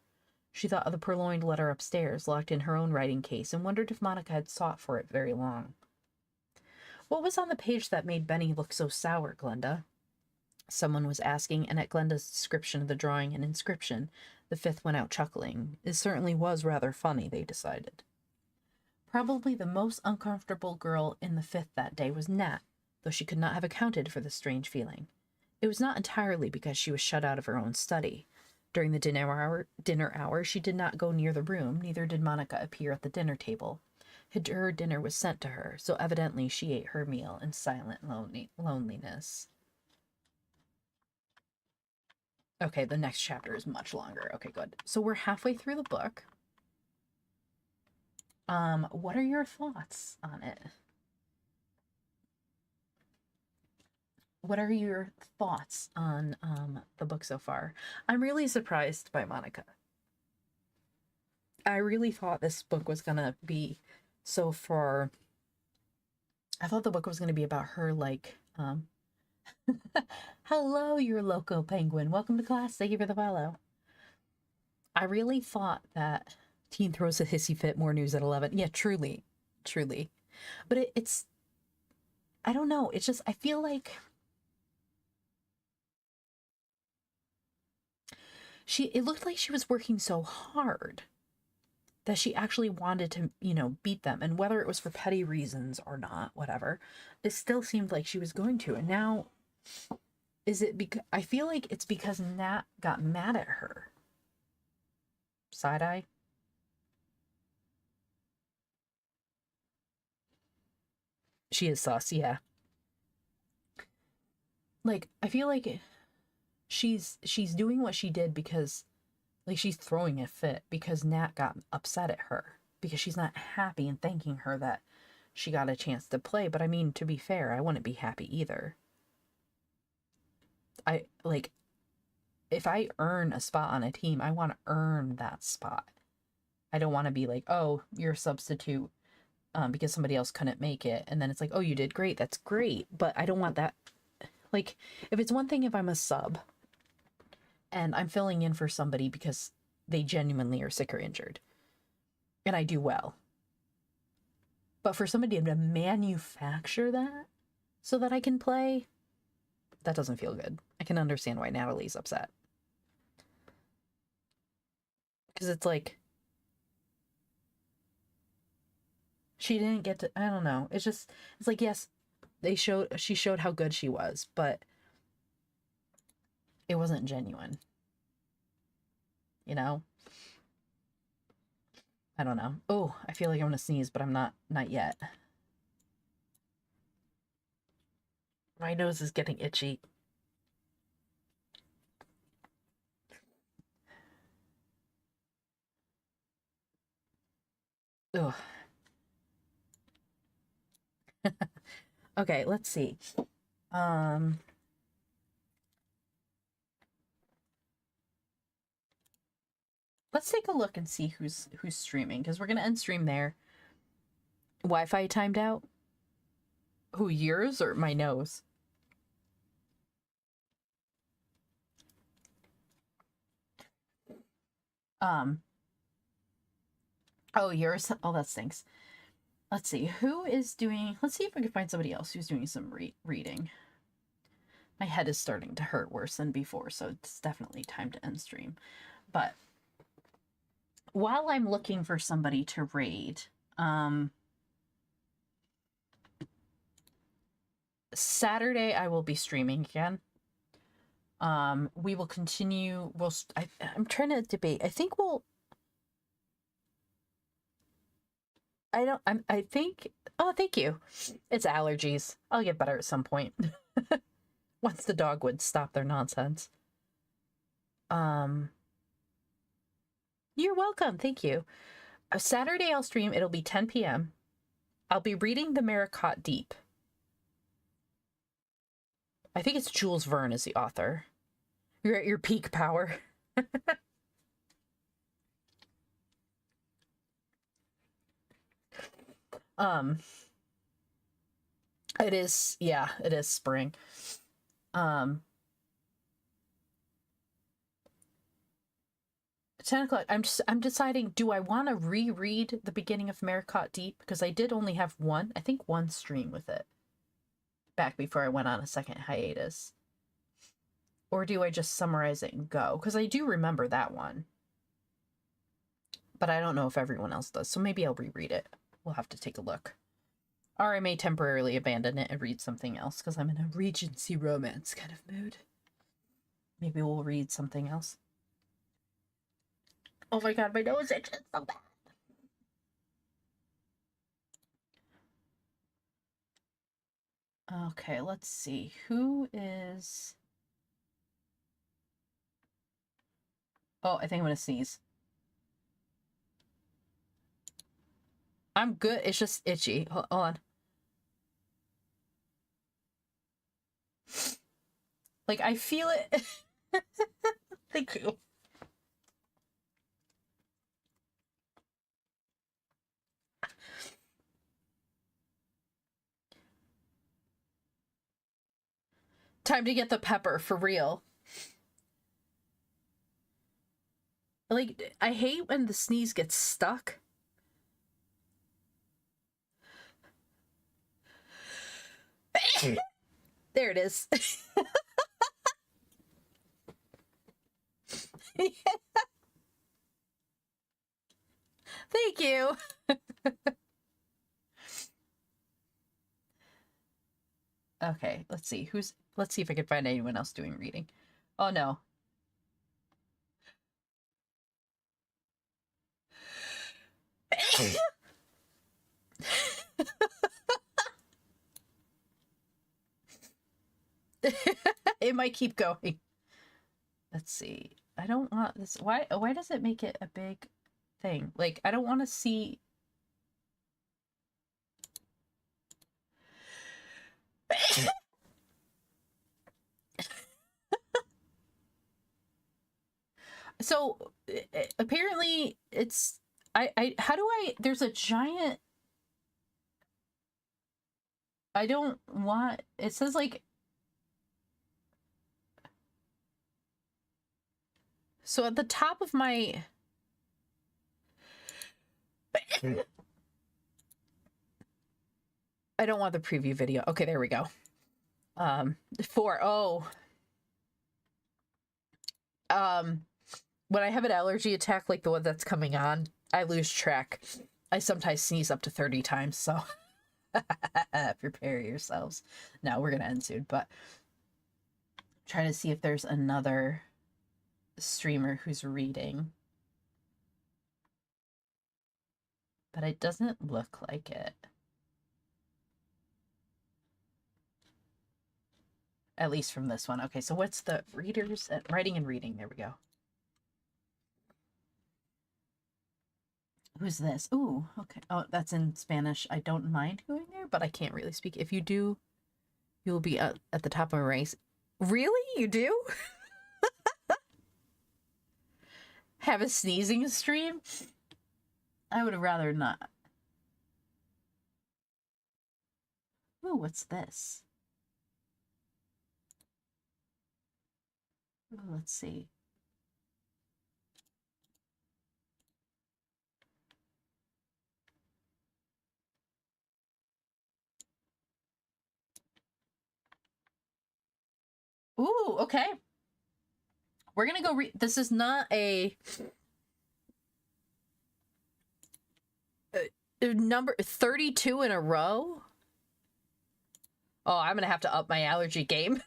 She thought of the purloined letter upstairs, locked in her own writing case, and wondered if Monica had sought for it very long. "What was on the page that made Benny look so sour, Glenda?" someone was asking, and at Glenda's description of the drawing and inscription, the fifth went out chuckling. It certainly was rather funny, they decided. Probably the most uncomfortable girl in the fifth that day was Nat, though she could not have accounted for this strange feeling. It was not entirely because she was shut out of her own study. During the dinner hour, she did not go near the room, neither did Monica appear at the dinner table. Her dinner was sent to her, so evidently she ate her meal in silent loneliness. Okay, the next chapter is much longer. Okay, good. So we're halfway through the book. What are your thoughts on it? What are your thoughts on the book so far? I'm really surprised by Monica. I really thought this book was gonna be so far. I thought the book was gonna be about her, like, hello, you're Loco Penguin. Welcome to class. Thank you for the follow. I really thought that teen throws a hissy fit, more news at 11. Yeah, truly. But it's, I don't know. It's just, I feel like it looked like she was working so hard that she actually wanted to, beat them. And whether it was for petty reasons or not, whatever, it still seemed like she was going to. And now, is it because, I feel like it's because Nat got mad at her. Side eye. She is sus, yeah. Like, I feel like she's doing what she did because, like, she's throwing a fit because Nat got upset at her because she's not happy and thanking her that she got a chance to play. But I mean, to be fair, I wouldn't be happy either. I, like, if I earn a spot on a team, I want to earn that spot. I don't want to be like, oh, you're a substitute because somebody else couldn't make it. And then it's like, oh, you did great. That's great. But I don't want that. Like, if it's one thing if I'm a sub and I'm filling in for somebody because they genuinely are sick or injured and I do well. But for somebody to manufacture that so that I can play, that doesn't feel good. I can understand why Natalie's upset. Because it's like, she didn't get to, I don't know. It's just, it's like, yes, she showed how good she was, but it wasn't genuine. You know? I don't know. Oh, I feel like I'm gonna sneeze, but I'm not yet. My nose is getting itchy. Ugh. Okay, let's see. Let's take a look and see who's streaming, because we're gonna end stream there. Wi-Fi timed out? Who, yours or my nose? Oh, yours? Oh, that stinks. Let's see, who is doing... Let's see if we can find somebody else who's doing some reading. My head is starting to hurt worse than before, so it's definitely time to end stream. But while I'm looking for somebody to raid, Saturday I will be streaming again. We will continue. I'm trying to debate. I think we'll. I think. Oh, thank you. It's allergies. I'll get better at some point. Once the dog would stop their nonsense. You're welcome. Thank you. Saturday I'll stream. It'll be 10 p.m. I'll be reading The Maricot Deep. I think it's Jules Verne is the author. You're at your peak power. It is, yeah, it is spring. 10 o'clock. I'm deciding, do I want to reread the beginning of Maricot Deep? Because I did only have one stream with it back before I went on a second hiatus. Or do I just summarize it and go? Because I do remember that one. But I don't know if everyone else does, so maybe I'll reread it. We'll have to take a look. Or I may temporarily abandon it and read something else, because I'm in a Regency romance kind of mood. Maybe we'll read something else. Oh my god, my nose itches so bad. Okay, let's see. Who is... Oh, I think I'm gonna sneeze. I'm good. It's just itchy. Hold on. Like, I feel it. Thank you. Time to get the pepper, for real. Like, I hate when the sneeze gets stuck. There it is. Thank you. Okay, let's see. Let's see if I can find anyone else doing reading. Oh no. It might keep going. Let's see. I don't want this. Why does it make it a big thing? Like, I don't want to see. So apparently it's how do I there's a giant I don't want it says like so at the top of my I don't want the preview video. Okay, there we go. When I have an allergy attack like the one that's coming on, I lose track. I sometimes sneeze up to 30 times, so prepare yourselves. No, we're gonna end soon, but I'm trying to see if there's another streamer who's reading. But it doesn't look like it. At least from this one. Okay, so what's the readers? Writing and reading. There we go. Who's this? Ooh, okay. Oh, that's in Spanish. I don't mind going there, but I can't really speak. If you do, you will be at the top of a race. Really? You do? Have a sneezing stream? I would have rather not. Ooh, what's this? Ooh, let's see. Ooh, okay. We're gonna go read. This is not a number 32 in a row. Oh, I'm gonna have to up my allergy game.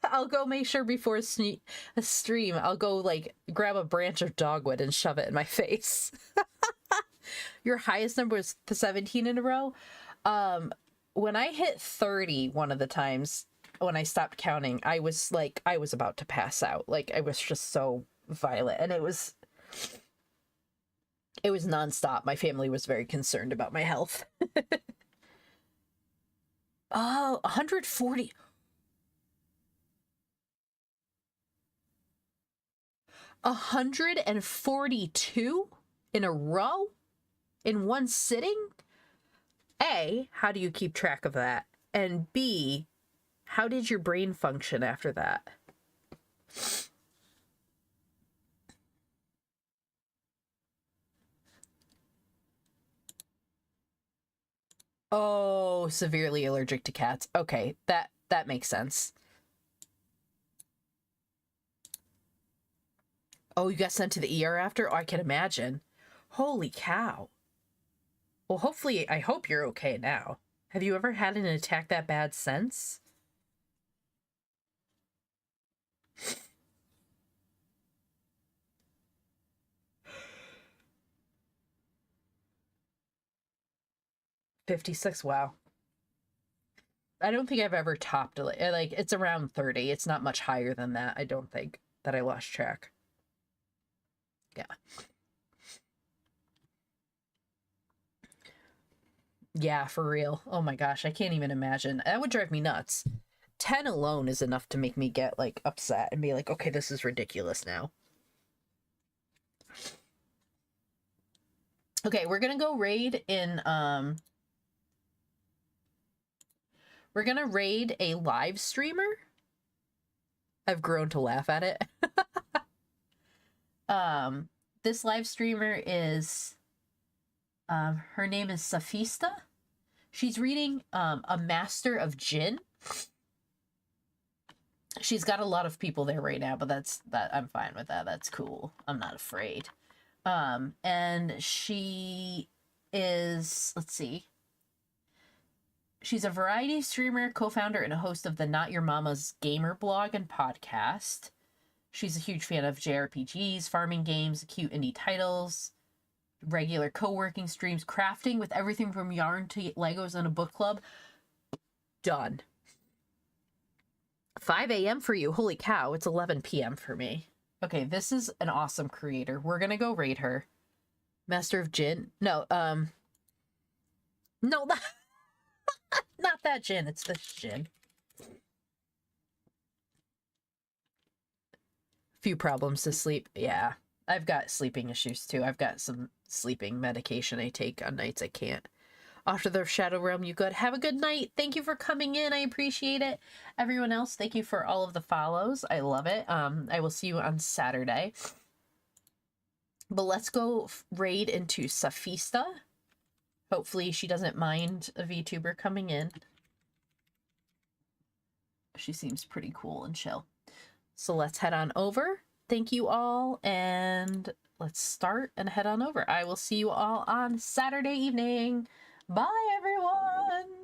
I'll go make sure before a stream, I'll go like grab a branch of dogwood and shove it in my face. Your highest number was 17 in a row. When I hit 30 one of the times, when I stopped counting, I was about to pass out. Like, I was just so violent, and it was nonstop. My family was very concerned about my health. Oh, 140. 142 in a row in one sitting? A, how do you keep track of that? And B, how did your brain function after that? Oh, severely allergic to cats. Okay, that makes sense. Oh, you got sent to the ER after? Oh, I can imagine. Holy cow. Well, hopefully, I hope you're okay now. Have you ever had an attack that bad since? 56. Wow. I don't think I've ever topped it. Like, it's around 30. It's not much higher than that, I don't think, that I lost track. Yeah. Yeah, for real. Oh my gosh, I can't even imagine. That would drive me nuts. 10 alone is enough to make me get, like, upset and be like, okay, this is ridiculous now. Okay, we're gonna go raid in, we're gonna raid a live streamer. I've grown to laugh at it. This live streamer is, her name is Safista. She's reading, A Master of Jinn. She's got a lot of people there right now, but I'm fine with that. That's cool. I'm not afraid. And she is, let's see. She's a variety streamer, co-founder, and a host of the Not Your Mama's Gamer blog and podcast. She's a huge fan of JRPGs, farming games, cute indie titles, regular co-working streams, crafting with everything from yarn to Legos and a book club. Done. 5 a.m. for you. Holy cow, it's 11 p.m. for me. Okay, this is an awesome creator. We're gonna go raid her. Master of Jinn. No, no, not that Jinn. It's this Jinn. Few problems to sleep. Yeah, I've got sleeping issues too. I've got some sleeping medication I take on nights I can't. Off to the Shadow Realm, you good. Have a good night. Thank you for coming in. I appreciate it. Everyone else, thank you for all of the follows. I love it. I will see you on Saturday. But let's go raid into Safista. Hopefully she doesn't mind a VTuber coming in. She seems pretty cool and chill. So let's head on over. Thank you all, and let's start and head on over. I will see you all on Saturday evening. Bye, everyone!